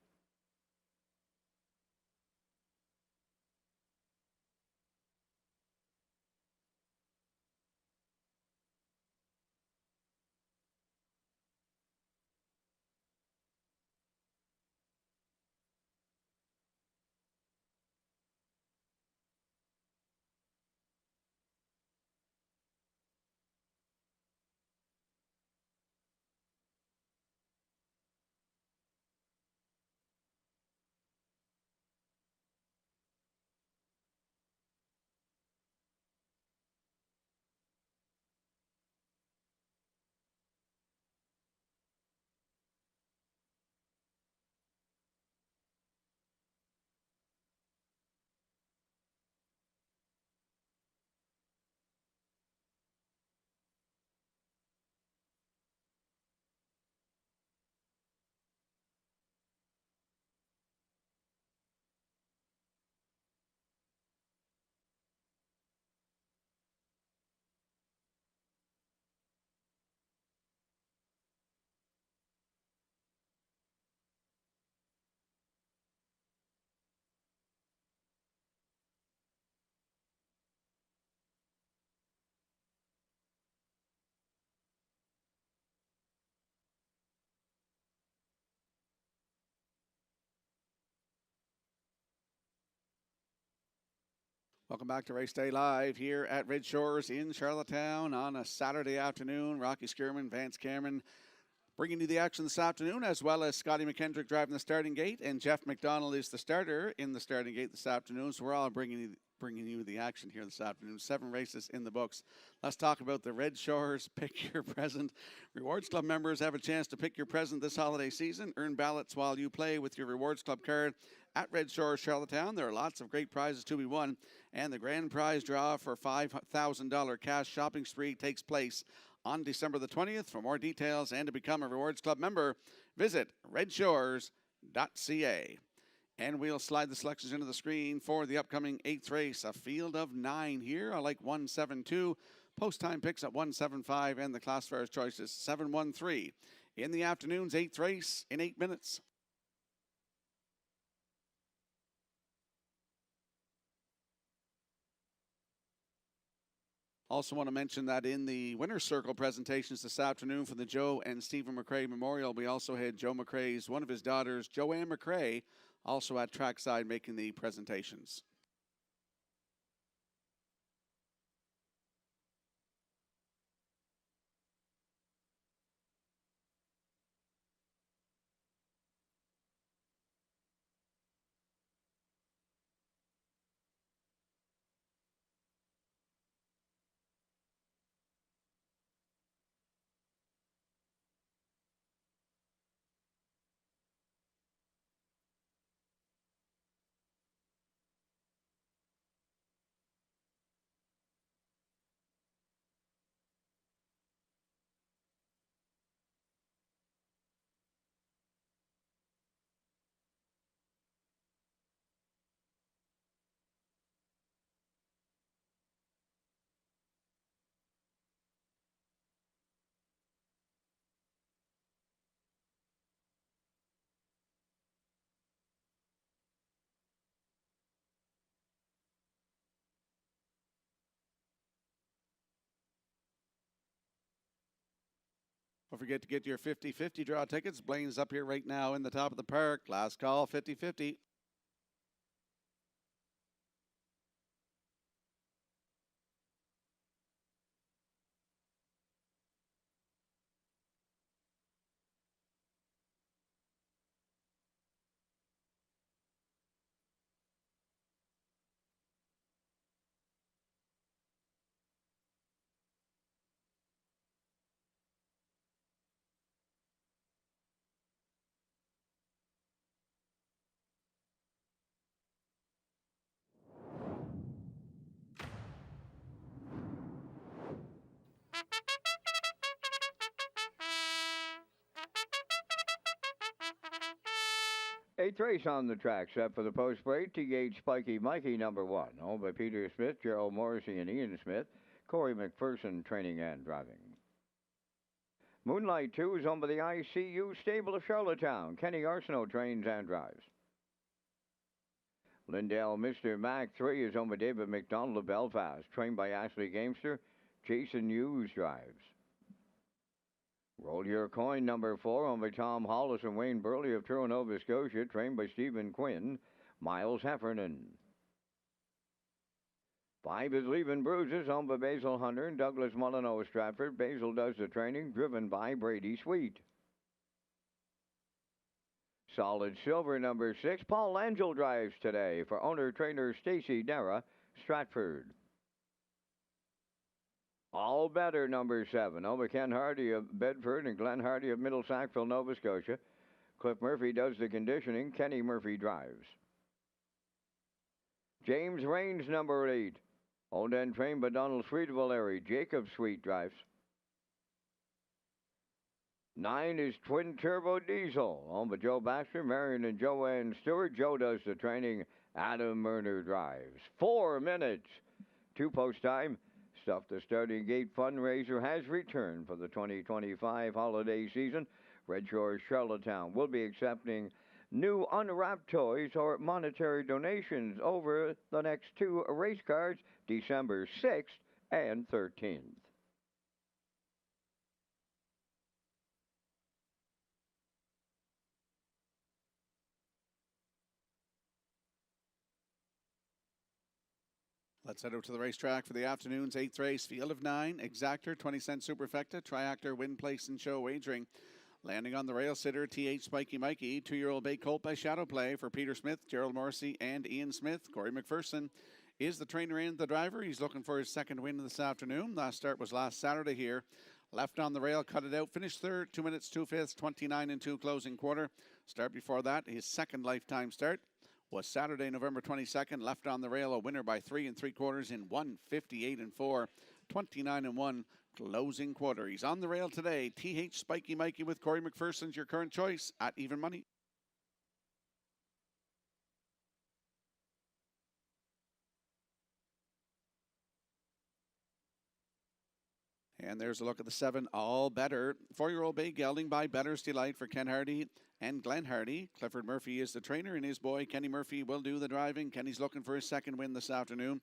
Welcome back to Race Day Live here at Red Shores in Charlottetown on a Saturday afternoon. Rocky Skierman, Vance Cameron bringing you the action this afternoon, as well as Scotty McKendrick driving the starting gate, and Jeff McDonald is the starter in the starting gate this afternoon. So we're all bringing you the action here this afternoon. 7 races in the books. Let's talk about the Red Shores Pick Your Present. Rewards Club members have a chance to pick your present this holiday season. Earn ballots while you play with your Rewards Club card at Red Shores Charlottetown. There are lots of great prizes to be won, and the grand prize draw for $5,000 cash shopping spree takes place on December the 20th. For more details and to become a Rewards Club member, visit Redshores.ca. And we'll slide the selections into the screen for the upcoming 8th race. A field of 9 here. I like 172. Post time picks at 175, and the classifiers choices 713. In the afternoon's 8th race in 8 minutes. Also want to mention that in the Winner's Circle presentations this afternoon for the Joe and Stephen McRae Memorial, we also had Joe McRae's, one of his daughters, Joanne McRae, also at trackside making the presentations. Don't forget to get your 50-50 draw tickets. Blaine's up here right now in the top of the park. Last call, 50-50. Eighth race on the track, set for the post break. T.H. Spiky Mikey, number one. Owned by Peter Smith, Gerald Morrissey, and Ian Smith. Corey McPherson, training and driving. Moonlight 2 is owned by the ICU Stable of Charlottetown. Kenny Arsenault trains and drives. Lindell Mr. Mac 3 is owned by David McDonald of Belfast. Trained by Ashley Gamester. Jason Hughes drives. Roll Your Coin, number 4, owned by Tom Hollis and Wayne Burley of Truro, Nova Scotia, trained by Stephen Quinn, Miles Heffernan. 5 is Leaving Bruises, owned by Basil Hunter and Douglas Molyneux of Stratford. Basil does the training, driven by Brady Sweet. Solid Silver, number 6, Paul Angel drives today for owner-trainer Stacy Dara, Stratford. All Better, number 7. Over Ken Hardy of Bedford and Glenn Hardy of Middle Sackville, Nova Scotia. Cliff Murphy does the conditioning. Kenny Murphy drives. James Rains, number 8. Owned and trained by Donald Sweet of O'Leary. Jacob Sweet drives. 9 is Twin Turbo Diesel. Owned by Joe Baxter, Marion, and Joanne Stewart. Joe does the training. Adam Murner drives. 4 minutes. 2 post time. Stuff the Starting Gate fundraiser has returned for the 2025 holiday season. Redshores Charlottetown will be accepting new unwrapped toys or monetary donations over the next 2 race cards, December 6th and 13th. Let's head out to the racetrack for the afternoon's 8th race. Field of 9, Exactor, 20-cent Superfecta, Triactor, Win, Place, and Show Wagering. Landing on the rail sitter, T.H. Spiky Mikey, 2-year-old Bay Colt by Shadow Play for Peter Smith, Gerald Morrissey, and Ian Smith. Corey McPherson is the trainer and the driver. He's looking for his second win this afternoon. Last start was last Saturday here. Left on the rail, cut it out, finished third, 2 minutes, 2 fifths, 29 and 2 closing quarter. Start before that, his second lifetime start was Saturday, November 22nd. Left on the rail, a winner by 3 3/4 in 1:58 and 4, 29 and 1 closing quarter. He's on the rail today. T.H. Spiky Mikey with Corey McPherson's your current choice at even money. And there's a look at the 7, All Better. 4-year-old bay gelding by Better's Delight for Ken Hardy and Glenn Hardy. Clifford Murphy is the trainer, and his boy Kenny Murphy will do the driving. Kenny's looking for his second win this afternoon.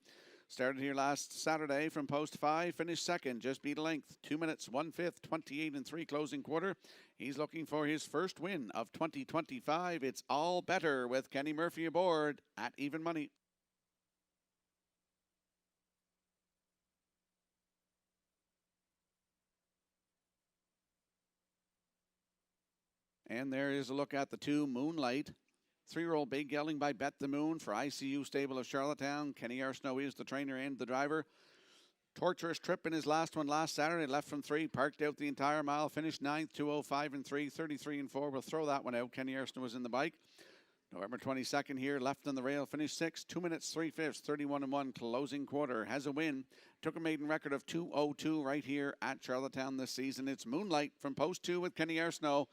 Started here last Saturday from post 5, finished second, just beat a length. 2 minutes, 1 fifth, 28 and 3 closing quarter. He's looking for his first win of 2025. It's All Better with Kenny Murphy aboard at even money. And there is a look at the 2, Moonlight. 3-year-old bay gelding by Bet the Moon for ICU Stable of Charlottetown. Kenny Arsenault is the trainer and the driver. Torturous trip in his last one last Saturday. Left from 3, parked out the entire mile, finished 9th, 2:05 and 3, 33 and 4. We'll throw that one out. Kenny Arsenault was in the bike. November 22nd here, left on the rail, finished 6th, 2 minutes, 3 fifths, 31 and 1 closing quarter. Has a win. Took a maiden record of 2:02 right here at Charlottetown this season. It's Moonlight from post 2 with Kenny Arsenault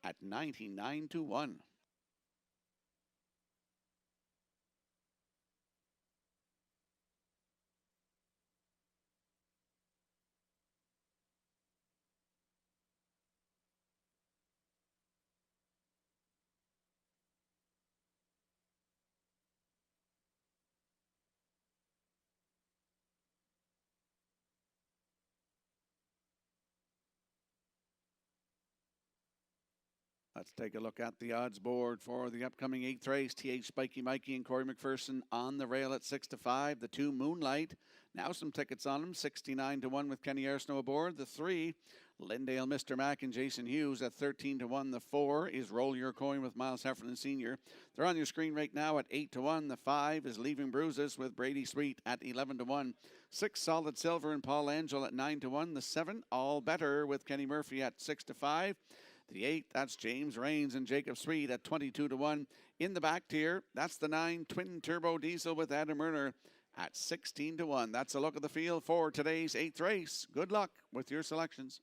at 99 to 1. Let's take a look at the odds board for the upcoming 8th race. TH Spiky Mikey and Corey McPherson on the rail at 6-5. The 2 Moonlight, now some tickets on them, 69-1 with Kenny Arsenault aboard. The 3, Lindale, Mr. Mack and Jason Hughes at 13-1. The 4 is Roll Your Coin with Miles Heffernan Sr. They're on your screen right now at 8-1. The 5 is Leaving Bruises with Brady Sweet at 11-1. 6, Solid Silver and Paul Angel at 9-1. The 7, All Better with Kenny Murphy at 6-5. The 8, that's James Rains and Jacob Sweet at 22-1. In the back tier, that's the 9, Twin Turbo Diesel with Adam Erner at 16-1. That's a look at the field for today's 8th race. Good luck with your selections.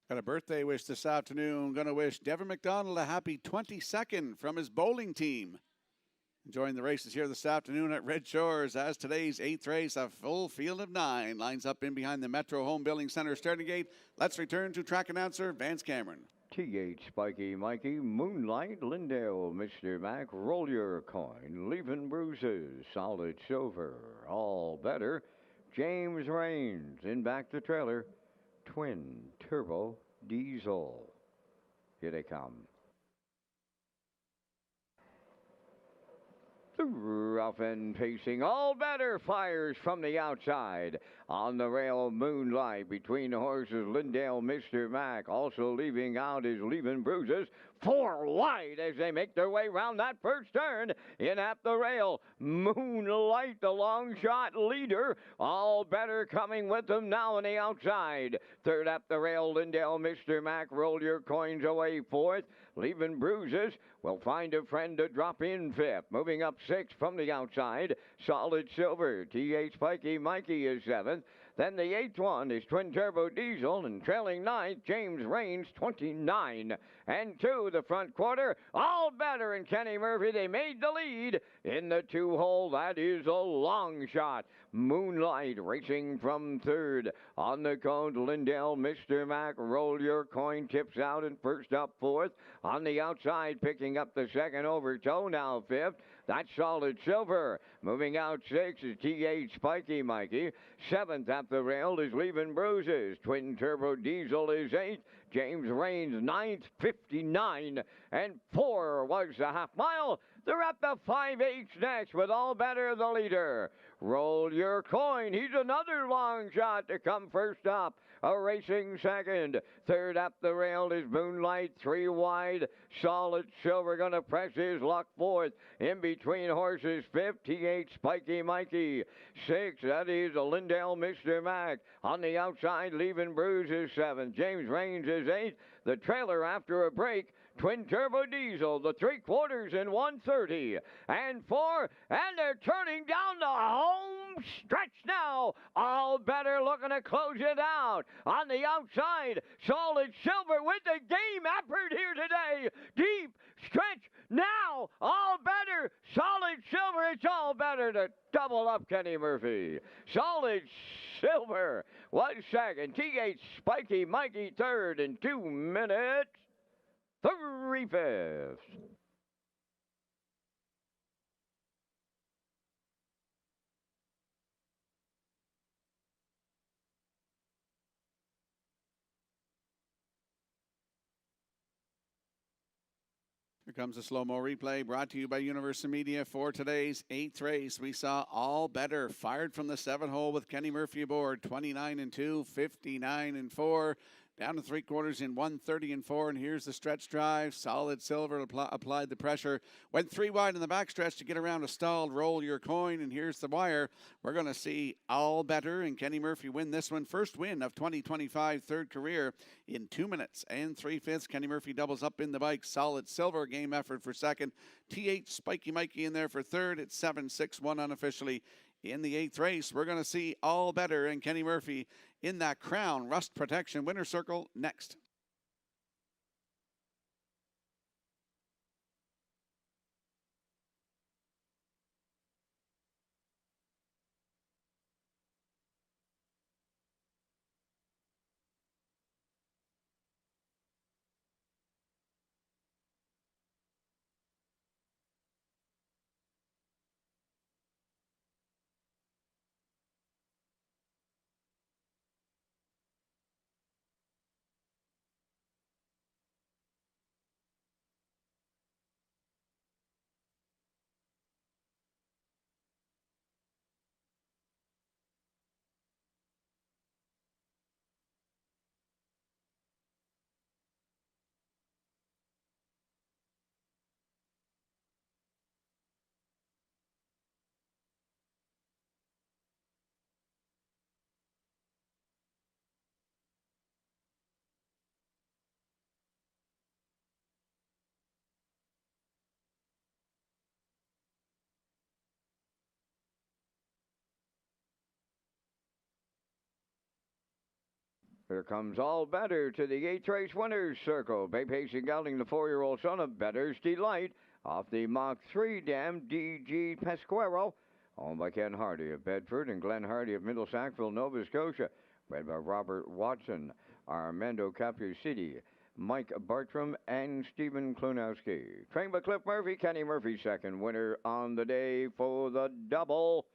Got a birthday wish this afternoon. Going to wish Devin McDonald a happy 22nd from his bowling team. Enjoying the races here this afternoon at Red Shores as today's 8th race, a full field of 9 lines up in behind the Metro Home Building Center starting gate. Let's return to track announcer Vance Cameron. TH Spiky Mikey, Moonlight, Lindale, Mr. Mac, Roll Your Coin, Leaving Bruises, Solid Silver, All Better, James Rains, in back the trailer, Twin Turbo Diesel. Here they come. The rough and pacing, All Better fires from the outside. On the rail, Moonlight between the horses, Lindale, Mr. Mac. Also leaving out is Leaving Bruises. 4 wide as they make their way round that first turn. In at the rail, Moonlight, the long shot leader. All Better coming with them now on the outside. Third at the rail, Lindale, Mr. Mac. Roll Your Coins away 4th. Leaving Bruises will find a friend to drop in 5th. Moving up 6th from the outside, Solid Silver. T.H. Spiky Mikey is 7th. Then the 8th one is Twin Turbo Diesel, and trailing 9th, James Rains, 29. And 2, the front quarter, All Better and Kenny Murphy, they made the lead in the 2-hole. That is a long shot. Moonlight racing from 3rd. On the cone, Lindale, Mr. Mac, Roll Your Coin, tips out and first up 4th. On the outside, picking up the second over toe, now 5th. That's Solid Silver. Moving out 6th is T.H. Spiky Mikey. 7th at the rail is Leaving Bruises. Twin Turbo Diesel is 8th. James Rains 9th, 59. And 4 was the half mile. They're at the 5/8 next with All Better the leader. Roll your coin. He's another long shot to come first up. A racing second. Third up the rail is Moonlight. 3 wide. Solid Silver going to press his luck fourth. In between horses, 58 Spiky Mikey. 6, that is Lindell Mr. Mac. On the outside, Leaving Bruise is 7. James Raines is 8. The trailer after a break. Twin Turbo Diesel, the 3/4 in 130 and 4, and they're turning down the home stretch now. All better looking to close it out. On the outside, Solid Silver with the game effort here today. Deep stretch now. All better. Solid Silver. It's all better to double up Kenny Murphy. Solid Silver was second. T.H. Spiky Mikey third in 2 minutes. 3/5. Here comes a slow-mo replay brought to you by Universal Media for today's 8th race. We saw All Better fired from the 7-hole with Kenny Murphy aboard, 29 and 2, 59 and 4. Down to 3/4 in 130 and 4, and here's the stretch drive. Solid Silver applied the pressure. Went 3 wide in the backstretch to get around a stalled Roll Your Coin, and here's the wire. We're going to see All Better and Kenny Murphy win this one. First win of 2025, third career in 2 minutes and 3/5. Kenny Murphy doubles up in the bike. Solid Silver game effort for second. T.H. Spiky Mikey in there for third. It's 7-6-1 unofficially. In the 8th race, we're going to see All Better and Kenny Murphy in that Crown Rust Protection winner circle next. Here comes All Better to the 8th race winners circle. Bay Pacing gelding, the 4-year-old son of Better's Delight, off the Mach 3 dam DG Pesquero, owned by Ken Hardy of Bedford and Glenn Hardy of Middle Sackville, Nova Scotia. Bred by Robert Watson, Armando Capuciti, Mike Bartram, and Stephen Klunowski. Trained by Cliff Murphy, Kenny Murphy second winner on the day for the double.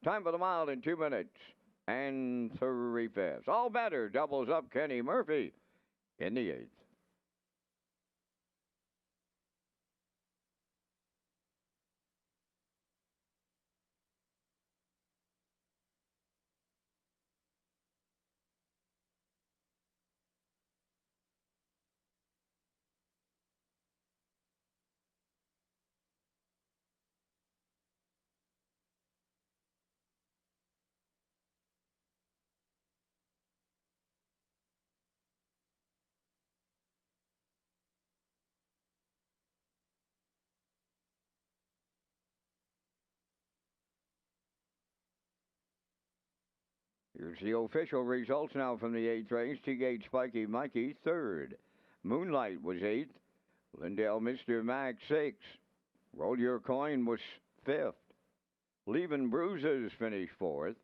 Time for the mile in 2 minutes and 3/5. All Better doubles up Kenny Murphy in the 8th. Here's the official results now from the 8th race. T.H. Spiky Mikey, third. Moonlight was 8th. Lindell Mr. Mac, 6th. Roll Your Coin was 5th. Leaving Bruises finished 4th.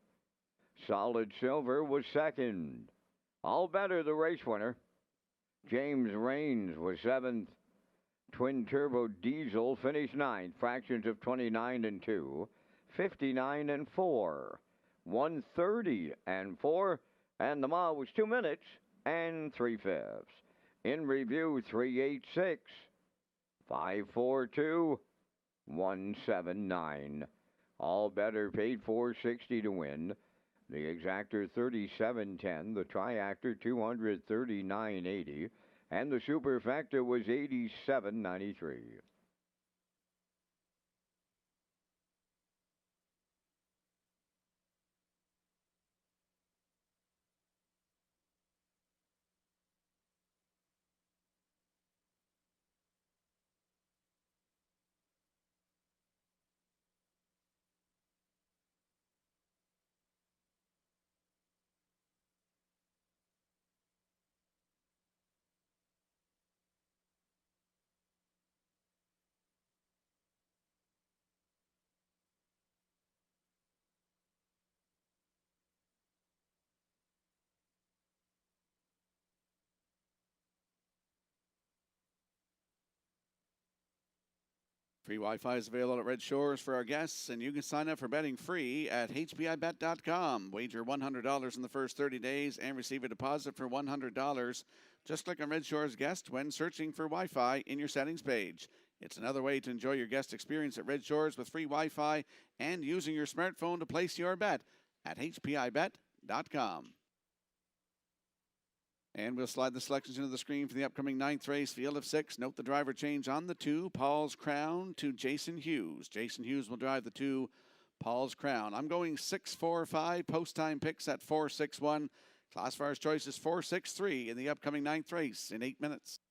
Solid Silver was 2nd. All Better, the race winner. James Raines was 7th. Twin Turbo Diesel finished 9th. Fractions of 29 and 2. 59 and 4. 130 and 4, and the mile was 2 minutes and 3/5. In review, 386, 542, 179. All better paid $460 to win. The exactor $37.10, the triactor $239.80, and the superfecta was $87.93. Free Wi-Fi is available at Red Shores for our guests, and you can sign up for betting free at hpibet.com. Wager $100 in the first 30 days and receive a deposit for $100. Just click on Red Shores Guest when searching for Wi-Fi in your settings page. It's another way to enjoy your guest experience at Red Shores with free Wi-Fi and using your smartphone to place your bet at hpibet.com. And we'll slide the selections into the screen for the upcoming 9th race, field of 6. Note the driver change on the 2, Paul's Crown, to Jason Hughes. Jason Hughes will drive the 2, Paul's Crown. I'm going 6-4-5, post time picks at 4-6-1. Classifiers choice is 4-6-3 in the upcoming 9th race in 8 minutes.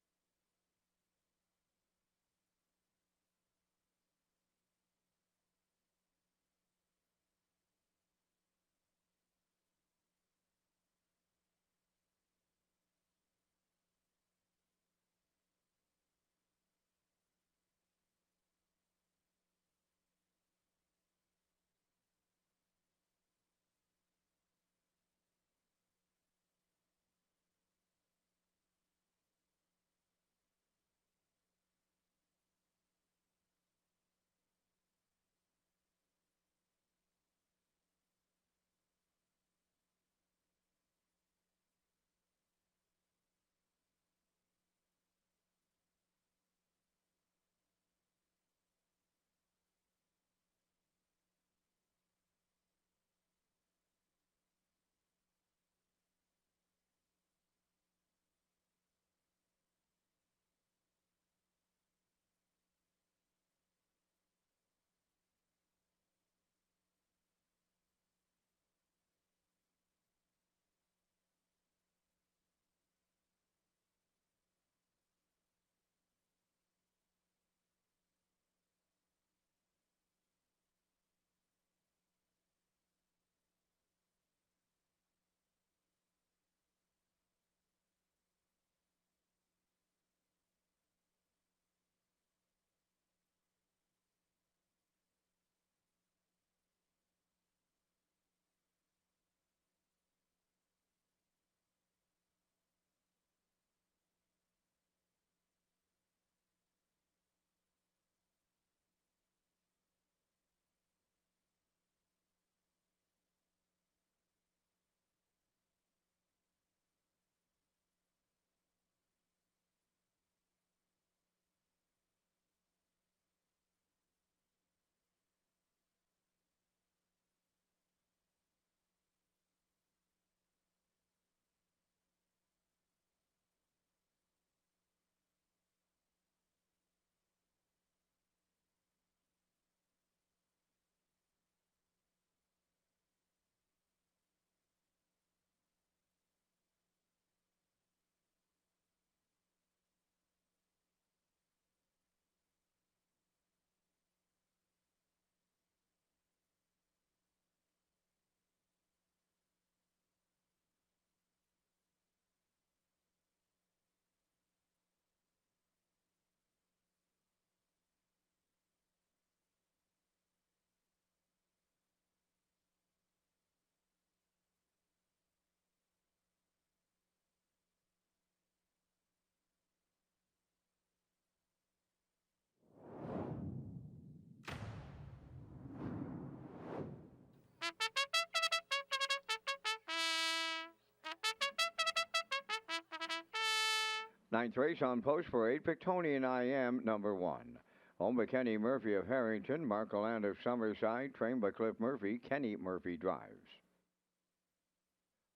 Ninth race on post for 8, Victonian IM, number 1. Home by Kenny Murphy of Harrington, Marco Land of Summerside, trained by Cliff Murphy. Kenny Murphy drives.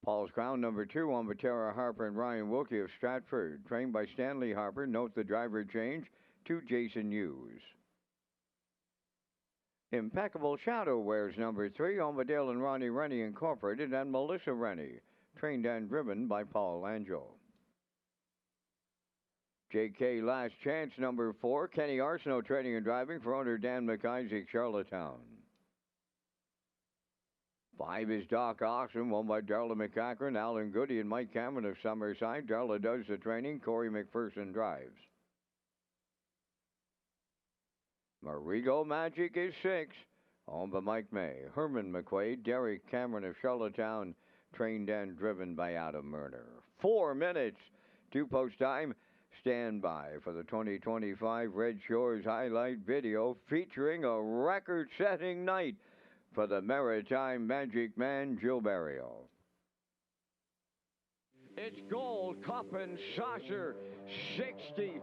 Paul's Crown number 2 on by Tara Harper and Ryan Wilkie of Stratford, trained by Stanley Harper. Note the driver change to Jason Hughes. Impeccable Shadow wears number 3 on by Dale and Ronnie Rennie Incorporated and Melissa Rennie, trained and driven by Paul Langell. JK Last Chance number 4, Kenny Arsenault training and driving for owner Dan McIsaac, Charlottetown. 5 is Doc Awesome, won by Darla McCachran, Alan Goody, and Mike Cameron of Summerside. Darla does the training, Corey McPherson drives. Marigo Magic is 6, owned by Mike May, Herman McQuaid, Derek Cameron of Charlottetown, trained and driven by Adam Murner. 4 minutes, 2 post time. Stand by for the 2025 Red Shores highlight video featuring a record-setting night for the Maritime Magic Man, Jill Barrio. It's Gold Cup and Saucer 66.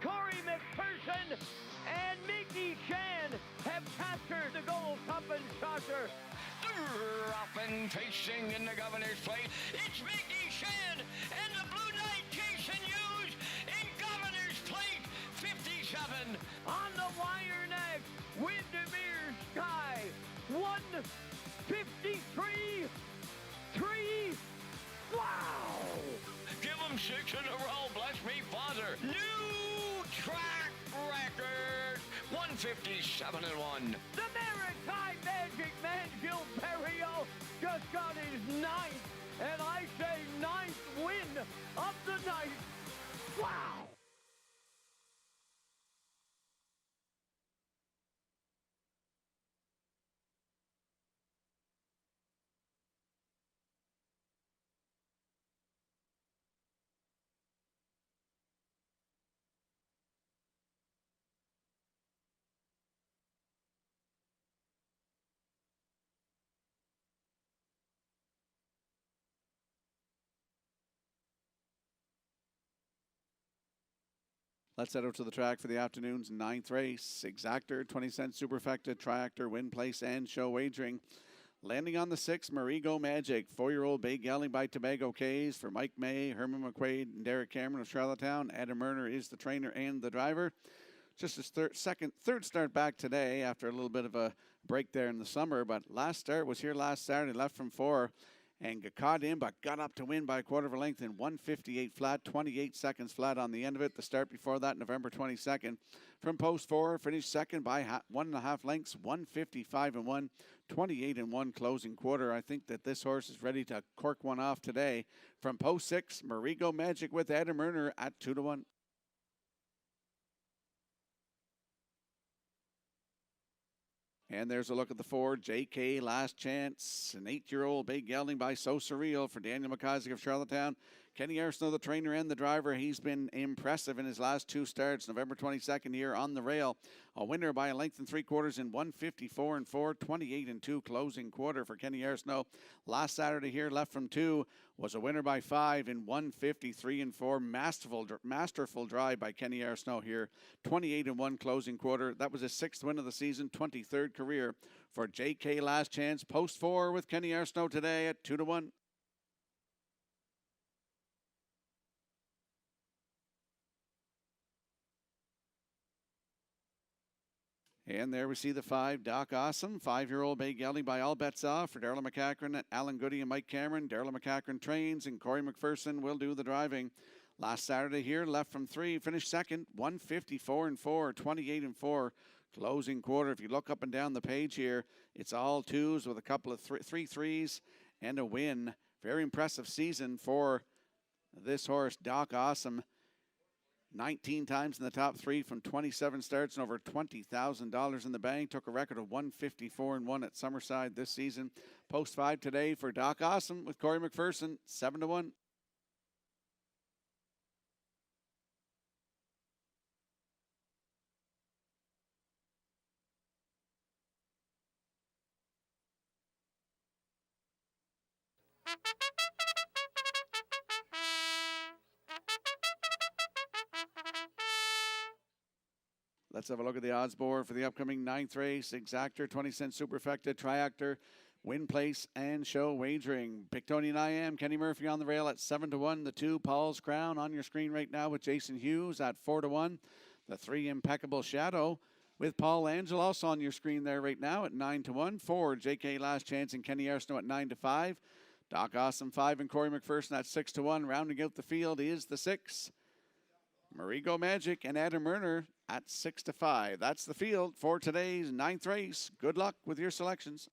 Corey McPherson and Mickey Chan have captured the Gold Cup and Saucer. Dropping, facing in the governor's plate. It's Mickey Chan and the Blue Knight Jason Hughes in governor's plate 57. On the wire neck, Windermere Sky 153. 3. Wow! Give them 6 in a row, bless me, Father. New track record 157 and 1. The Maritime Magic Man, Gil Perrio, just got his 9th, and I say 9th win of the night. Wow! Let's head out to the track for the afternoon's 9th race. Exactor, 20-cent superfecta, triactor, win, place, and show wagering. Landing on the 6th, Marigo Magic, 4-year-old bay gelding by Tobago K's for Mike May, Herman McQuaid, and Derek Cameron of Charlottetown. Adam Murner is the trainer and the driver. Just his third start back today after a little bit of a break there in the summer, but last start was here last Saturday, left from 4. And got caught in, but got up to win by a quarter of a length in 1:58 flat, 28 seconds flat on the end of it. The start before that, November 22nd. From post 4, finished second by 1.5 lengths, 1:55 and 1, 28 and 1 closing quarter. I think that this horse is ready to cork one off today. From post 6, Marigo Magic with Adam Murner at 2-1. And there's a look at the 4, JK Last Chance, an 8-year-old bay gelding by So Surreal for Daniel McIsaac of Charlottetown. Kenny Arsenault, the trainer and the driver. He's been impressive in his last 2 starts. November 22nd here on the rail. A winner by a length and 3/4 in 1:54 and 4, 28 and 2 closing quarter for Kenny Arsenault. Last Saturday here, left from 2, was a winner by 5 in 1:53 and 4. Masterful drive by Kenny Arsenault here. 28 and 1 closing quarter. That was his 6th win of the season, 23rd career for JK Last Chance. Post 4 with Kenny Arsenault today at 2-1. And there we see the 5, Doc Awesome, 5-year-old bay gelding by All Bets Off for Darla McCachran, Alan Goody, and Mike Cameron. Darla McCachran trains, and Corey McPherson will do the driving. Last Saturday here, left from 3, finished second, 1:54 and 4, 28 and 4, closing quarter. If you look up and down the page here, it's all 2s with a couple of 3 3s and a win. Very impressive season for this horse, Doc Awesome. 19 times in the top 3 from 27 starts and over $20,000 in the bank. Took a record of 1:54 and 1 at Summerside this season. Post 5 today for Doc Awesome with Corey McPherson, 7-1. Let's have a look at the odds board for the upcoming 9th race. Exactor, 20-cent superfecta, triactor, win place, and show wagering. Pictonian I Am, Kenny Murphy on the rail at 7-1. The 2, Paul's Crown, on your screen right now with Jason Hughes at 4-1. The 3, Impeccable Shadow, with Paul Angel also on your screen there right now at 9-1. 4, JK Last Chance and Kenny Arsenault at 9-5. Doc Awesome 5 and Corey McPherson at 6-1. Rounding out the field is the 6, Marigo Magic and Adam Werner at 6-5. That's the field for today's 9th race. Good luck with your selections.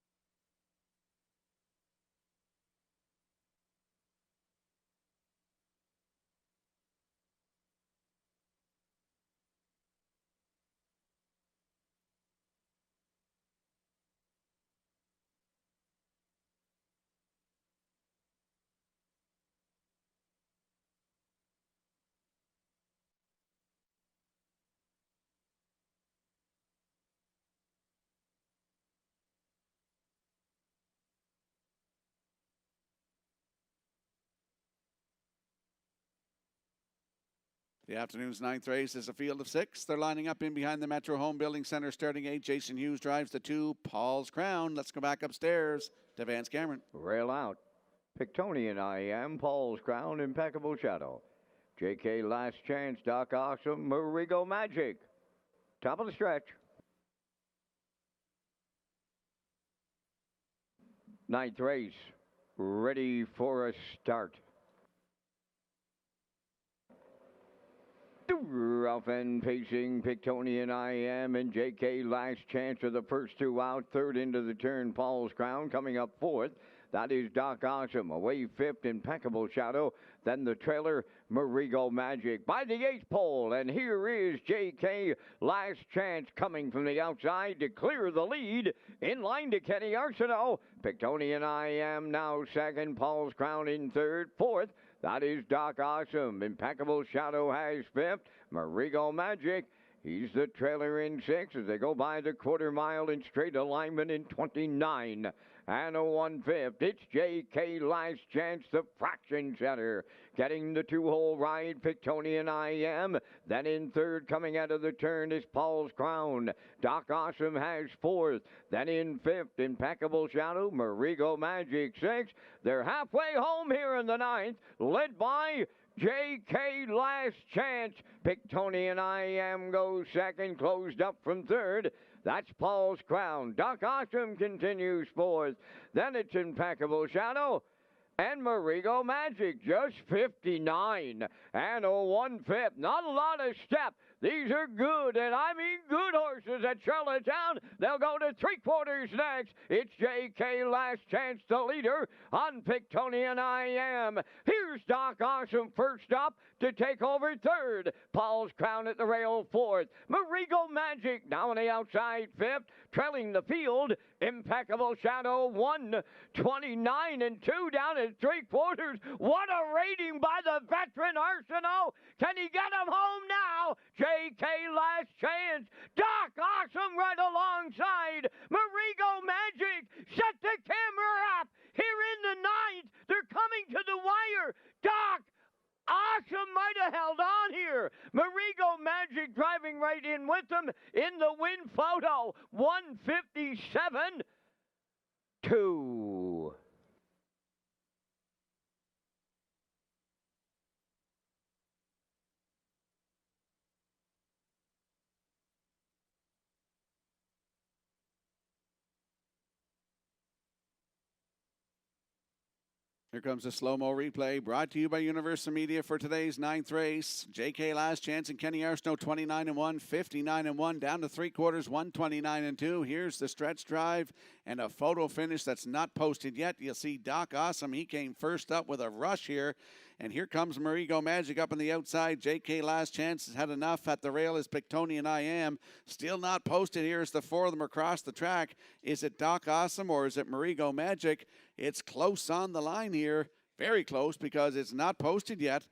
The afternoon's 9th race is a field of 6. They're lining up in behind the Metro Home Building Center. Starting 8, Jason Hughes drives the 2, Paul's Crown. Let's go back upstairs to Vance Cameron. Rail out. Pictonian I Am, Paul's Crown, Impeccable Shadow. JK Last Chance, Doc Awesome, Marigo Magic. Top of the stretch. 9th race, ready for a start. Rough and pacing, Pictonian I Am and JK Last Chance are the first 2 out. Third into the turn, Paul's Crown coming up 4th. That is Doc Awesome. Away 5th, Impeccable Shadow. Then the trailer, Marigo Magic. By the 8th pole, and here is JK Last Chance coming from the outside to clear the lead. In line to Kenny Arsenault. Pictonian I Am now 2nd. Paul's Crown in 3rd. 4th. That is Doc Awesome. Impeccable Shadow has 5th. Marigo Magic, he's the trailer in 6th as they go by the quarter mile in straight alignment in 29 and a 1/5. It's JK Last Chance, the fraction setter, getting the 2-hole ride, Pictonian I Am. Then in 3rd, coming out of the turn, is Paul's Crown. Doc Awesome has 4th. Then in 5th, Impeccable Shadow, Marigo Magic 6th. They're halfway home here in the 9th, led by JK Last Chance. Pictonian I Am goes 2nd, closed up from 3rd. That's Paul's Crown. Doc Awesome continues 4th. Then it's Impeccable Shadow and Marigo Magic, just 59 and a 1/5. Not a lot of step. These are good, and I mean good horses at Charlottetown. They'll go to 3/4 next. It's JK Last Chance, the leader on Pictonian I Am. Here's Doc Awesome first up to take over 3rd. Paul's Crown at the rail 4th. Marigo Magic now on the outside 5th. Trailing the field, Impeccable Shadow 1:29 and 2 down at 3/4. What a rating by the veteran Arsenault. Can he get him home now? JK Last Chance. Doc Awesome right alongside. Marigo Magic. Set the camera up. Here in the 9th. They're coming to the wire. Doc Awesome might have held on here. Marigo Magic driving right in with them in the win photo. 157-2. Here comes a slow-mo replay brought to you by Universal Media for today's 9th race. JK Last Chance and Kenny Arsenault 29-1, 59-1, down to 3/4, 129-2. Here's the stretch drive and a photo finish that's not posted yet. You'll see Doc Awesome. He came first up with a rush here. And here comes Marigo Magic up on the outside. JK Last Chance has had enough. At the rail is Pictonian I Am. Still not posted. Here's the 4 of them across the track. Is it Doc Awesome or is it Marigo Magic? It's close on the line here. Very close because it's not posted yet.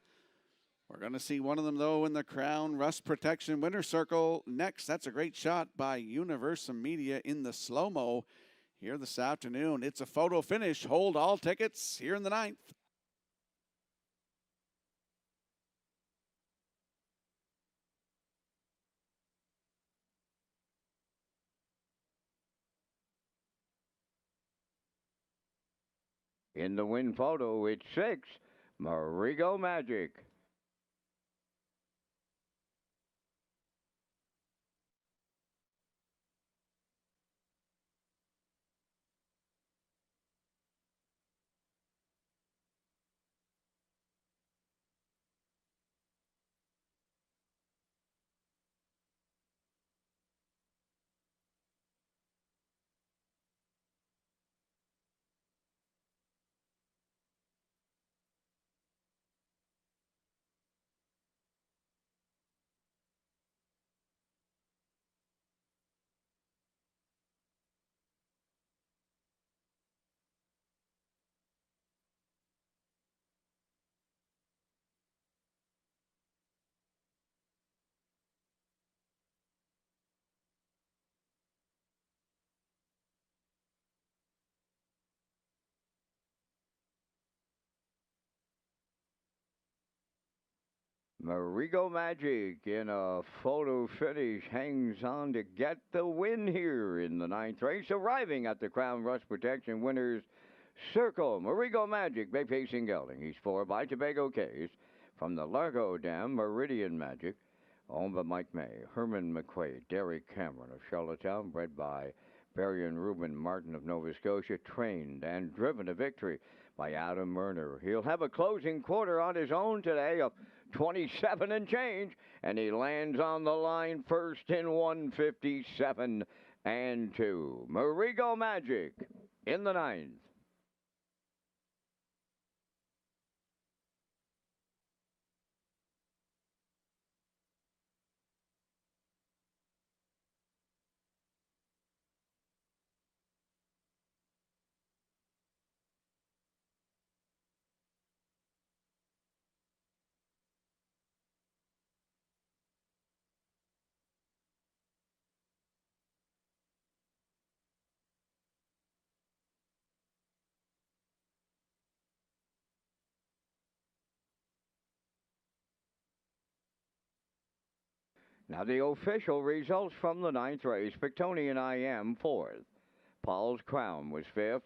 We're going to see one of them, though, in the Crown Rust Protection Winner Circle next. That's a great shot by Universal Media in the slow-mo here this afternoon. It's a photo finish. Hold all tickets here in the 9th. In the win photo, it's 6, Marigo Magic. Marigo Magic in a photo finish hangs on to get the win here in the 9th race, arriving at the Crown Rust Protection winners circle. Marigo Magic, bay facing gelding. He's 4 by Tobago Case. From the Largo Dam, Meridian Magic, owned by Mike May, Herman McQuaid, Derek Cameron of Charlottetown, bred by Barry and Reuben Martin of Nova Scotia, trained and driven to victory by Adam Murner. He'll have a closing quarter on his own today of 27 and change, and he lands on the line first in 157 and 2. Marigo Magic in the 9th. Now the official results from the 9th race. Pictonian I Am 4th. Paul's Crown was 5th.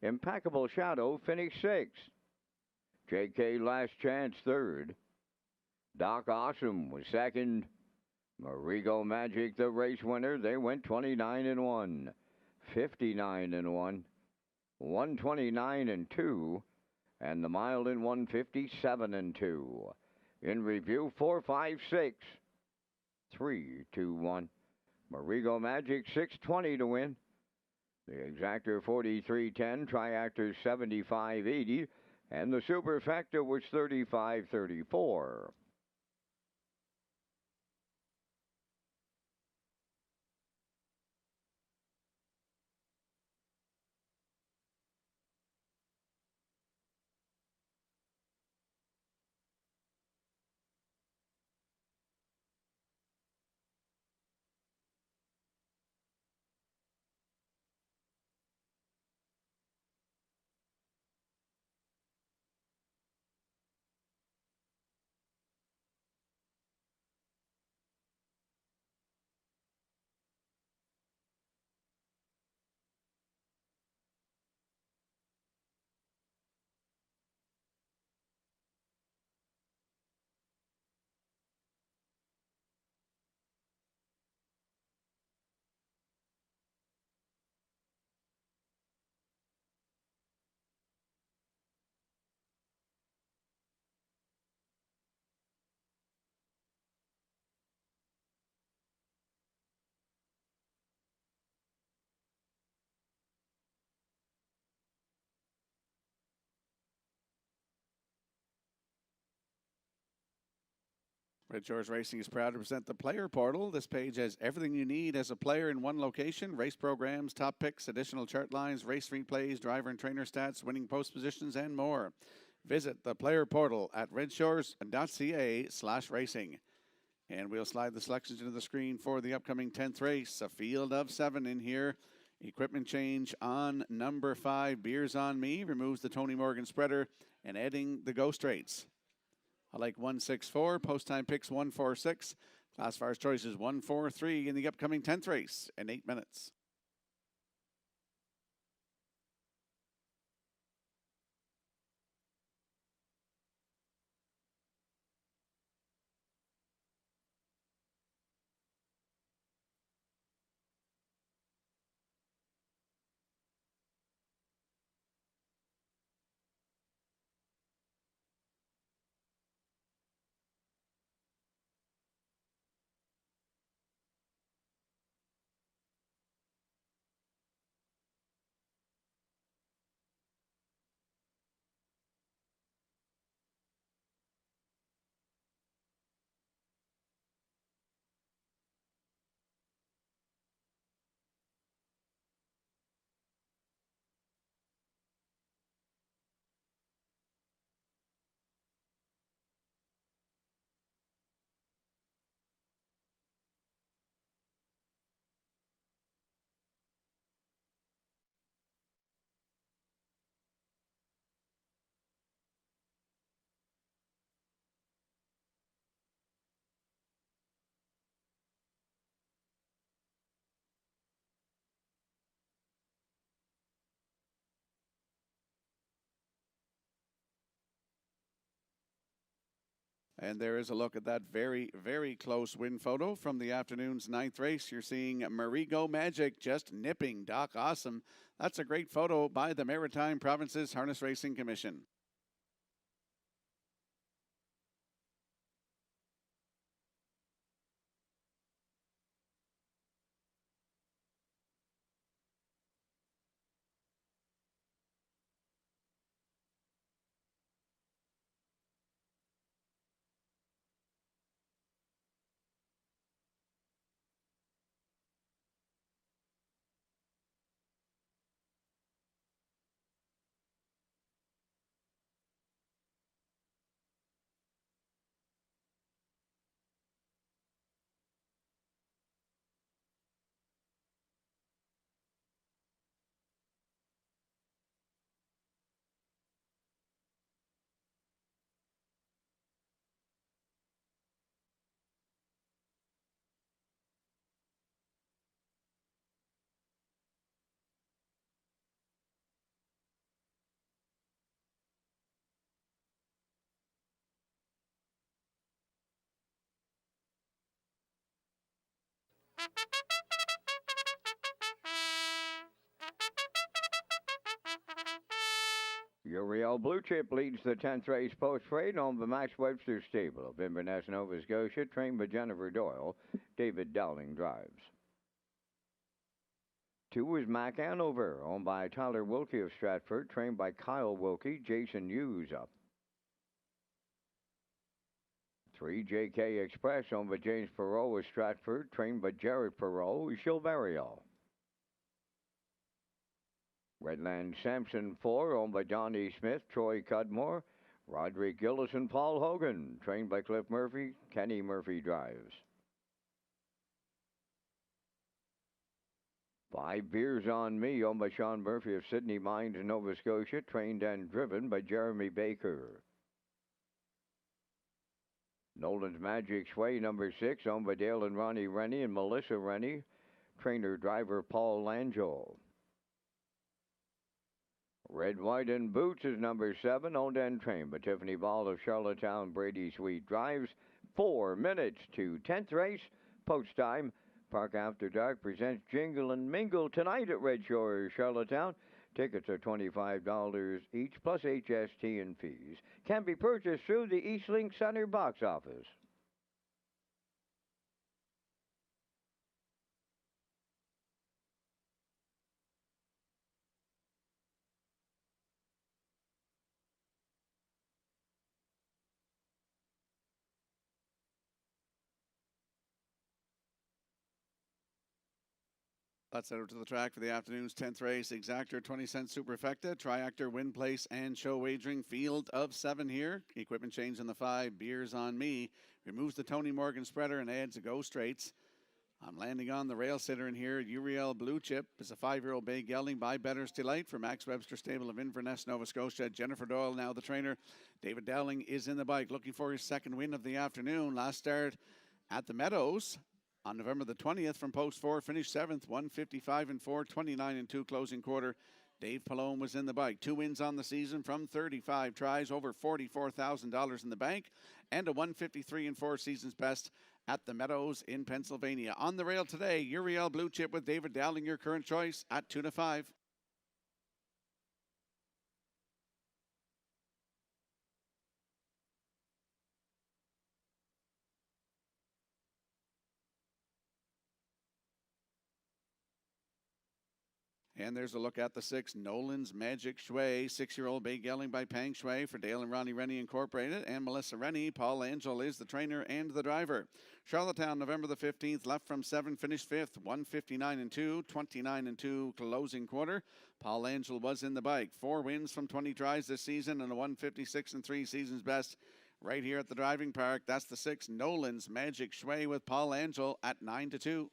Impeccable Shadow finished 6th. J.K. Last Chance 3rd. Doc Awesome was 2nd. Marigo Magic, the race winner, they went 29 and 1, 59 and 1, 129 and 2, and the mile in 157 and 2. In review, 4, 5, 6. 3, 2, 1. Marigo Magic 620 to win. The exactor 43.10, triactor 75.80, and the superfecta was 35.34. Redshores Racing is proud to present the Player Portal. This page has everything you need as a player in one location: race programs, top picks, additional chart lines, race replays, driver and trainer stats, winning post positions, and more. Visit the Player Portal at Redshores.ca/racing. And we'll slide the selections into the screen for the upcoming 10th race. A field of 7 in here. Equipment change on number 5, Beers on Me, removes the Tony Morgan spreader and adding the Go Straights. I like 164, post time picks 146. Classifier's choices 143 in the upcoming 10th race in 8 minutes. And there is a look at that very, very close win photo from the afternoon's 9th race. You're seeing Marigo Magic just nipping Doc Awesome. That's a great photo by the Maritime Provinces Harness Racing Commission. Uriel Blue Chip leads the 10th race post-trade on the Max Webster stable of Inverness, Nova Scotia, trained by Jennifer Doyle. David Dowling drives. 2 is Mac Hanover, owned by Tyler Wilkie of Stratford, trained by Kyle Wilkie. Jason Hughes up. 3, JK Express, owned by James Perot of Stratford, trained by Jared Perot. Chilverio. Redland Sampson 4, owned by Donnie Smith, Troy Cudmore, Roderick Gillis, and Paul Hogan, trained by Cliff Murphy. Kenny Murphy drives. 5, Beers on Me, owned by Sean Murphy of Sydney Mines, Nova Scotia, trained and driven by Jeremy Baker. Nolan's Magic Sway, number 6, owned by Dale and Ronnie Rennie and Melissa Rennie, trainer-driver Paul Langell. Red, White, and Boots is number 7, owned and trained by Tiffany Ball of Charlottetown. Brady Sweet drives. 4 minutes to 10th race. Post time. Park After Dark presents Jingle and Mingle tonight at Red Shores, Charlottetown. Tickets are $25 each, plus HST and fees. Can be purchased through the Eastlink Center box office. Let's head over to the track for the afternoon's 10th race. Exactor, 20-cent superfecta, triactor, win place, and show wagering. Field of 7 here. Equipment change in the 5. Beers on Me. Removes the Tony Morgan spreader and adds a go straights. I'm landing on the rail sitter in here. Uriel Blue Chip is a 5-year-old bay gelding by Better's Delight for Max Webster stable of Inverness, Nova Scotia. Jennifer Doyle now the trainer. David Dowling is in the bike, looking for his second win of the afternoon. Last start at the Meadows on November the 20th from post 4, finished 7th, 155 and 4, 29 and 2 closing quarter. Dave Pallone was in the bike. 2 wins on the season from 35 tries, over $44,000 in the bank, and a 153 and 4 season's best at the Meadows in Pennsylvania. On the rail today, Uriel Blue Chip with David Dowling, your current choice at 2 to 5. And there's a look at the 6, Nolan's Magic Shui, 6-year-old bay gelding by Pang Shui for Dale and Ronnie Rennie Incorporated, and Melissa Rennie. Paul Angel is the trainer and the driver. Charlottetown, November the 15th, left from 7, finished 5th, 159 and 2, 29 and 2 closing quarter. Paul Angel was in the bike. 4 wins from 20 tries this season and a 156 and 3 season's best right here at the driving park. That's the 6, Nolan's Magic Shui with Paul Angel at 9 to 2.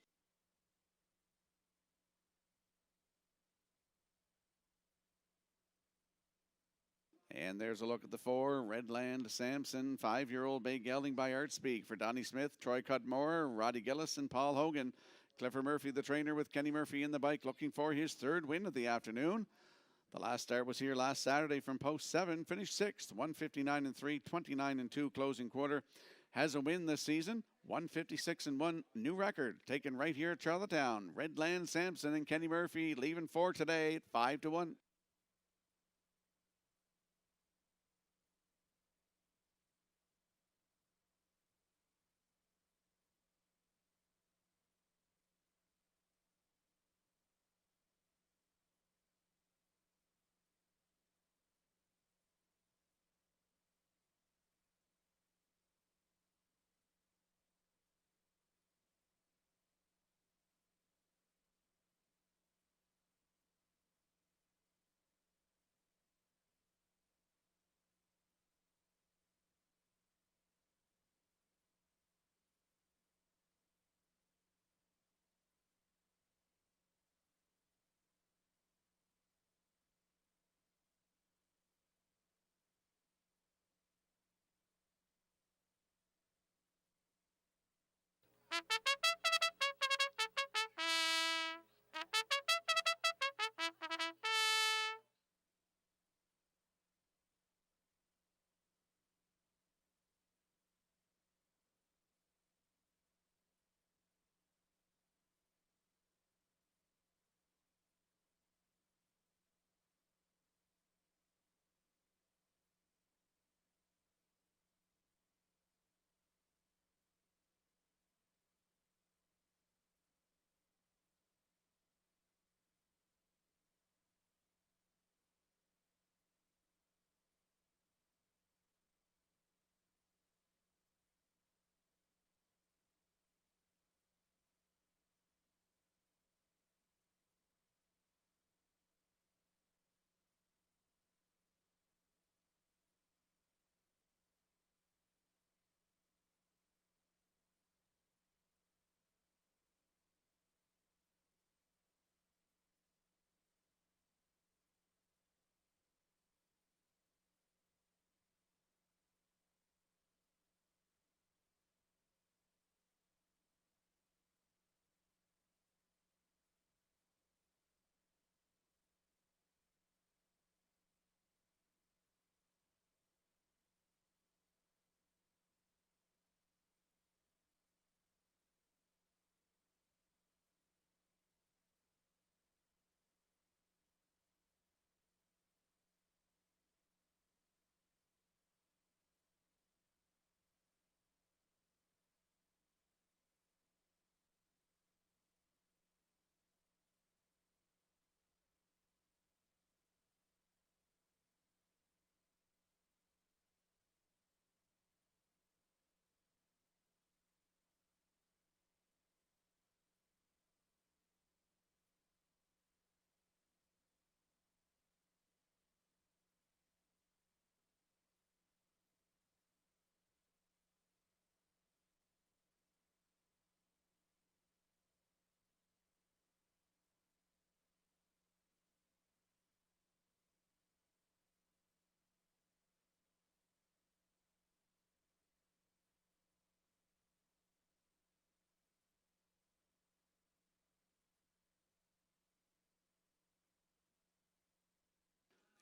And there's a look at the 4, Redland Sampson, 5-year-old bay gelding by Art Speak for Donnie Smith, Troy Cudmore, Roddy Gillis, and Paul Hogan. Clifford Murphy, the trainer, with Kenny Murphy in the bike, looking for his 3rd win of the afternoon. The last start was here last Saturday from post 7, finished 6th, 159 and 3, 29 and 2 closing quarter. Has a win this season, 156 and 1, new record, taken right here at Charlottetown. Redland Sampson and Kenny Murphy leaving for today at 5-1.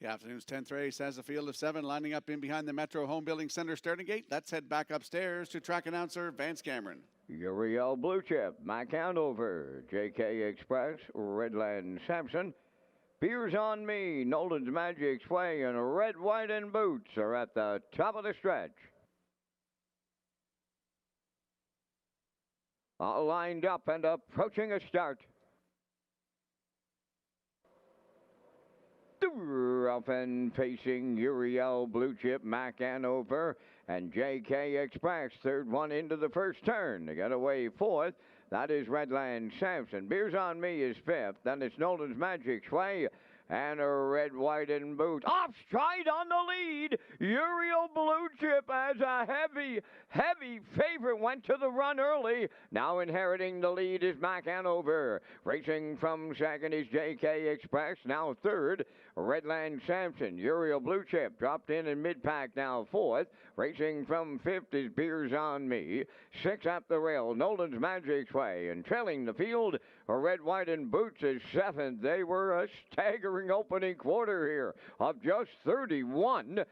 The afternoon's 10th race has a field of 7 lining up in behind the Metro Home Building Center starting gate. Let's head back upstairs to track announcer Vance Cameron. Uriel Blue Chip, Mike Hanover, JK Express, Redland Sampson, Beers on Me, Nolan's Magic Sway, and Red, White, and Boots are at the top of the stretch. All lined up and approaching a start. Up and pacing Uriel Blue Chip, Mac Hanover, and JK Express. Third one into the first turn. To get away fourth, that is Redland Sampson. Beers on Me is fifth. Then it's Nolan's Magic Sway and a Red, White, and Boots. Off stride on the lead. Uriel Blue Chip as a heavy favorite went to the run early. Now inheriting the lead is Mac Hanover. Racing from second is JK Express. Now third, Redland Sampson. Uriel Blue Chip dropped in mid-pack, now fourth. Racing from fifth is Beers on Me. Six at the rail, Nolan's Magic Way. And trailing the field, Red, White, and Boots is seventh. They were a staggering staggering opening quarter here of just 31-4.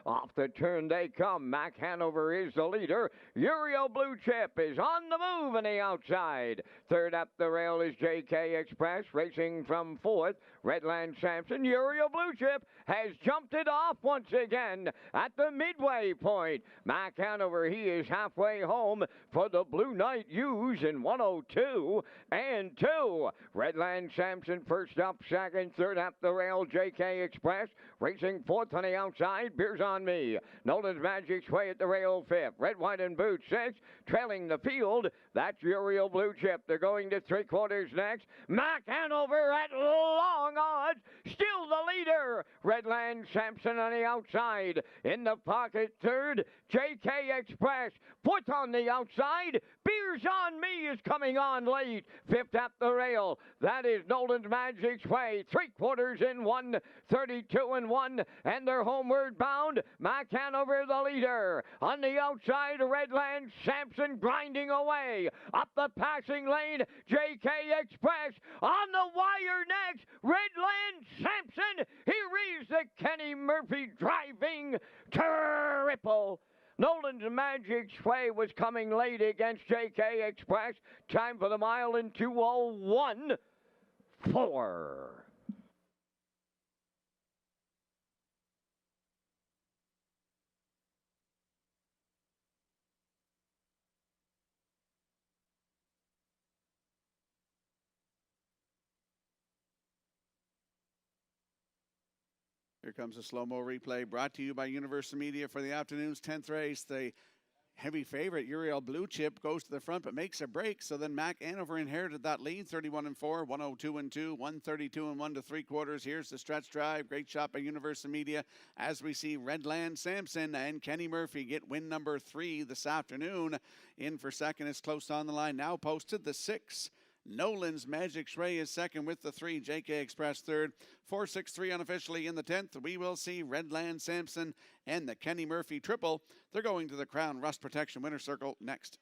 Off the turn they come. Mac Hanover is the leader. Uriel Blue Chip is on the move on the outside. Third up the rail is JK Express, racing from fourth. Redland Sampson. Uriel Blue Chip has jumped it off once again at the midway point. Mac Hanover, he is halfway home for the Blue Knight Use in 102 and 2. Redland Sampson first up, second, third up the rail. JK Express racing fourth on the outside. Beers on Me. Nolan's Magic's Way at the rail fifth. Red, White, and Boot sixth. Trailing the field, that's Uriel Blue Chip. They're going to three quarters next. Mac Hanover at long odds, still the leader. Redland Sampson on the outside. In the pocket third, JK Express. Fourth on the outside. Beers on Me is coming on late. Fifth at the rail. That is Nolan's Magic's Way. Three quarters in 1:32 and 1, and they're homeward bound. Mac Hanover the leader. On the outside, Redland Sampson grinding away. Up the passing lane, JK Express. On the wire next, Redland Sampson. Here is the Kenny Murphy driving triple. Nolan's Magic's Way was coming late against JK Express. Time for the mile in 2:01.4. Here comes a slow-mo replay brought to you by Universal Media for the afternoon's 10th race. The heavy favorite, Uriel Blue Chip, goes to the front but makes a break. So then Mac Hanover inherited that lead, 31-4, 102-2, 132 and 1 to three quarters. Here's the stretch drive. Great shot by Universal Media as we see Redland Sampson and Kenny Murphy get win number 3 this afternoon. In for second is close on the line. Now posted the 6. Nolan's Magic's Way is second with the 3. JK Express third. 4-6-3 unofficially in the 10th. We will see Redland Sampson and the Kenny Murphy triple. They're going to the Crown Rust Protection Winner Circle next.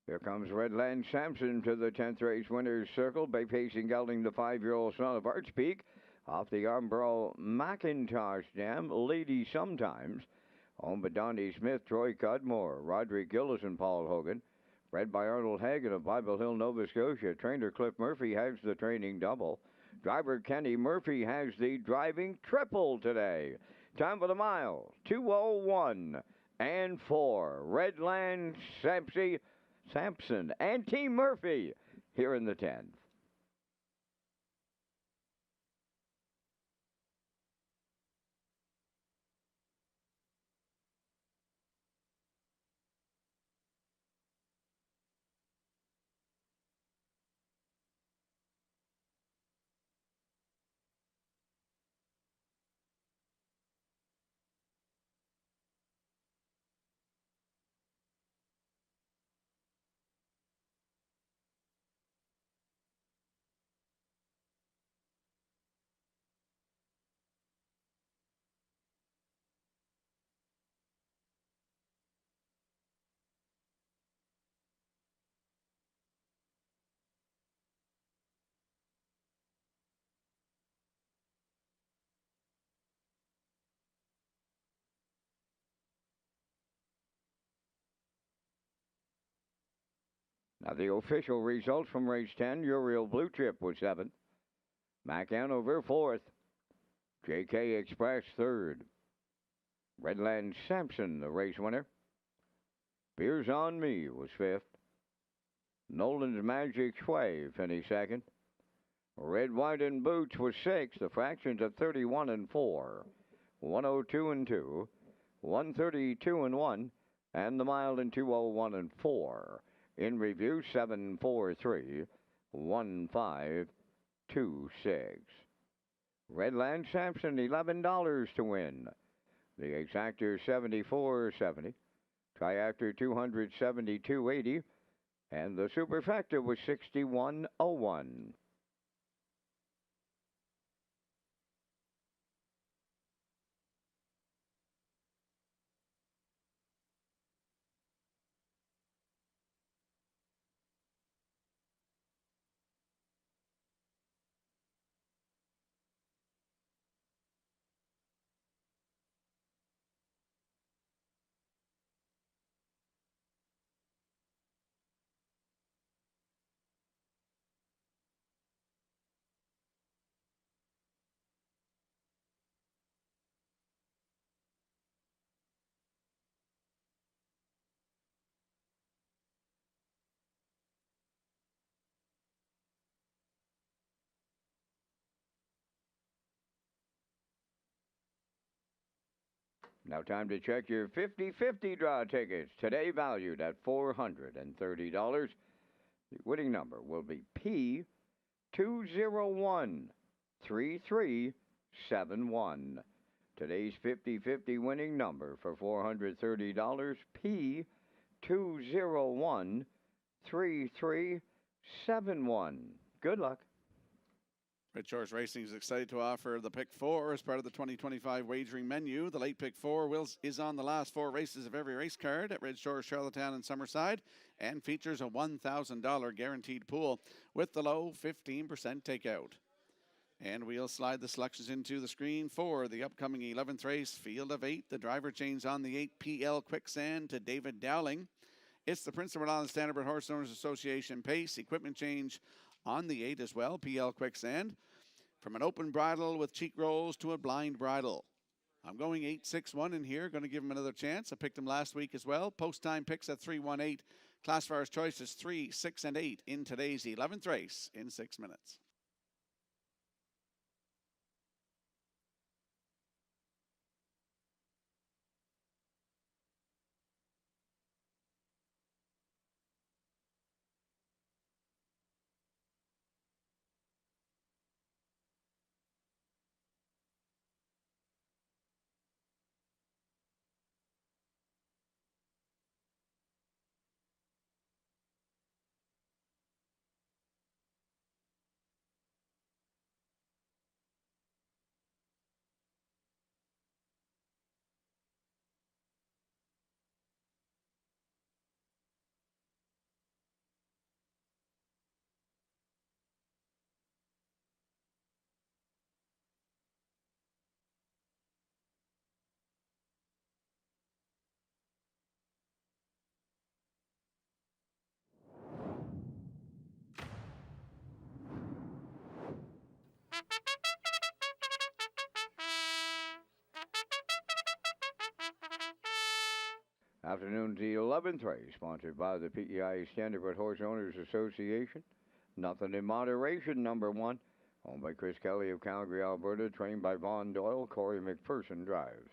Here comes Redland Sampson to the 10th race winner's circle. Bay pacing gelding the 5-year-old son of Archpeak. Off the Armbro McIntosh Dam, Lady Sometimes. Owned by Donnie Smith, Troy Cudmore, Roderick Gillis, and Paul Hogan. Bred by Arnold Hagen of Bible Hill, Nova Scotia. Trainer Cliff Murphy has the training double. Driver Kenny Murphy has the driving triple today. Time for the mile, 2:01 and 4. Redland Sampson and Team Murphy here in the 10th. Now the official results from race 10, Uriel Blue Chip was 7th. Mac Hanover 4th. JK Express 3rd. Redland Sampson, the race winner. Beers on Me was 5th. Nolan's Magic Sway finished 2nd. Red, White, and Boots was 6th. The fractions at 31 and 4. 102 and 2. 132 and 1. And the mile in 201 and 4. In review, 743 1526. Redland Sampson, $11 to win. The Exactor 74.70. Triactor 272.80. And the Superfecta was 61.01. Now time to check your 50-50 draw tickets, today valued at $430. The winning number will be P2013371. Today's 50-50 winning number for $430, P2013371. Good luck. Red Shores Racing is excited to offer the Pick 4 as part of the 2025 wagering menu. The late Pick 4 is on the last 4 races of every race card at Red Shores, Charlottetown, and Summerside, and features a $1,000 guaranteed pool with the low 15% takeout. And we'll slide the selections into the screen for the upcoming 11th race, Field of 8. The driver change on the 8 PL Quicksand to David Dowling. It's the Prince of Rhode Island Standardbred Horse Owners Association Pace. Equipment change on the 8 as well, PL Quicksand. From an open bridle with cheek rolls to a blind bridle. I'm going 8-6-1 in here. Going to give him another chance. I picked him last week as well. Post time picks at 3-1-8. Classifiers choice is 3, 6, and 8 in today's 11th race in 6 minutes. Afternoon's the 11th race, sponsored by the PEI Standardbred Horse Owners Association. Nothing in Moderation, number 1. Owned by Chris Kelly of Calgary, Alberta. Trained by Vaughn Doyle. Corey McPherson drives.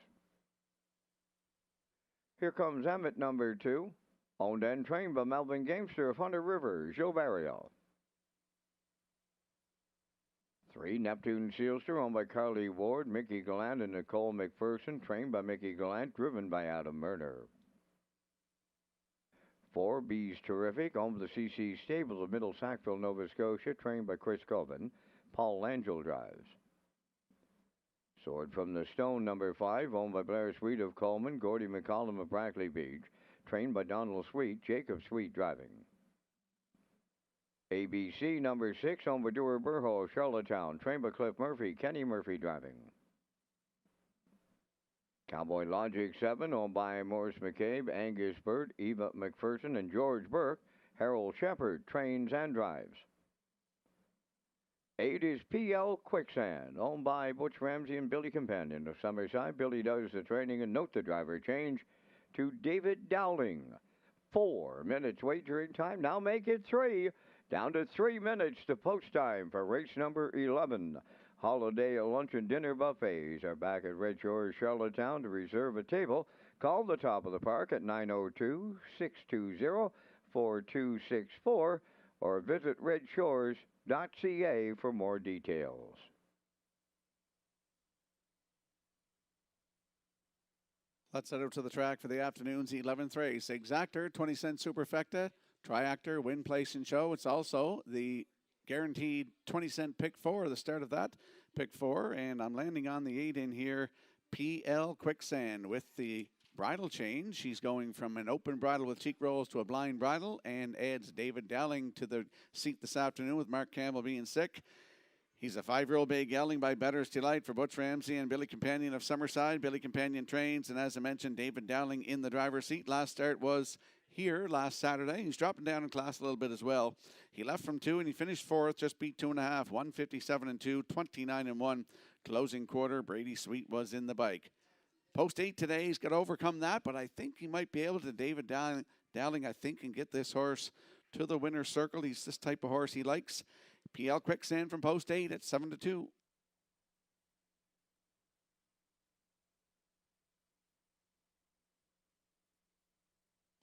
Here comes Emmett, number 2. Owned and trained by Melvin Gamester of Hunter River. Joe Barrio. 3, Neptune Sealster, owned by Carly Ward, Mickey Gallant, and Nicole McPherson. Trained by Mickey Gallant. Driven by Adam Murner. 4, Bees Terrific, owned by the CC Stables of Middle Sackville, Nova Scotia, trained by Chris Colvin. Paul Langell drives. Sword from the Stone, number 5, owned by Blair Sweet of Coleman, Gordy McCollum of Brackley Beach, trained by Donald Sweet, Jacob Sweet driving. ABC, number 6, owned by Dewar Burho of Charlottetown, trained by Cliff Murphy, Kenny Murphy driving. Cowboy Logic 7, owned by Morris McCabe, Angus Burt, Eva McPherson, and George Burke, Harold Shepard trains and drives. 8 is PL Quicksand, owned by Butch Ramsey and Billy Companion of Summerside. Billy does the training, and note the driver change to David Dowling. 4 minutes wagering time. Now make it 3. Down to 3 minutes to post time for race number 11. Holiday lunch and dinner buffets are back at Red Shores, Charlottetown. To reserve a table, call the top of the park at 902-620-4264 or visit Redshores.ca for more details. Let's head out to the track for the afternoon's 11th race. Exactor, 20 cent superfecta, triactor, win, place, and show. It's also the guaranteed 20 cent pick 4, the start of that pick 4. And I'm landing on the 8 in here, PL Quicksand with the bridle change. She's going from an open bridle with cheek rolls to a blind bridle and adds David Dowling to the seat this afternoon with Mark Campbell being sick. He's a 5-year-old bay gelding by Bettor's Delight for Butch Ramsey and Billy Companion of Summerside. Billy Companion trains, and as I mentioned, David Dowling in the driver's seat. Last start was here last Saturday. He's dropping down in class a little bit as well. He left from 2 and he finished 4th, just beat 2.5, 157-2, 29-1. Closing quarter, Brady Sweet was in the bike. Post 8 today, he's got to overcome that, but I think he might be able to. David Dowling, I think, can get this horse to the winner's circle. He's this type of horse he likes. PL Quicksand from post 8 at 7-2.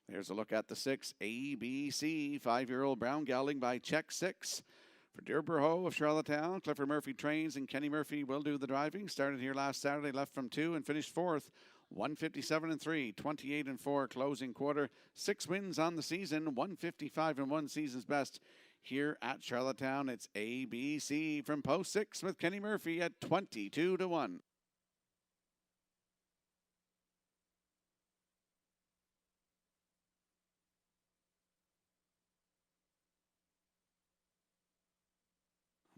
There's a look at the 6, ABC, 5-year-old brown gelding by Check 6. For Dearborn of Charlottetown, Clifford Murphy trains and Kenny Murphy will do the driving. Started here last Saturday, left from 2 and finished 4th. 157-3, 28-4 closing quarter. 6 wins on the season, 155-1 season's best. Here at Charlottetown, it's ABC from post 6 with Kenny Murphy at 22-1.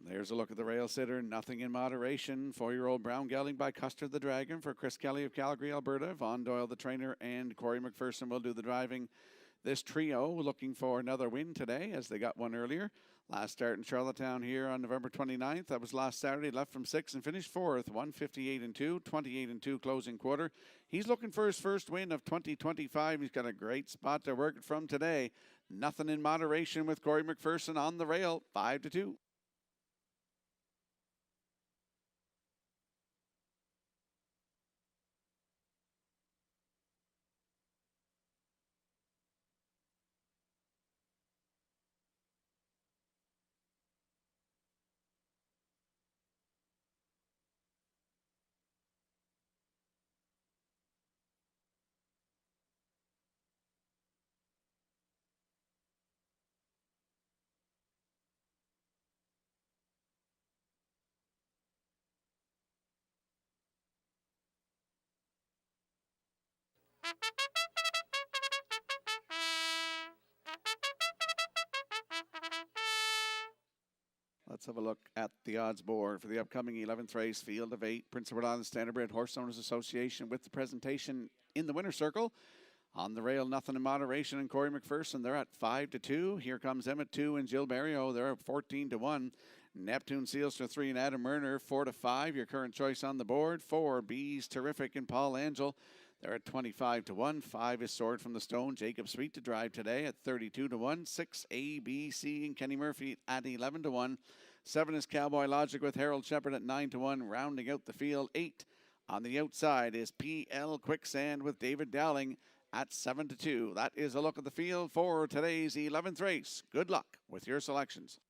There's a look at the rail sitter. Nothing in moderation. 4-year-old brown gelding by Custer the Dragon for Chris Kelly of Calgary, Alberta. Von Doyle, the trainer, and Corey McPherson will do the driving. This trio looking for another win today, as they got one earlier. Last start in Charlottetown here on November 29th. That was last Saturday. Left from 6 and finished 4th. 158-2, 28-2 closing quarter. He's looking for his first win of 2025. He's got a great spot to work it from today. Nothing in moderation with Corey McPherson on the rail. 5-2. Let's have a look at the odds board for the upcoming 11th race, field of 8, Prince Edward Island Standardbred Horse Owners Association with the presentation in the winner's circle. On the rail, nothing in moderation, and Corey McPherson, they're at 5-2. Here comes Emmett 2 and Jill Barrio, they're at 14-1. Neptune Seals for 3 and Adam Murner, 4-5. Your current choice on the board. 4, Bees Terrific and Paul Angel. They're at 25-1. 5 is Sword from the Stone. Jacob Sweet to drive today at 32-1. 6, ABC and Kenny Murphy at 11-1. 7 is Cowboy Logic with Harold Shepard at 9-1. Rounding out the field, 8 on the outside is PL Quicksand with David Dowling at 7-2. That is a look at the field for today's 11th race. Good luck with your selections.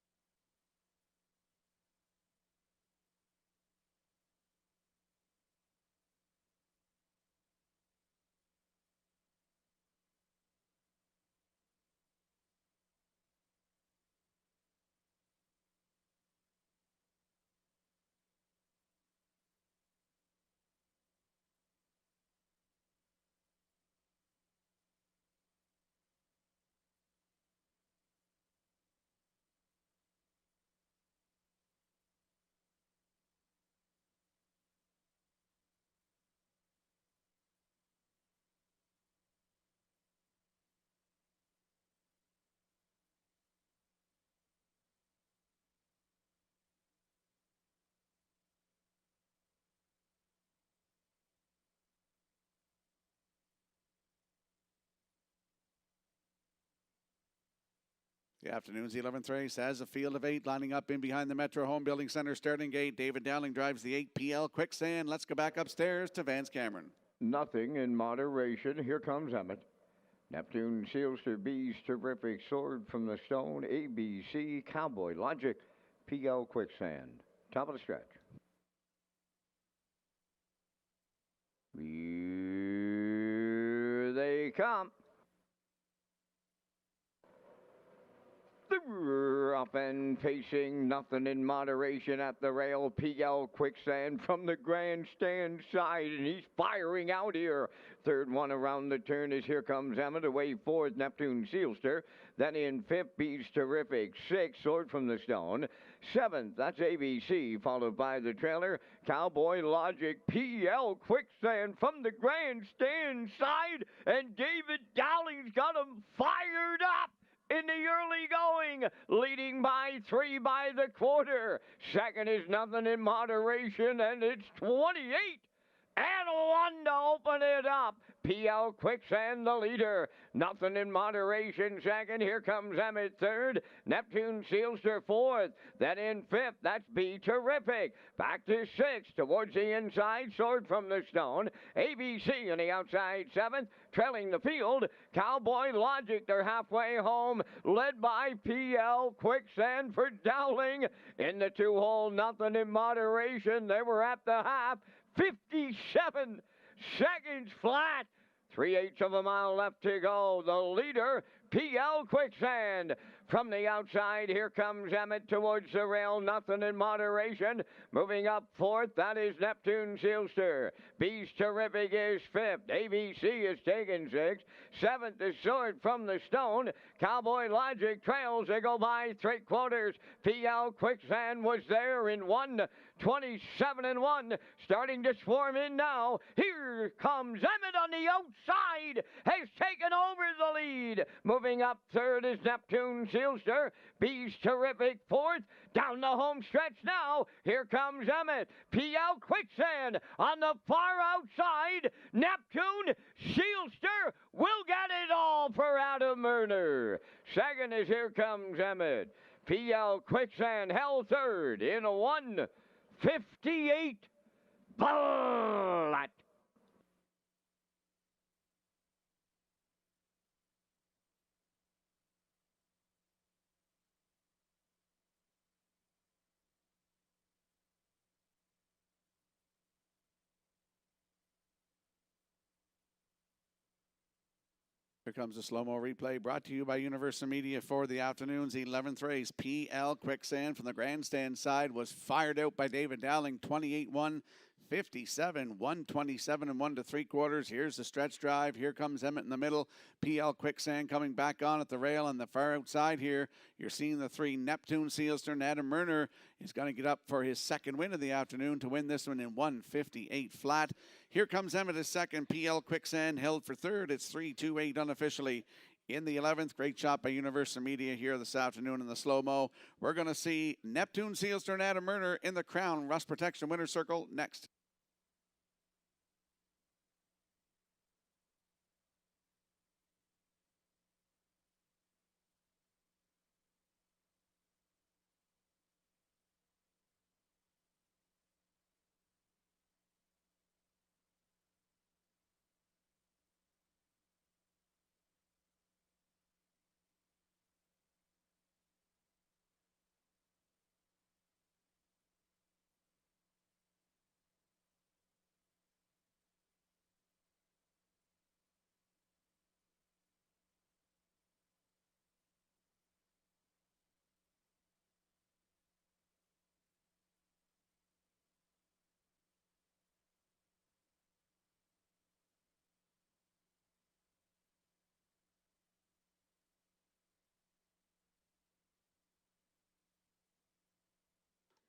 The afternoon's 11th race has a field of 8 lining up in behind the Metro Home Building Center starting gate. David Dowling drives the 8 PL Quicksand. Let's go back upstairs to Vance Cameron. Nothing in moderation. Here comes Emmett. Neptune Sealster, Bees Terrific, Sword from the Stone, ABC, Cowboy Logic, PL Quicksand. Top of the stretch. Here they come. They're up and pacing, nothing in moderation at the rail. PL Quicksand from the grandstand side, and he's firing out here. Third one around the turn is Here Comes Emmett. Away fourth, Neptune Sealster. Then in fifth, Beats Terrific. Sixth, Sword from the Stone. Seventh, that's ABC, followed by the trailer, Cowboy Logic. PL Quicksand from the grandstand side, and David Dowling's got him fired up in the early going, leading by 3 by the quarter. Second is Nothing in Moderation, and it's 28 and 1 to open it up. PL Quicksand the leader. Nothing in Moderation second. Here comes Emmett third. Neptune Sealster fourth. Then in fifth, that's Be Terrific. Back to sixth. Towards the inside, Sword from the Stone. ABC on the outside seventh. Trailing the field, Cowboy Logic. They're halfway home. Led by PL Quicksand for Dowling. In the 2-hole, Nothing in Moderation. They were at the half. 57 seconds flat. 3/8 of a mile left to go. The leader, PL Quicksand. From the outside, here comes Emmett towards the rail. Nothing in Moderation. Moving up fourth, that is Neptune Sealster. Beast Terrific is fifth. ABC is taking sixth. Seventh is Sword from the Stone. Cowboy Logic trails. They go by 3/4. PL Quicksand was there in 1:27 and 1. Starting to swarm in now. Here comes Emmett on the outside. Has taken over the lead. Moving up third is Neptune Sealster. Beast Terrific fourth. Down the home stretch now. Here comes Emmett. PL Quicksand on the far outside. Neptune Sealster will get it all for Adam Murner. Second is Here Comes Emmett. PL Quicksand held third in a 1:58 bullet. Here comes a slow-mo replay brought to you by Universal Media for the afternoon's 11th race. PL Quicksand from the grandstand side was fired out by David Dowling. 28-1, 57, 127 and 1 3/4. Here's the stretch drive. Here comes Emmett in the middle. PL Quicksand coming back on at the rail on the far outside here. You're seeing the 3 Neptune Sealster, and Adam Murner is going to get up for his second win of the afternoon to win this one in 1:58 flat. Here comes Emmett as second. PL Quicksand held for third. It's 3-2-8 unofficially in the 11th. Great shot by Universal Media here this afternoon in the slow-mo. We're going to see Neptune Sealster and Adam Murner in the Crown Rust Protection Winner's Circle next.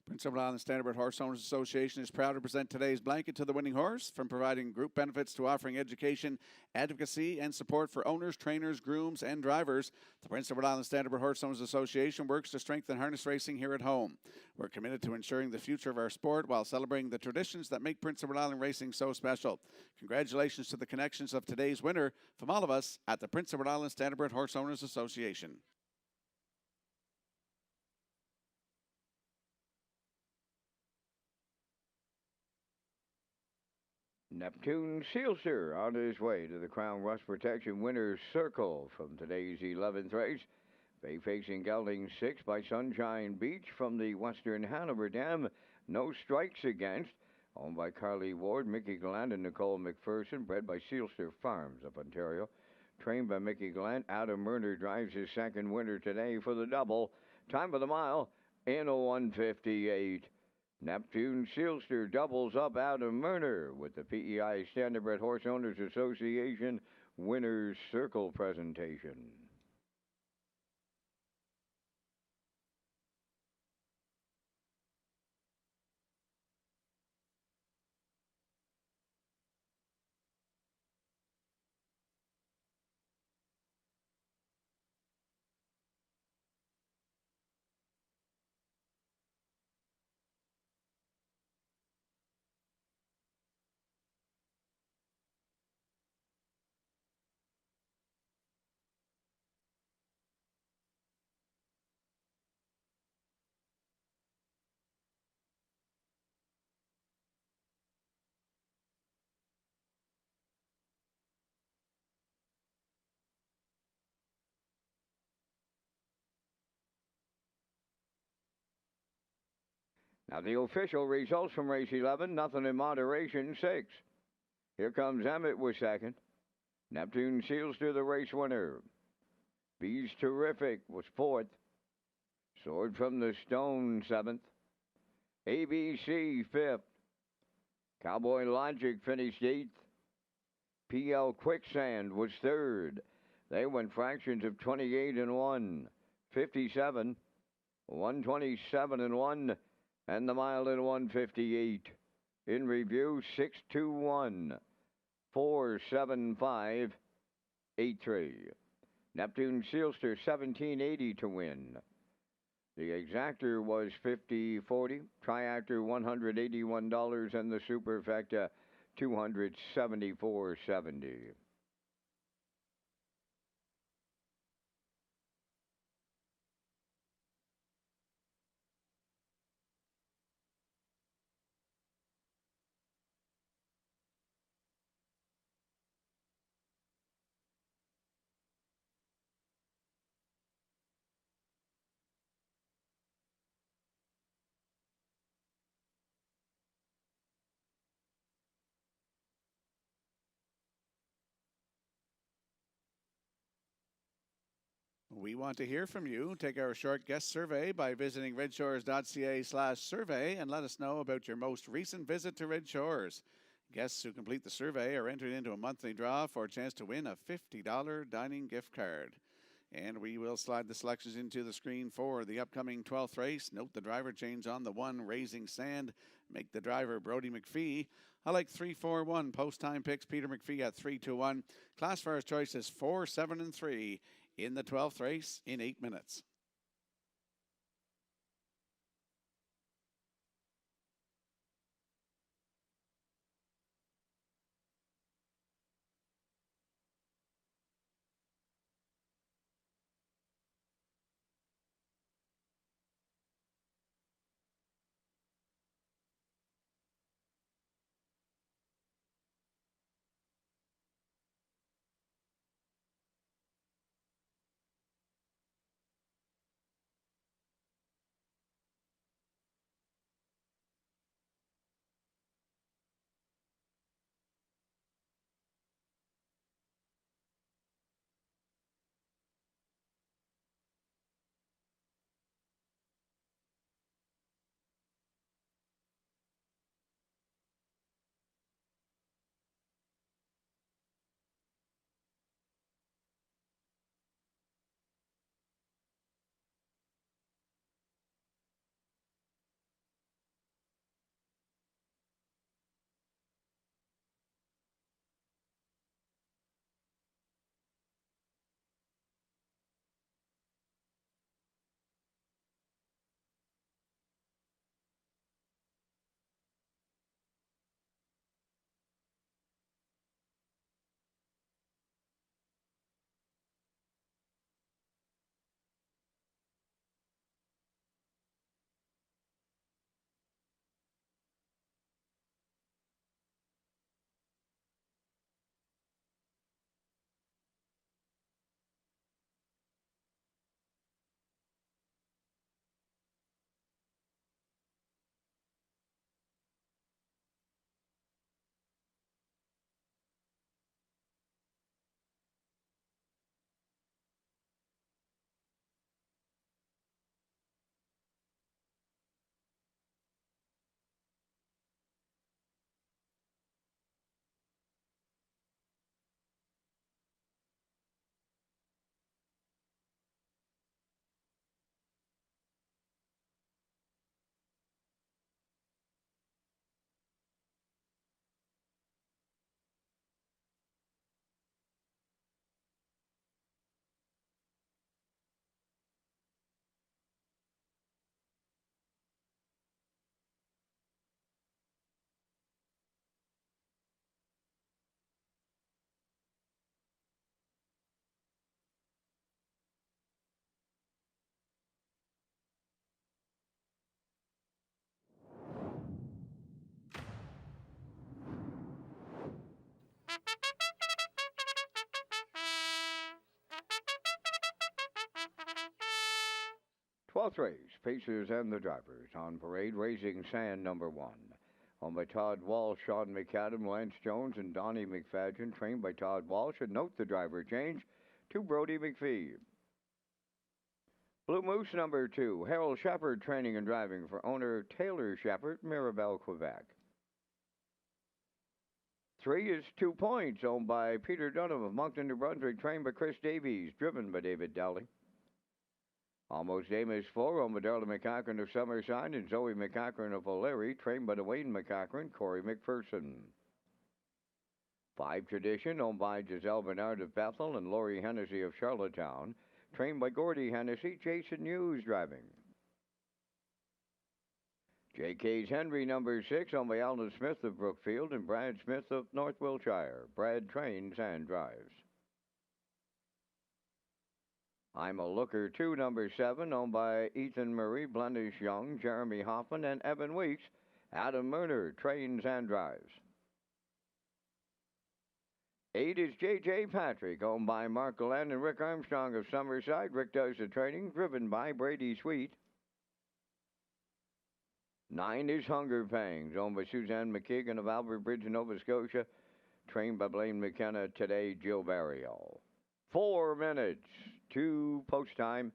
Prince Edward Island Standard Horse Owners Association is proud to present today's blanket to the winning horse. From providing group benefits to offering education, advocacy, and support for owners, trainers, grooms, and drivers, the Prince Edward Island Standard Horse Owners Association works to strengthen harness racing here at home. We're committed to ensuring the future of our sport while celebrating the traditions that make Prince Edward Island racing so special. Congratulations to the connections of today's winner from all of us at the Prince Edward Island Standard Horse Owners Association. Neptune Sealster on his way to the Crown Rust Protection Winners Circle from today's 11th race. Bay facing gelding 6 by Sunshine Beach from the Western Hanover Dam. No strikes against. Owned by Carly Ward, Mickey Gallant, and Nicole McPherson. Bred by Sealster Farms of Ontario. Trained by Mickey Gallant. Adam Murner drives his second winner today for the double. Time for the mile in a 1:58. Neptune Sealster doubles up Adam Murner with the PEI Standardbred Horse Owners Association Winners Circle presentation. Now the official results from race 11, nothing in moderation, 6. Here comes Emmett with second. Neptune Sealster, the race winner. Bees Terrific was fourth. Sword from the Stone, seventh. ABC, fifth. Cowboy Logic finished eighth. PL Quicksand was third. They went fractions of 28 and 1, 57, 127 and 1, and the mile in 158. In review, 621, 475, 83. Neptune Sealster 1780 to win. The exactor was 50.40, triactor $181, and the superfecta $274.70. We want to hear from you. Take our short guest survey by visiting Redshores.ca/survey and let us know about your most recent visit to Red Shores. Guests who complete the survey are entered into a monthly draw for a chance to win a $50 dining gift card. And we will slide the selections into the screen for the upcoming 12th race. Note the driver change on the 1, Raising Sand. Make the driver Brody McPhee. I like 3-4-1. Post time picks Peter McPhee at 3-2-1. Class first choice is 4, 7, and 3 in the 12th race in 8 minutes. 12th race, Pacers and the drivers. On parade, Raising Sand, number 1. Owned by Todd Walsh, Sean McAdam, Lance Jones, and Donnie McFadgen. Trained by Todd Walsh. And note the driver change to Brody McPhee. Blue Moose, number 2. Harold Shepard, training and driving for owner Taylor Shepard, Mirabel, Quebec. 3 is 2 Points, owned by Peter Dunham of Moncton, New Brunswick, trained by Chris Davies, driven by David Dowling. Almost Amos 4, owned by Darla McCachran of Summerside and Zoe McCachran of O'Leary, trained by Dwayne McCachran, Corey McPherson. 5 Tradition, owned by Giselle Bernard of Bethel and Laurie Hennessy of Charlottetown, trained by Gordy Hennessy, Jason Hughes driving. JK's Henry, number 6, owned by Alan Smith of Brookfield and Brad Smith of North Wiltshire. Brad trains and drives. I'm a Looker 2, number 7, owned by Ethan Murray, Blendish Young, Jeremy Hoffman, and Evan Weeks. Adam Murner trains and drives. 8 is J.J. Patrick, owned by Mark Glenn and Rick Armstrong of Summerside. Rick does the training, driven by Brady Sweet. 9 is Hunger Pangs, owned by Suzanne McKeegan of Albert Bridge, Nova Scotia. Trained by Blaine McKenna, today Jill Barrio. 4 minutes to post time.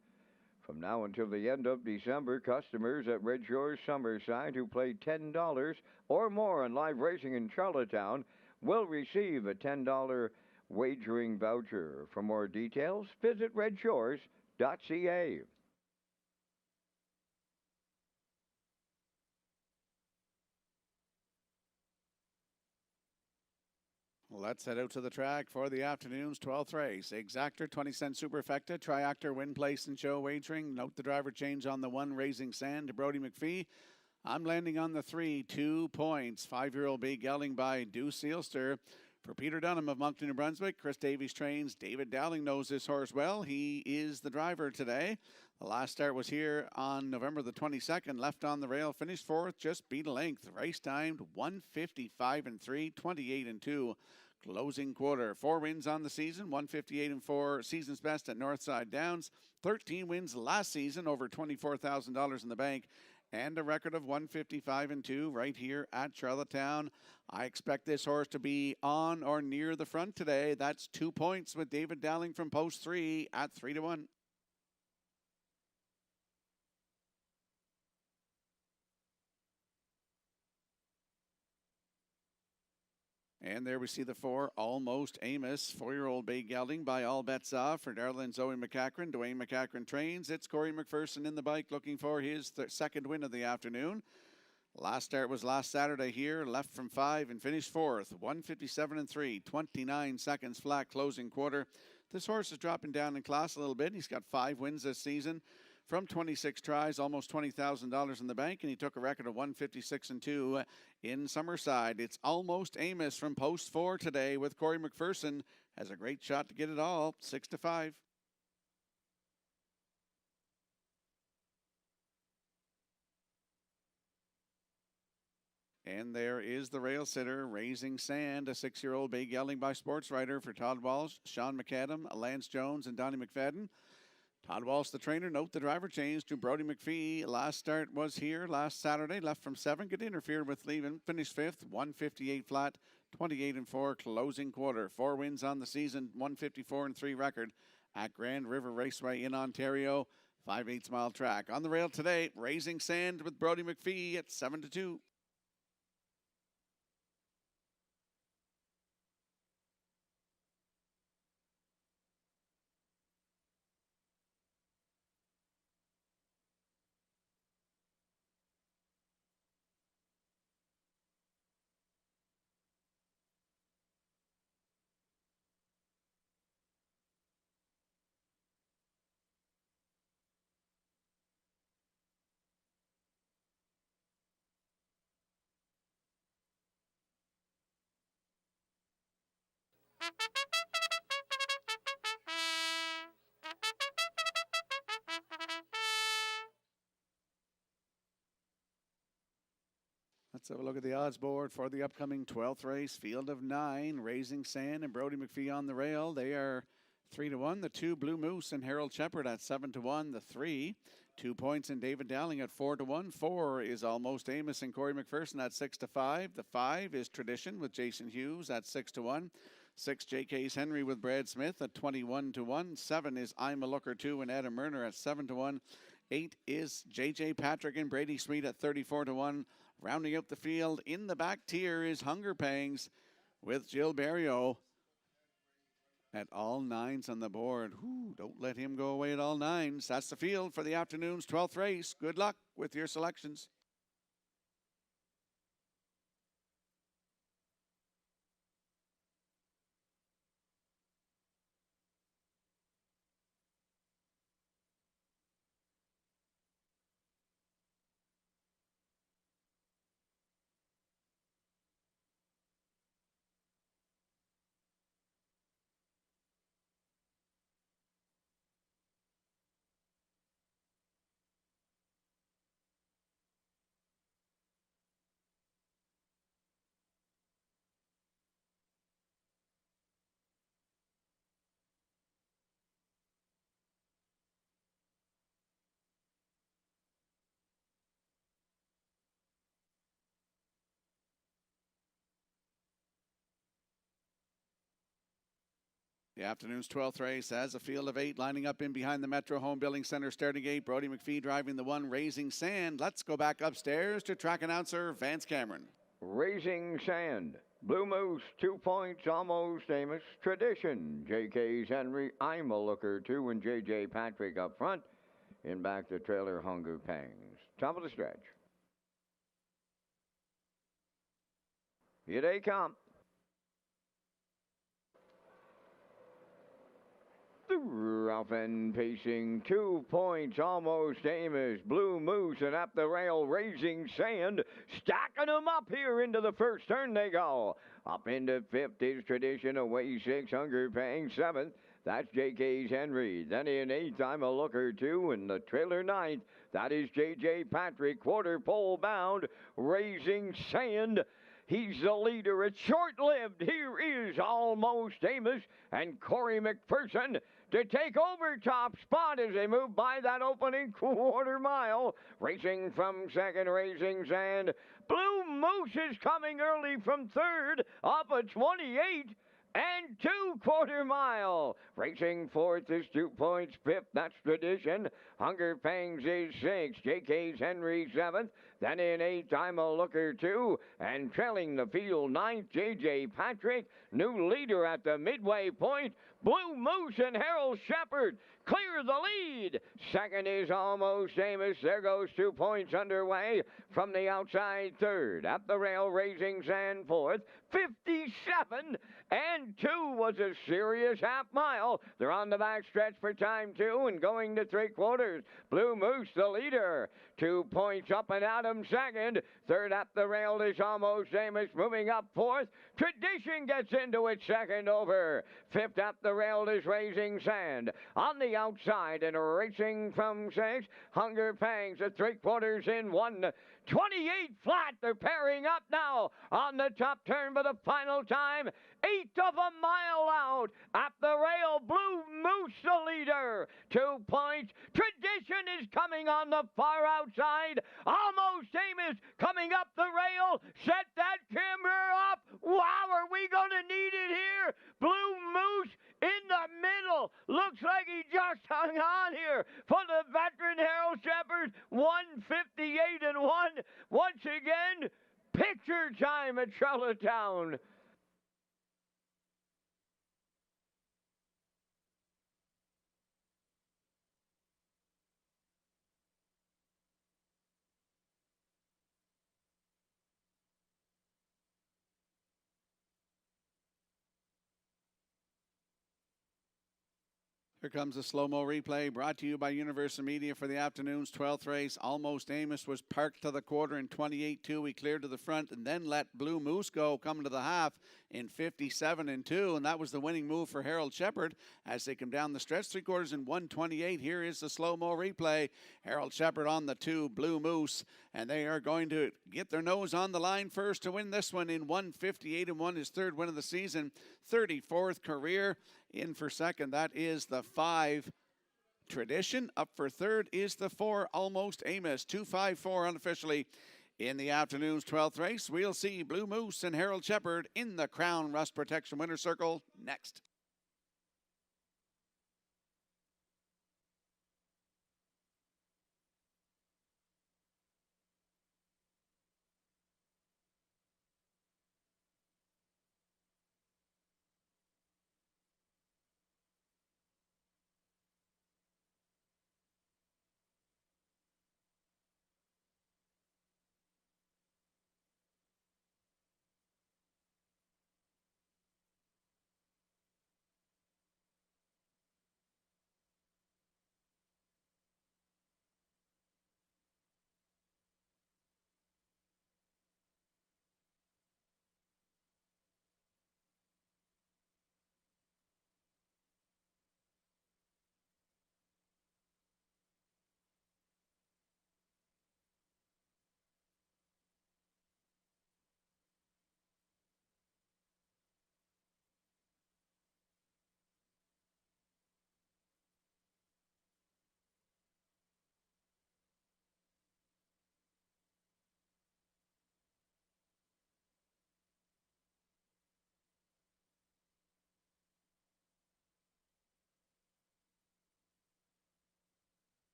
From now until the end of December, customers at Red Shores Summerside who play $10 or more on live racing in Charlottetown will receive a $10 wagering voucher. For more details, visit Redshores.ca. Let's head out to the track for the afternoon's 12th race. Exactor, 20-cent superfecta, triactor, win, place, and show wagering. Note the driver change on the 1, Raising Sand, to Brody McPhee. I'm landing on the 3, 2 Points. 5-year-old bay gelding by Deuce Sealster. For Peter Dunham of Moncton, New Brunswick, Chris Davies trains. David Dowling knows this horse well. He is the driver today. The last start was here on November the 22nd. Left on the rail, finished 4th, just beat a length. Race timed 1:55 and 3, 28 and 2. Closing quarter. 4 wins on the season, 158 and 4, season's best at Northside Downs. 13 wins last season, over $24,000 in the bank, and a record of 155 and 2 right here at Charlottetown. I expect this horse to be on or near the front today. That's 2 Points with David Dowling from post 3 at 3-1. And there we see the 4, Almost Amos, 4-year-old bay gelding by All Bets Off for Darla and Zoe McCachran. Dwayne McCachran trains. It's Corey McPherson in the bike looking for his second win of the afternoon. Last start was last Saturday here, left from 5 and finished 4th, 157 and 3, 29 seconds flat closing quarter. This horse is dropping down in class a little bit. He's got 5 wins this season from 26 tries, almost $20,000 in the bank, and he took a record of 156 and 2 in Summerside. It's Almost Amos from post 4 today with Corey McPherson. Has a great shot to get it all, 6-5. And there is the rail sitter, Raising Sand, a 6-year-old bay gelding by Sports Writer for Todd Walsh, Sean McAdam, Lance Jones, and Donnie McFadden. Todd Walsh, the trainer. Note the driver change to Brody McPhee. Last start was here last Saturday. Left from 7. Could interfere with leaving. Finished 5th. 158 flat. 28 and 4. Closing quarter. 4 wins on the season. 154 and 3 record at Grand River Raceway in Ontario. 5/8 mile track. On the rail today, Raising Sand with Brody McPhee at 7-2. Let's have a look at the odds board for the upcoming 12th race. Field of 9, Raising Sand and Brody McPhee on the rail. They are 3-1, the 2 Blue Moose and Harold Shepard at 7-1. The 3, 2 points in David Dowling at 4-1. 4 is Almost Amos and Corey McPherson at 6-5. The 5 is Tradition with Jason Hughes at 6-1. 6 J.K.'s Henry with Brad Smith at 21-1. 7 is I'm a Looker 2 and Adam Murner at 7-1. 8 is J.J. Patrick and Brady Sweet at 34-1. Rounding out the field in the back tier is Hunger Pangs with Jill Barrio at all 9s on the board. Whew, don't let him go away at all 9s. That's the field for the afternoon's 12th race. Good luck with your selections. The afternoon's 12th race has a field of 8 lining up in behind the Metro Home Building Center starting gate. Brody McPhee driving the 1, Raising Sand. Let's go back upstairs to track announcer Vance Cameron. Raising Sand. Blue Moose, 2 points, Almost Amos. Tradition, J.K.'s Henry, I'm a Looker 2, and J.J. Patrick up front. In back the trailer, Hunger Pangs. Top of the stretch. Here they come. Rough and pacing, 2 points, Almost Amos, Blue Moose, and up the rail, Raising Sand, stacking them up here into the first turn they go. Up into 5th is Tradition, away 6, Hunger Pang 7th, that's J.K.'s Henry. Then in 8th, I'm a Looker 2, and the trailer 9th, that is J.J. Patrick, quarter pole bound, Raising Sand. He's the leader. It's short-lived. Here is Almost Amos and Corey McPherson to take over top spot as they move by that opening quarter mile. Racing from second, Raising Sand. Blue Moose is coming early from third, up at 28. And 2 quarter mile. Racing 4th is 2 points. 5th, that's Tradition. Hunger Pangs is 6. J.K.'s Henry 7th. Then in 8th, I'm a Looker 2. And trailing the field 9th, J.J. Patrick. New leader at the midway point. Blue Moose and Harold Shepard clear the lead. Second is Almost Amos. There goes 2 points underway from the outside third. At the rail, Raising Sand 4th. 57 and 2 was a serious half mile. They're on the back stretch for time 2 and going to 3/4. Blue Moose the leader. 2 points up and Adam second. Third up the rail is Almost Amos moving up 4th. Tradition gets into it second over. 5th up the rail is Raising Sand. On the outside and racing from 6. Hunger Pangs at 3/4 in 1. 28 flat. They're pairing up now on the top turn for the final time. 1/8 of a mile out. At the rail, Blue Moose the leader. 2 points. Tradition is coming on the far outside. Almost Amos coming up the rail. Set that camera up. Wow, are we going to need it here? Blue Moose in the middle. Looks like he just hung on here for the veteran Harold Shepard. 158 and 1. Once again, picture time at Charlottetown. Here comes a slow-mo replay brought to you by Universal Media for the afternoon's 12th race. Almost Amos was parked to the quarter in 28-2. He cleared to the front and then let Blue Moose go, come to the half in 57-2. And that was the winning move for Harold Shepard as they come down the stretch 3/4 in 1:28. Here is the slow-mo replay. Harold Shepard on the 2, Blue Moose. And they are going to get their nose on the line first to win this one in 1:58 and 1, his third win of the season, 34th career. In for second, that is the 5 Tradition. Up for third is the 4 Almost Amos. 2-5-4 unofficially in the afternoon's 12th race. We'll see Blue Moose and Harold Shepherd in the Crown Rust Protection Winner's Circle next.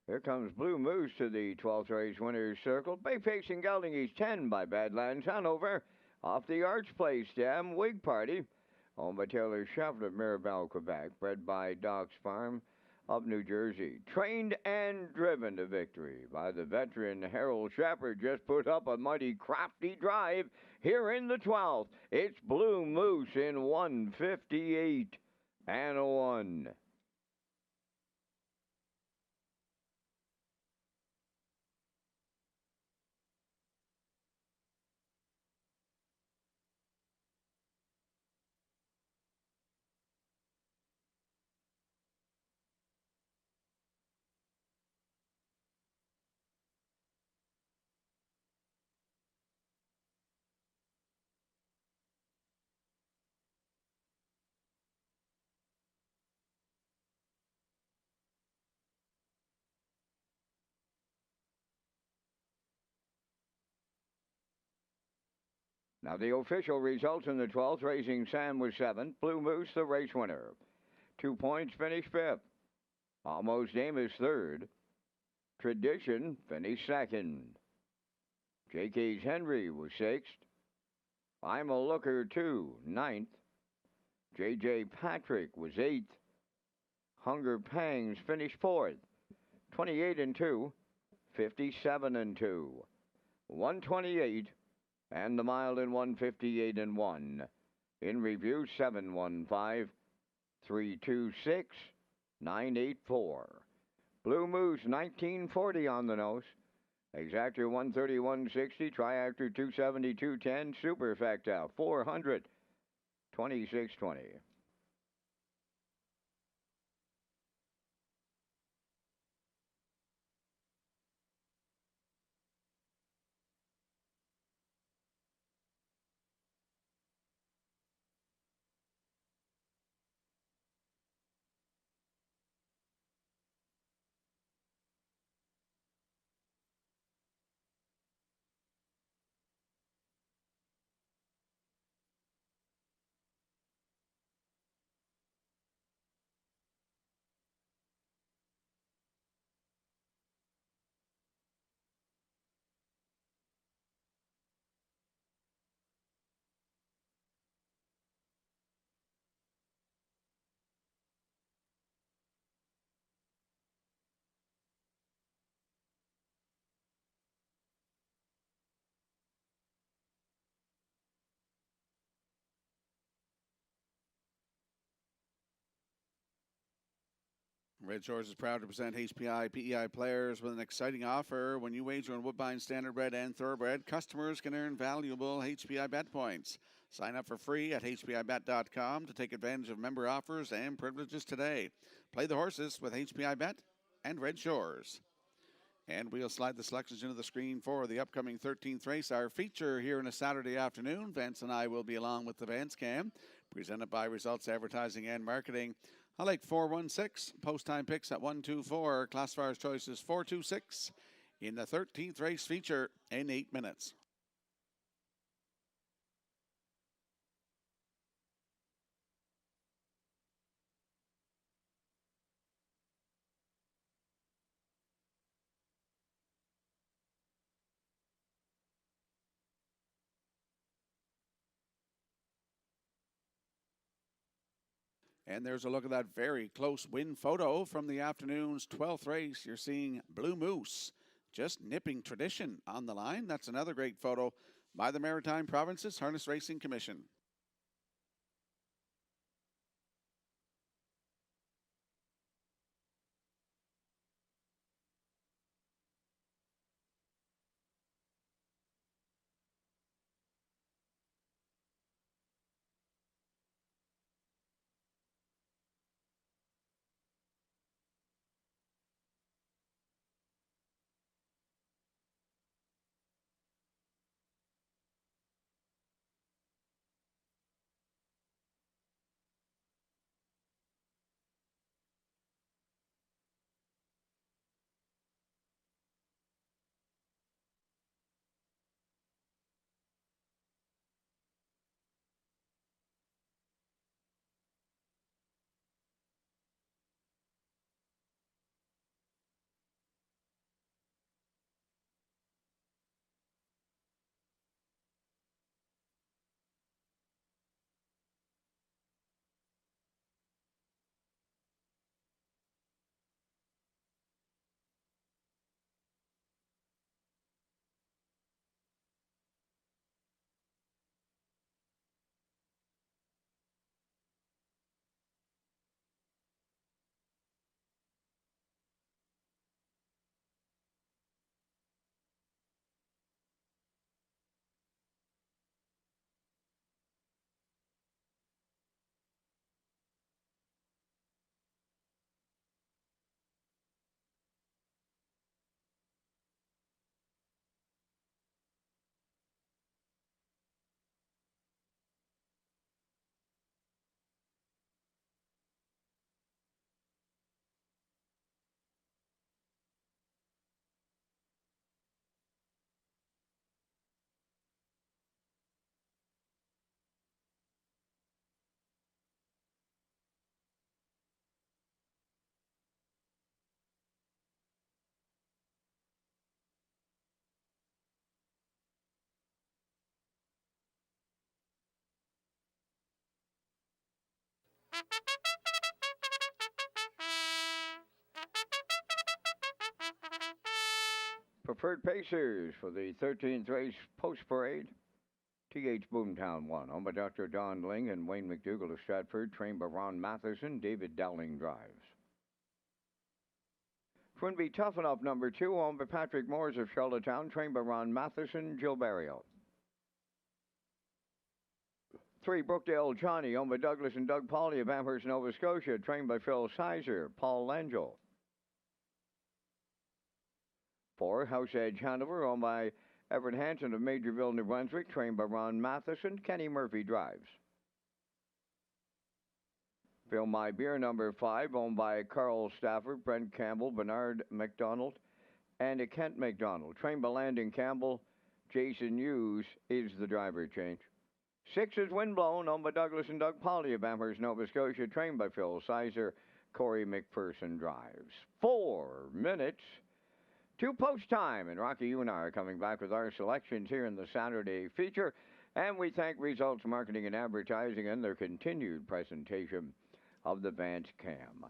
Here comes Blue Moose to the 12th race winner's circle. Bay Pacing Gelding, he's 10 by Badlands Hanover. Off the Arch Place Dam, Wig Party. Owned by Taylor Schaffner of Mirabel, Quebec. Bred by Doc's Farm of New Jersey. Trained and driven to victory by the veteran Harold Shepherd. Just put up a mighty crafty drive here in the 12th. It's Blue Moose in 158 and a 1. Now the official results in the 12th, Racing Sam was 7th, Blue Moose the race winner. 2 points finished 5th. Almost Amos 3rd. Tradition finished 2nd. J.K.'s Henry was 6th. I'm a Looker 2, 9th. J.J. Patrick was 8th. Hunger Pangs finished 4th. 28 and 2, 57 and 2. 128 and the mile in 158 and 1. In review, 715 326 984. Blue Moose 1940 on the nose. Exactor 131.60, Triactor 272.10, Superfecta 426.20. Red Shores is proud to present HPI PEI players with an exciting offer. When you wager on Woodbine Standardbred and Thoroughbred, customers can earn valuable HPI bet points. Sign up for free at hpibet.com to take advantage of member offers and privileges today. Play the horses with HPI Bet and Red Shores. And we'll slide the selections into the screen for the upcoming 13th race. Our feature here on a Saturday afternoon. Vance and I will be along with the Vance Cam, presented by Results Advertising and Marketing. I like 416. Post time picks at 124. Classifier's choice is 426 in the 13th race feature in 8 minutes. And there's a look at that very close win photo from the afternoon's 12th race. You're seeing Blue Moose just nipping tradition on the line. That's another great photo by the Maritime Provinces Harness Racing Commission. Preferred Pacers for the 13th race post parade. T.H. Boomtown 1, owned by Dr. Don Ling and Wayne McDougall of Stratford, trained by Ron Matheson. David Dowling drives. Twinbee Tough Enough number 2, owned by Patrick Moores of Charlottetown, trained by Ron Matheson. Jill Barrio. 3, Brookdale Johnny, owned by Douglas and Doug Pauley of Amherst, Nova Scotia, trained by Phil Sizer. Paul Langell. 4, House Edge Hanover, owned by Everett Hanson of Majorville, New Brunswick, trained by Ron Matheson. Kenny Murphy drives. Fill My Beer number 5, owned by Carl Stafford, Brent Campbell, Bernard McDonald, and Kent McDonald, trained by Landon Campbell. Jason Hughes is the driver change. 6 is Windblown, owned by Douglas and Doug Pauley of Amherst, Nova Scotia, trained by Phil Sizer. Corey McPherson drives. 4 minutes to post time. And Rocky, you and I are coming back with our selections here in the Saturday feature. And we thank Results Marketing and Advertising and their continued presentation of the Vance Cam.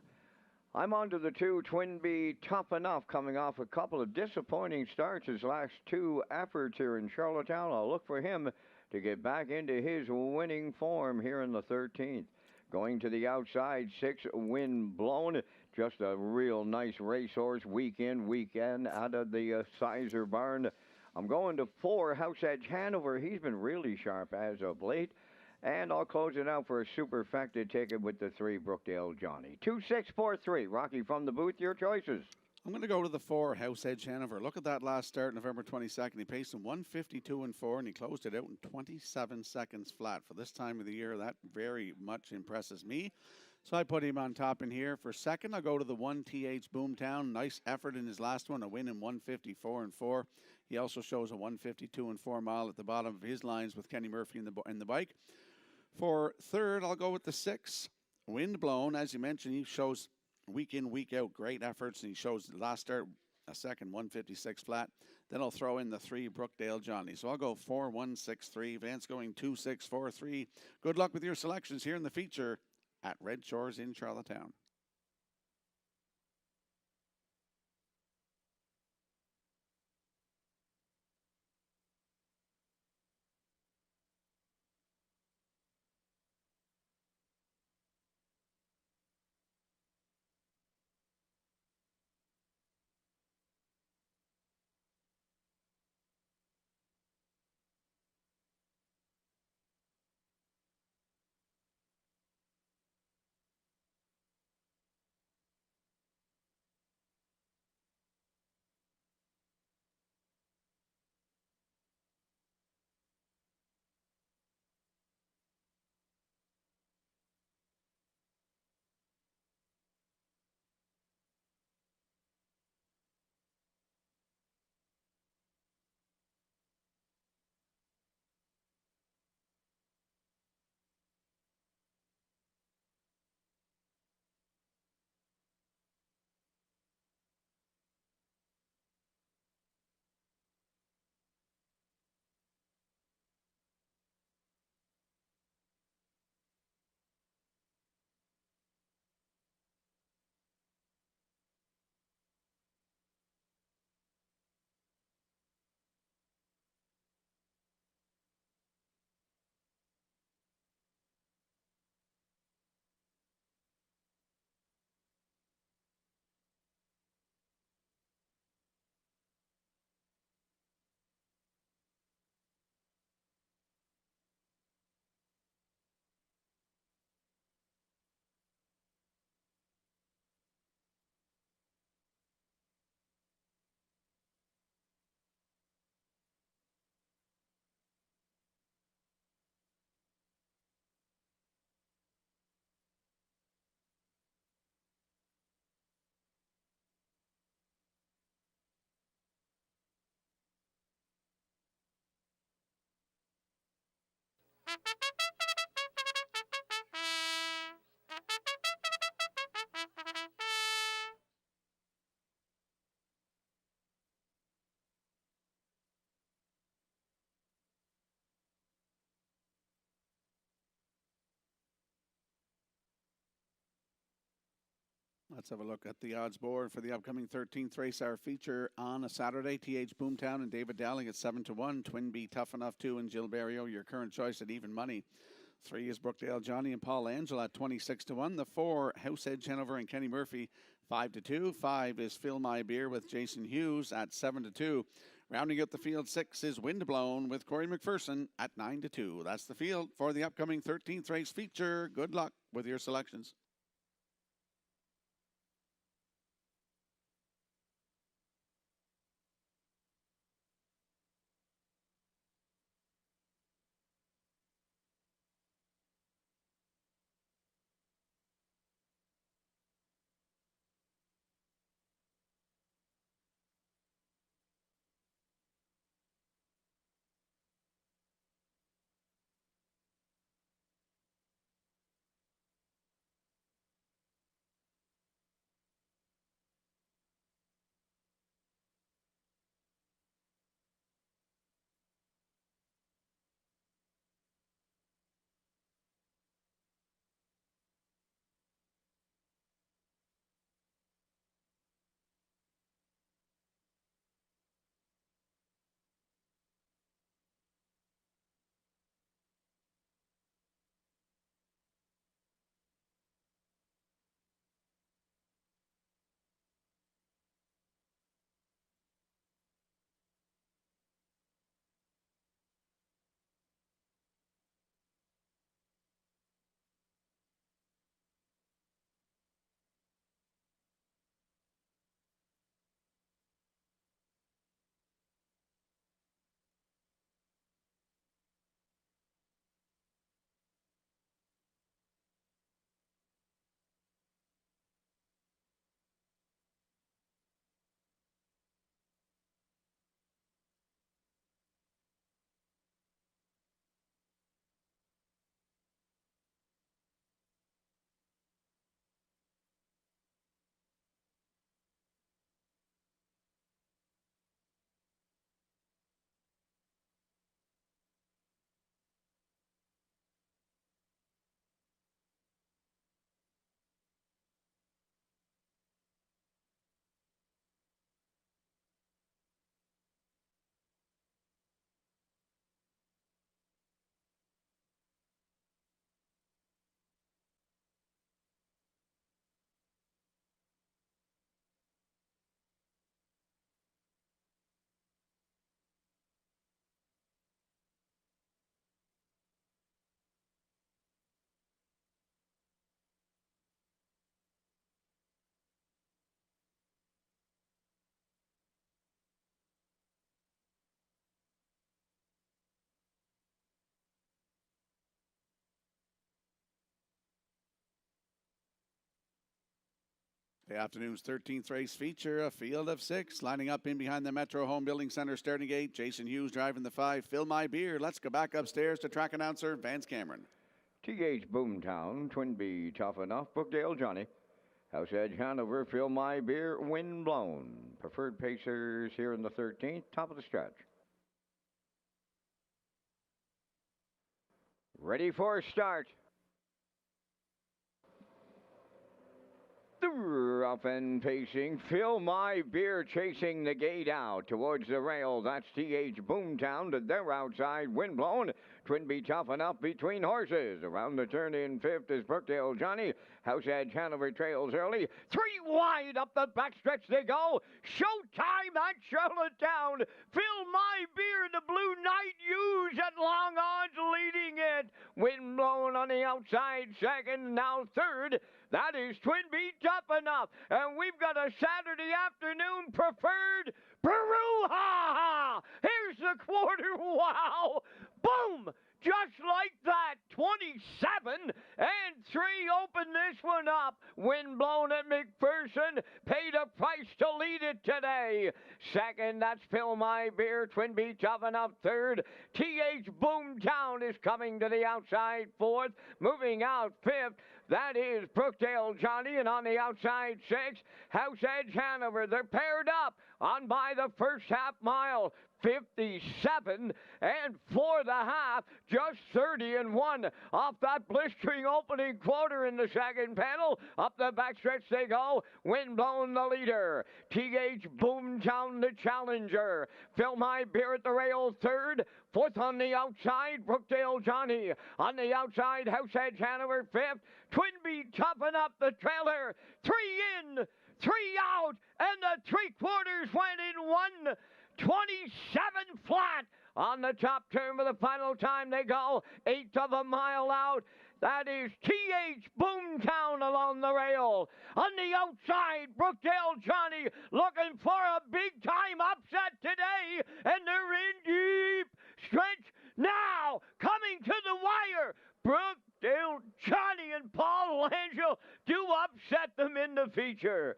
I'm on to the 2, Twinbee Tough Enough, coming off a couple of disappointing starts his last 2 efforts here in Charlottetown. I'll look for him to get back into his winning form here in the 13th. Going to the outside, 6, Windblown. Just a real nice racehorse, week in, weekend, out of the Sizer barn. I'm going to 4, House Edge Hanover. He's been really sharp as of late. And I'll close it out for a superfecta ticket with the 3, Brookdale Johnny. 2, 6, 4, 3. Rocky from the booth, your choices. I'm going to go to the 4, House Edge Hanover. Look at that last start, November 22nd. He paced in 152 and 4, and he closed it out in 27 seconds flat. For this time of the year, that very much impresses me. So I put him on top in here. For second, I'll go to the 1, TH Boomtown. Nice effort in his last one, a win in 154 and 4. He also shows a 152 and 4 mile at the bottom of his lines with Kenny Murphy in the bike. For third, I'll go with the 6, Windblown. As you mentioned, he shows week in, week out great efforts, and he shows the last start a second 156 flat. Then I'll throw in the 3, Brookdale Johnny. So I'll go 4, 1, 6, 3. Vance going 2, 6, 4, 3. Good luck with your selections here in the feature at Red Shores in Charlottetown. Let's have a look at the odds board for the upcoming 13th race, our feature on a Saturday. TH Boomtown and David Dowling at 7 to 1. Twin B Tough Enough 2 and Jill Barrio, your current choice at even money. 3 is Brookdale Johnny and Paul Angel at 26 to 1. The 4, House Edge Hanover and Kenny Murphy, 5 to 2. 5 is Fill My Beer with Jason Hughes at 7 to 2. Rounding out the field, 6 is Windblown with Corey McPherson at 9 to 2. That's the field for the upcoming 13th race feature. Good luck with your selections. The afternoon's 13th race feature, a field of 6, lining up in behind the Metro Home Building Center starting gate. Jason Hughes driving the 5. Fill My Beer. Let's go back upstairs to track announcer Vance Cameron. TH Boomtown, Twinbee Tough Enough, Brookdale Johnny. House Edge Hanover, Fill My Beer, Wind Blown. Preferred Pacers here in the 13th, top of the stretch. Ready for a start. Rough and pacing, Fill My Beer chasing the gate out towards the rail. That's TH Boomtown to their outside, Windblown. Twinbee Tough Enough between horses. Around the turn in 5th is Brookdale Johnny. House Edge Hanover trails early. 3 wide up the backstretch they go. Showtime at Charlottetown. Fill My Beer, the Blue Knight Use at long odds leading it. Windblown on the outside, second, now third. That is Twinbee Tough Enough. And we've got a Saturday afternoon preferred Brouhaha. Here's the quarter. Wow. Boom. Just like that, 27 and 3 open this one up. Windblown at McPherson paid a price to lead it today. Second, that's Fill My Beer, Twinbee Tough Enough. Third, TH Boomtown is coming to the outside. Fourth, moving out. Fifth, that is Brookdale Johnny, and on the outside 6, House Edge Hanover. They're paired up on by the first half mile. 57 and 4 the half, just 30 and 1 off that blistering opening quarter in the second panel. Up the backstretch they go. Windblown the leader. TH Boomtown the challenger. Fill My Beer at the rail third. Fourth on the outside, Brookdale Johnny. On the outside, House Edge Hanover fifth. Twinbee Tough Enough the trailer. 3 in, 3 out, and the 3/4 went in 1:27 flat on the top turn for the final time they go. 1/8 of a mile out. That is TH Boomtown along the rail. On the outside, Brookdale Johnny looking for a big-time upset today, and they're in deep stretch now. Coming to the wire, Brookdale Johnny and Paul Langell do upset them in the feature.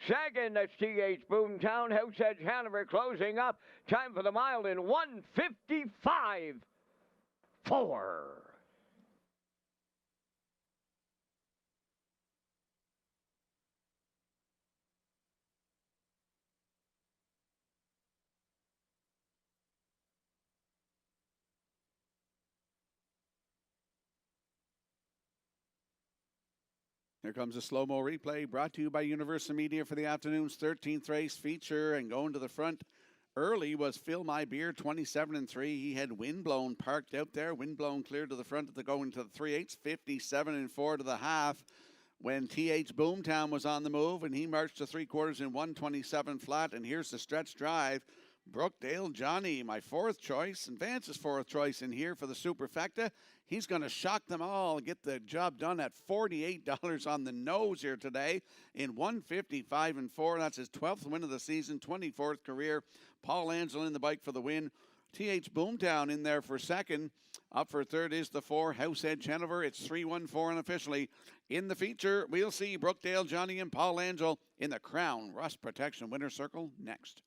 Second, that's TH Boomtown. House Edge Hanover closing up. Time for the mile in 1:55.4. Here comes a slow-mo replay brought to you by Universal Media for the afternoon's 13th race feature. And going to the front early was Fill My Beer, 27 and 3. He had Windblown parked out there. Windblown cleared to the front at the going to the 3/8, 57 and 4 to the half. When TH Boomtown was on the move, and he marched to 3/4 in 1:27 flat. And here's the stretch drive. Brookdale Johnny, my 4th choice, and Vance's 4th choice in here for the Superfecta. He's going to shock them all, get the job done at $48 on the nose here today in 1:55 and 4. That's his 12th win of the season, 24th career. Paul Langell in the bike for the win. TH Boomtown in there for second. Up for third is the 4, House Edge Hanover. It's 3-1-4 unofficially. In the feature, we'll see Brookdale Johnny and Paul Langell in the Crown Rust Protection Winner's Circle next.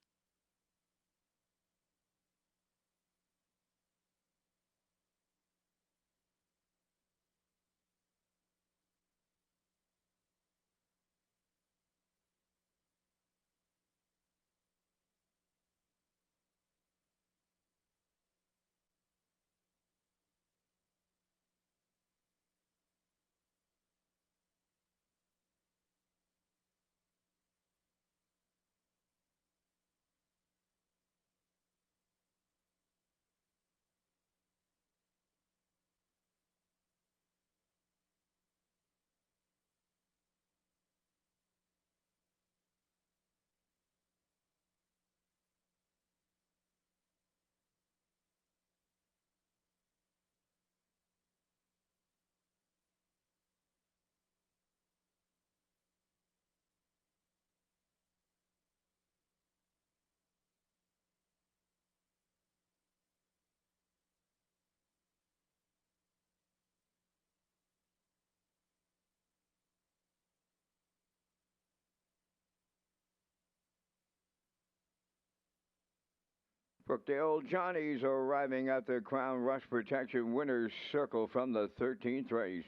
Brookdale Johnnies arriving at the Crown Rush Protection Winners Circle from the 13th race.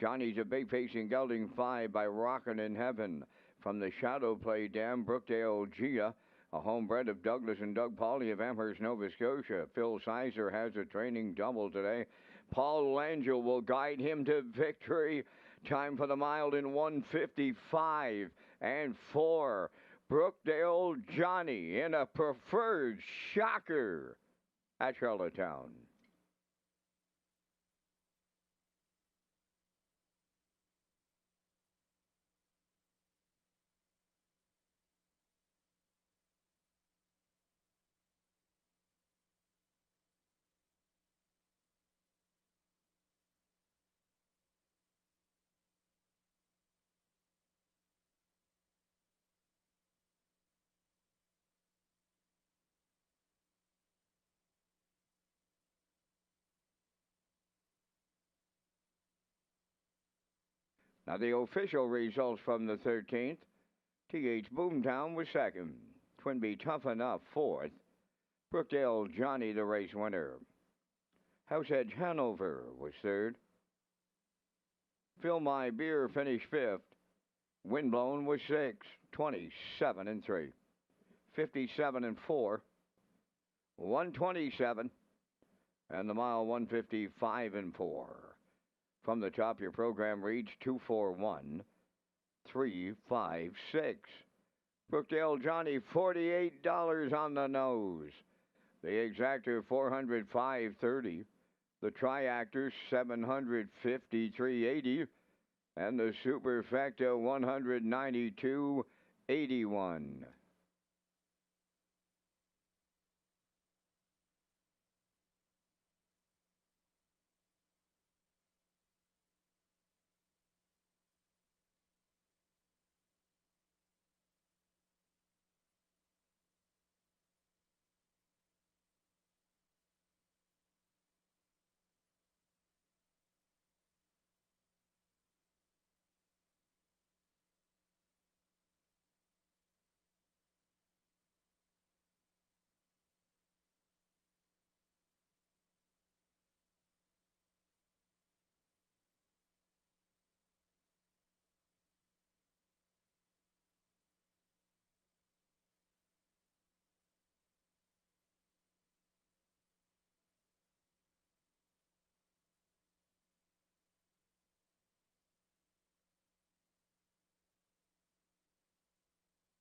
Johnny's a big facing gelding 5 by Rockin' in Heaven. From the Shadow Play Dam, Brookdale Gia, a homebred of Douglas and Doug Pauley of Amherst, Nova Scotia. Phil Sizer has a training double today. Paul Langell will guide him to victory. Time for the mile in 1:55 and 4. Brookdale Johnny in a preferred shocker at Charlottetown. Now the official results from the 13th. T.H. Boomtown was second. Twinbee Tough Enough fourth. Brookdale Johnny the race winner. House Edge Hanover was third. Fill My Beer finished fifth. Windblown was sixth. 27 and 3. 57 and 4. 127. And the mile 155 and 4. From the top, your program reads 241 356. Brookdale Johnny, $48 on the nose. The exactor, $405.30. The triactor, $753.80. And the superfecta, $192.81.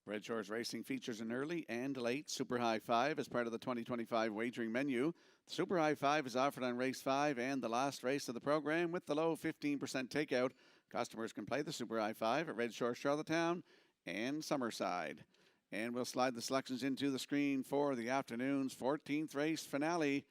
Redshores Racing features an early and late Super High 5 as part of the 2025 wagering menu. The Super High 5 is offered on race 5 and the last race of the program with the low 15% takeout. Customers can play the Super High 5 at Redshore, Charlottetown, and Summerside. And we'll slide the selections into the screen for the afternoon's 14th race finale.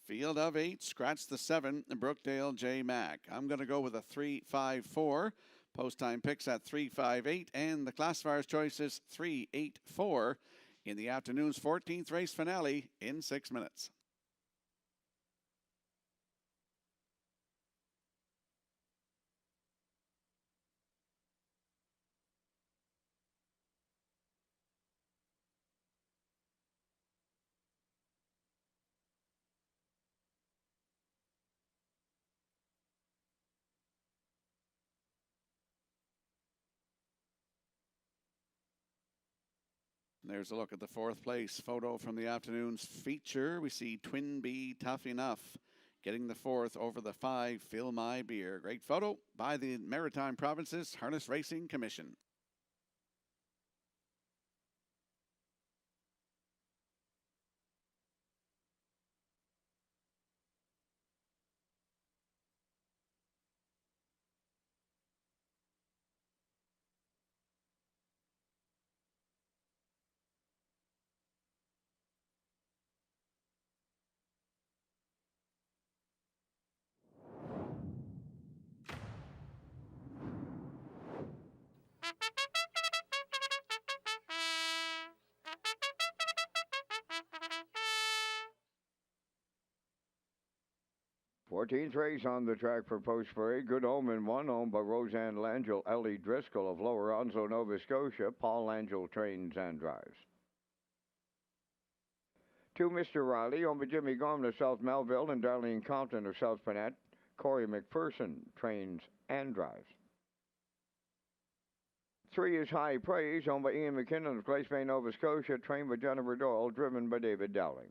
Field of 8, scratch the 7, Brookdale J. Mack. I'm going to go with a 3-5-4. Post time picks at 3-5-8, and the classifier's choice is 3-8-4 in the afternoon's 14th race finale in 6 minutes. There's a look at the fourth place photo from the afternoon's feature. We see Twinbee Tough Enough getting the fourth over the 5 Fill My Beer. Great photo by the Maritime Provinces Harness Racing Commission. Fourteenth race on the track for Post Parade. Good Omen 1, owned by Roseanne Langell, Ellie Driscoll of Lower Onslow, Nova Scotia. Paul Langell trains and drives. 2, Mr. Riley, owned by Jimmy Gorman of South Melville and Darlene Compton of South Panett. Corey McPherson trains and drives. 3 is High Praise, owned by Ian McKinnon of Glace Bay, Nova Scotia, trained by Jennifer Doyle, driven by David Dowling.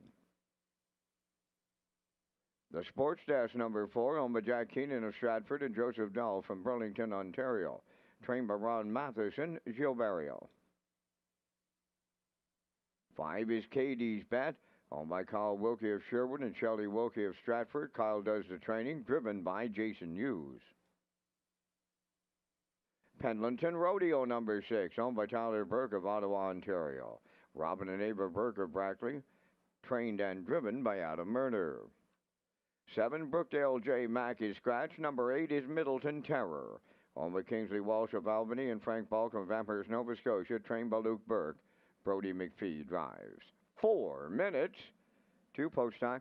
The Sports Desk number 4, owned by Jack Keenan of Stratford and Joseph Dahl from Burlington, Ontario, trained by Ron Matheson, Gilberto. 5 is KD's Bet, owned by Kyle Wilkie of Sherwood and Shelley Wilkie of Stratford. Kyle does the training, driven by Jason Hughes. Pendleton Rodeo number 6, owned by Tyler Burke of Ottawa, Ontario. Robin and Ava Burke of Brackley, trained and driven by Adam Murner. 7, Brookdale J. Mack is scratch. Number 8 is Middleton Terror, owned by Kingsley Walsh of Albany and Frank Balcom of Amherst, Nova Scotia, trained by Luke Burke. Brody McPhee drives. 4 minutes to post time.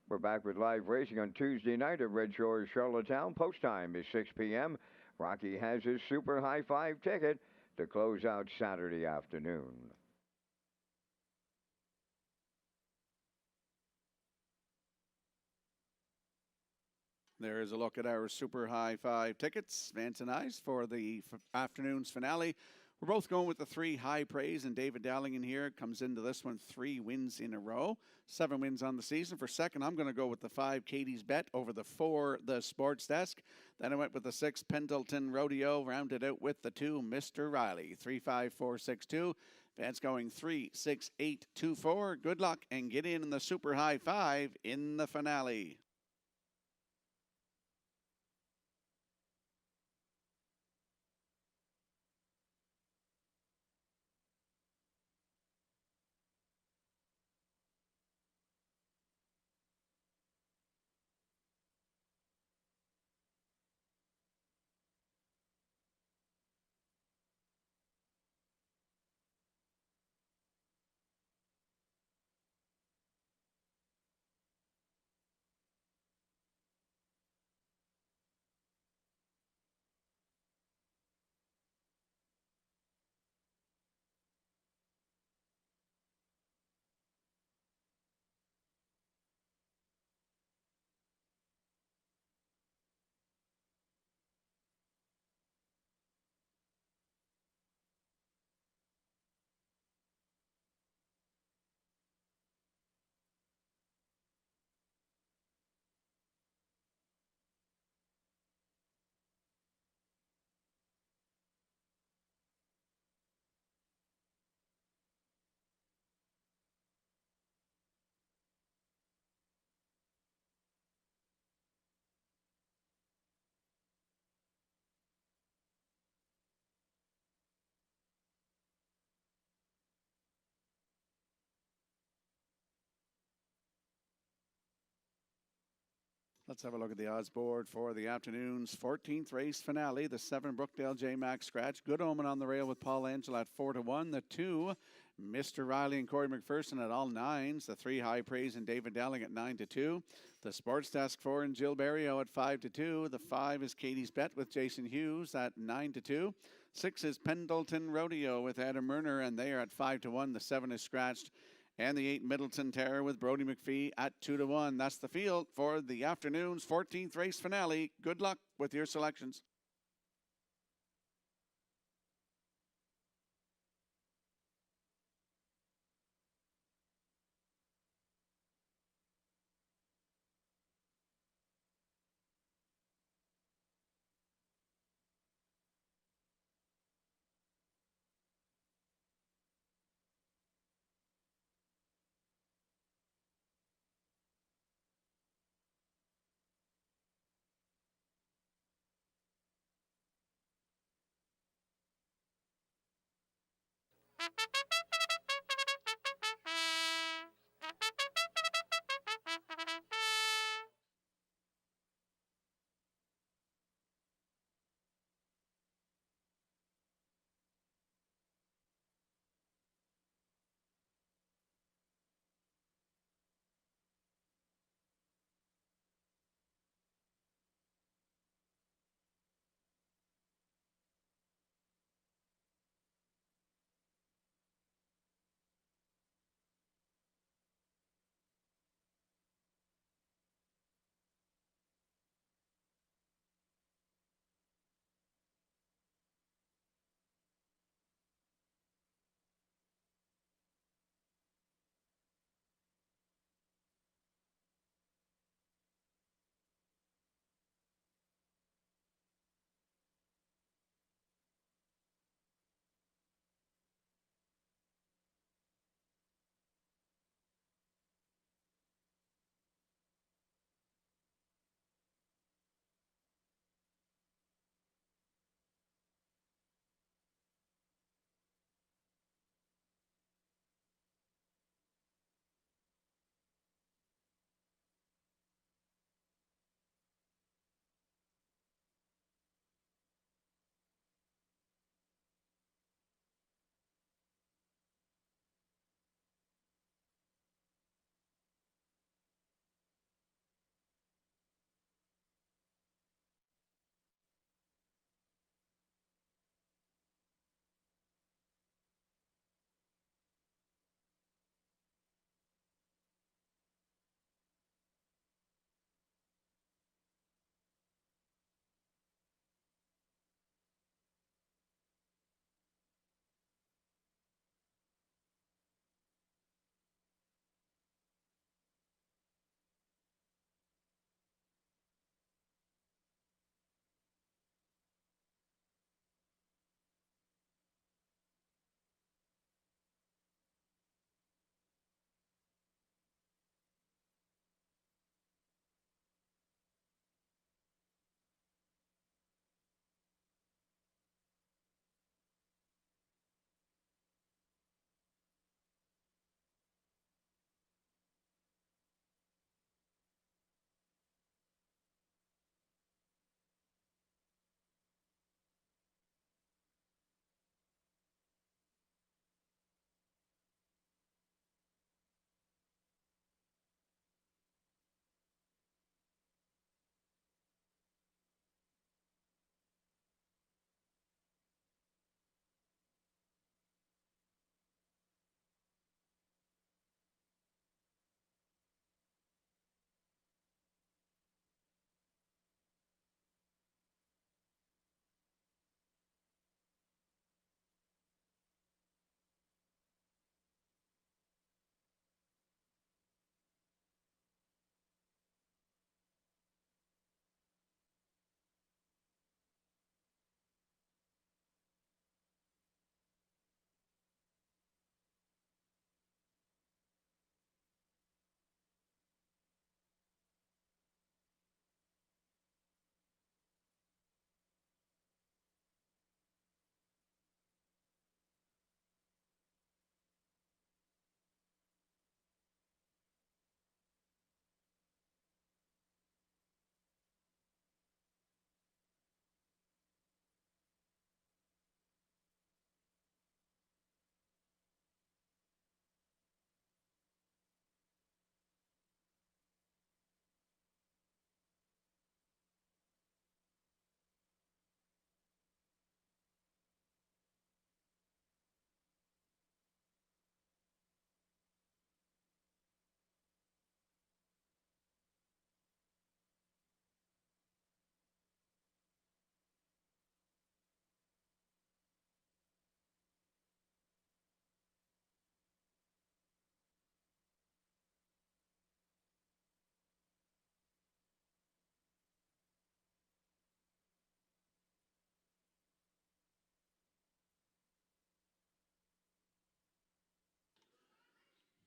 We're back with live racing on Tuesday night at Red Shores, Charlottetown. Post time is 6 p.m. Rocky has his Super High Five ticket to close out Saturday afternoon. There is a look at our Super High Five tickets, Vance and I's, for the afternoon's finale. We're both going with the 3 High Praise, and David Dowling in here comes into this one 3 wins in a row, 7 wins on the season. For second, I'm going to go with the 5 Katie's Bet over the 4 The Sports Desk. Then I went with the 6 Pendleton Rodeo, rounded out with the 2 Mr. Riley, 35462. Vance going 36824. Good luck and get in the Super High Five in the finale. Let's have a look at the odds board for the afternoon's 14th race finale. The 7 Brookdale J. Max scratch. Good Omen on the rail with Paul Angel at 4-1. The 2 Mr. Riley and Corey McPherson at all 9s. The 3 High Praise and David Dowling at 9-2. The Sports Desk 4 and Jill Berrio at 5-2. The 5 is Katie's Bet with Jason Hughes at 9-2. 6 is Pendleton Rodeo with Adam Murner, and they are at 5-1. The 7 is scratched. And the 8 Middleton Terror with Brody McPhee at 2-1. That's the field for the afternoon's 14th race finale. Good luck with your selections.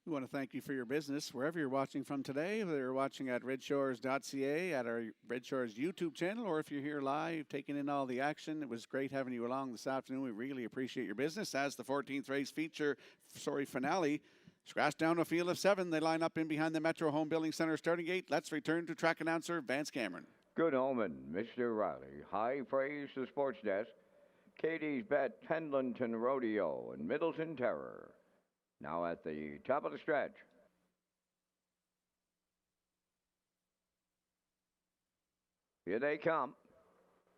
We want to thank you for your business wherever you're watching from today, whether you're watching at Redshores.ca, at our Red Shores YouTube channel, or if you're here live taking in all the action. It was great having you along this afternoon. We really appreciate your business. As the 14th race finale, scratch down a field of 7. They line up in behind the Metro Home Building Center starting gate. Let's return to track announcer Vance Cameron. Good omen, Mr. Riley. High praise to Sports Desk. Katie's Bet, Pendleton Rodeo, and Middleton Terror. Now at the top of the stretch. Here they come.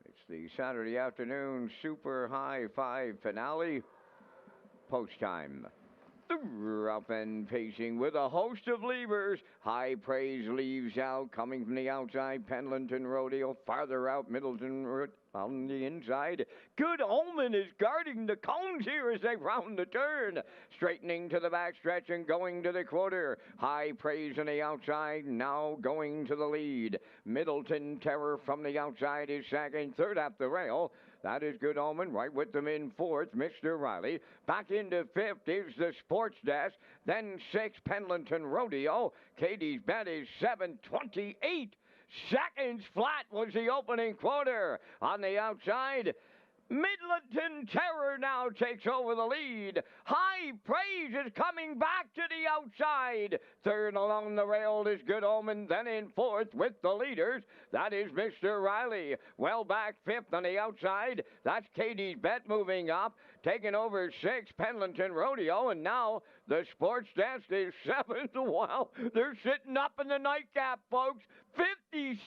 It's the Saturday afternoon Super High 5 finale. Post time. Up and pacing with a host of levers. High praise leaves out, coming from the outside. Pendleton Rodeo, farther out. Middleton on the inside. Good Omen is guarding the cones here as they round the turn. Straightening to the backstretch and going to the quarter. High praise on the outside, now going to the lead. Middleton Terror from the outside is second. Third at the rail. That is Good Omen, right with them in fourth, Mr. Riley. Back into fifth is the Sports Desk. Then sixth, Pendleton Rodeo. Katie's Bet is 7:28 seconds flat was the opening quarter. On the outside, Middleton Terror now takes over the lead. High Praise is coming back to the outside. Third along the rail is Good Omen. Then in fourth with the leaders, that is Mr. Riley. Well back fifth on the outside. That's Katie's Bet moving up. Taking over sixth, Pendleton Rodeo. And now the Sports Desk is seventh. Wow, they're sitting up in the nightcap, folks. 56.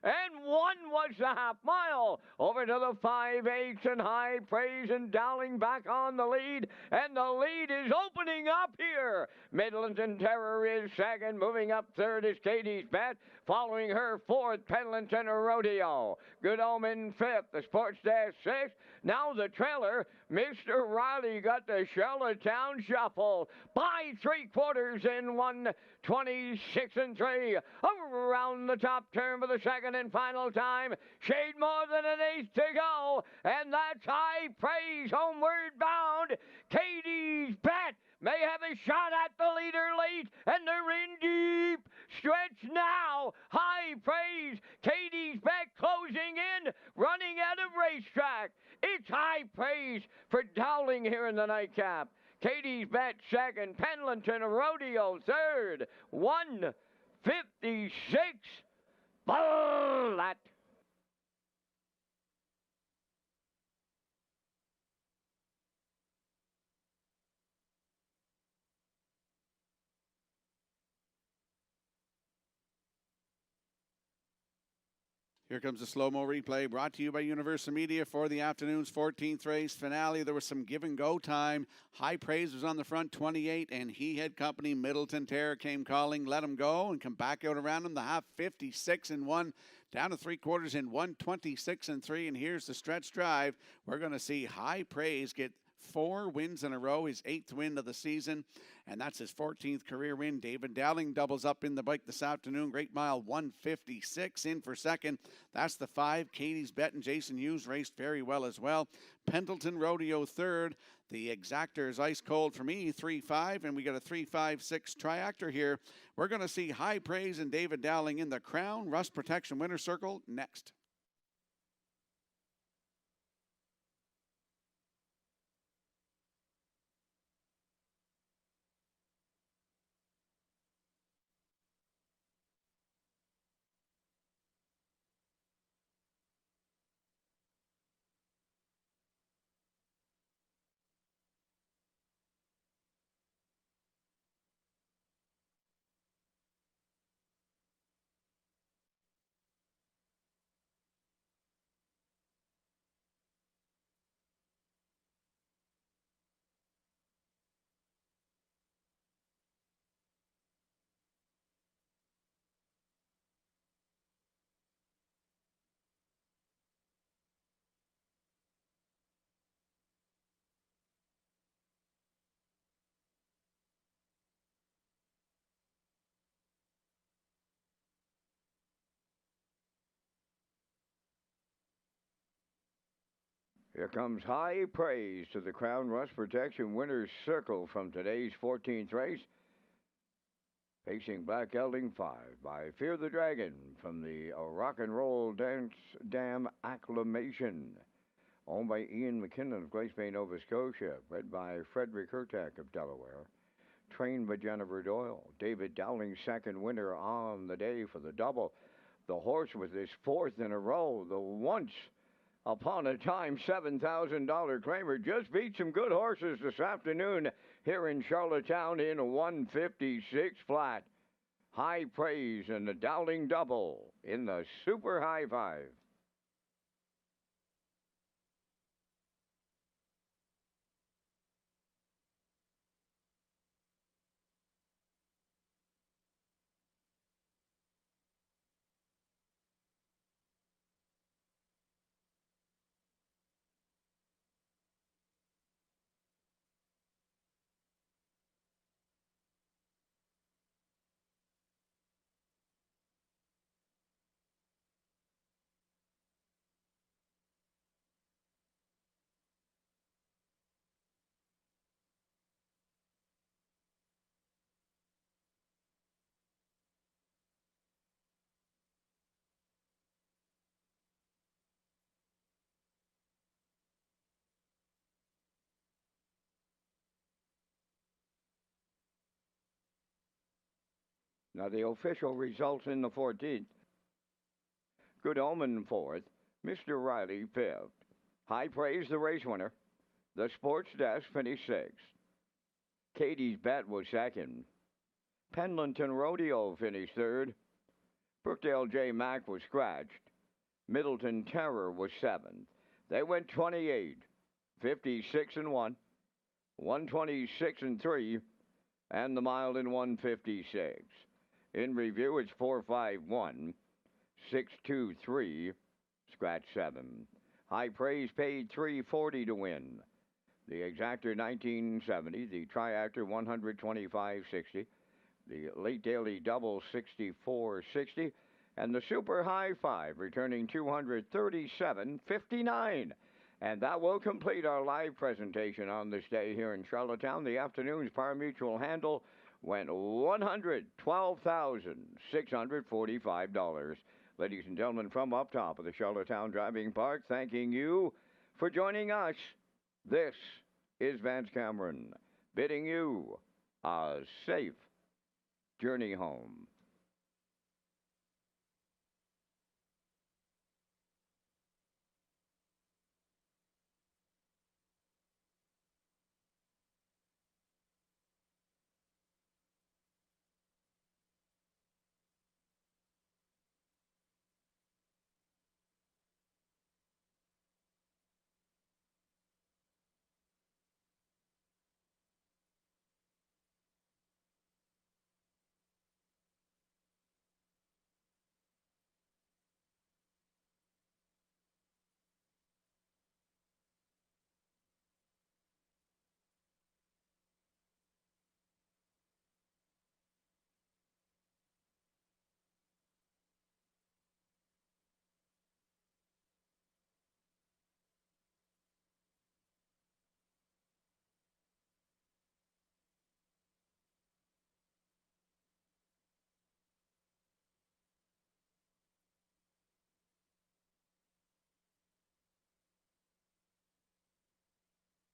And 1 was the half mile. Over to the 5/8 and High Praise and Dowling back on the lead. And the lead is opening up here. Middleton Terror is second. Moving up third is Katie's Bet. Following her fourth, Pendleton Rodeo. Good Omen fifth. The Sports Desk sixth. Now the trailer, Mr. Riley got the Charlottetown Shuffle by 3/4 in 1:26 and 3. Around the top turn for the second and final time. Shade more than an eighth to go. And that's High Praise homeward bound. Katie's Bet may have a shot at the leader late, and they're in deep stretch now. High Praise, Katie's Bet closing in, running out of Racetrack. It's High Praise for Dowling here in the nightcap. Katie's Bet second, Pendleton Rodeo third, 1:56. Flat. Here comes a slow-mo replay brought to you by Universal Media for the afternoon's 14th race finale. There was some give-and-go time. High Praise was on the front, 28, and he had company. Middleton Terror came calling, let him go, and come back out around him. The half, 56 and 1, down to 3/4 in 1:26 and 3, and here's the stretch drive. We're going to see High Praise get 4 wins in a row, his 8th win of the season, and that's his 14th career win. David Dowling doubles up in the bike this afternoon. Great Mile 1:56 in for second. That's the 5. Katie's Bet and Jason Hughes raced very well as well. Pendleton Rodeo third. The exactor is ice cold for me, 3-5, and we got a 3-5-6 triactor here. We're going to see High Praise and David Dowling in the Crown Rust Protection Winner's Circle next. Here comes High Praise to the Crown Rust Protection Winner's Circle from today's 14th race. Facing Black Gelding 5 by Fear the Dragon from the Rock and Roll Dance Dam Acclamation. Owned by Ian McKinnon of Glace Bay, Nova Scotia. Bred by Frederick Hertak of Delaware. Trained by Jennifer Doyle. David Dowling, second winner on the day for the double. The horse with his fourth in a row. The once upon a time $7,000 claimer just beat some good horses this afternoon here in Charlottetown in 156 flat. High Praise and the Dowling double in the Super High Five. Now the official results in the 14th. Good Omen fourth. Mr. Riley fifth. High Praise the race winner. The Sports Desk finished sixth. Katie's Bet was second. Pendleton Rodeo finished third. Brookdale J. Mack was scratched. Middleton Terror was seventh. They went 28, 56 and 1, 126 and 3, and the mile in 156. In review, it's 451, 623, scratch 7. High Praise paid 340 to win. The Exactor 1970, the Triactor 125.60, the Late Daily Double 64.60, and the Super High Five returning 237.59. And that will complete our live presentation on this day here in Charlottetown. The afternoon's pari-mutuel handle went $112,645. Ladies and gentlemen, from up top of the Charlottetown Driving Park, thanking you for joining us. This is Vance Cameron bidding you a safe journey home.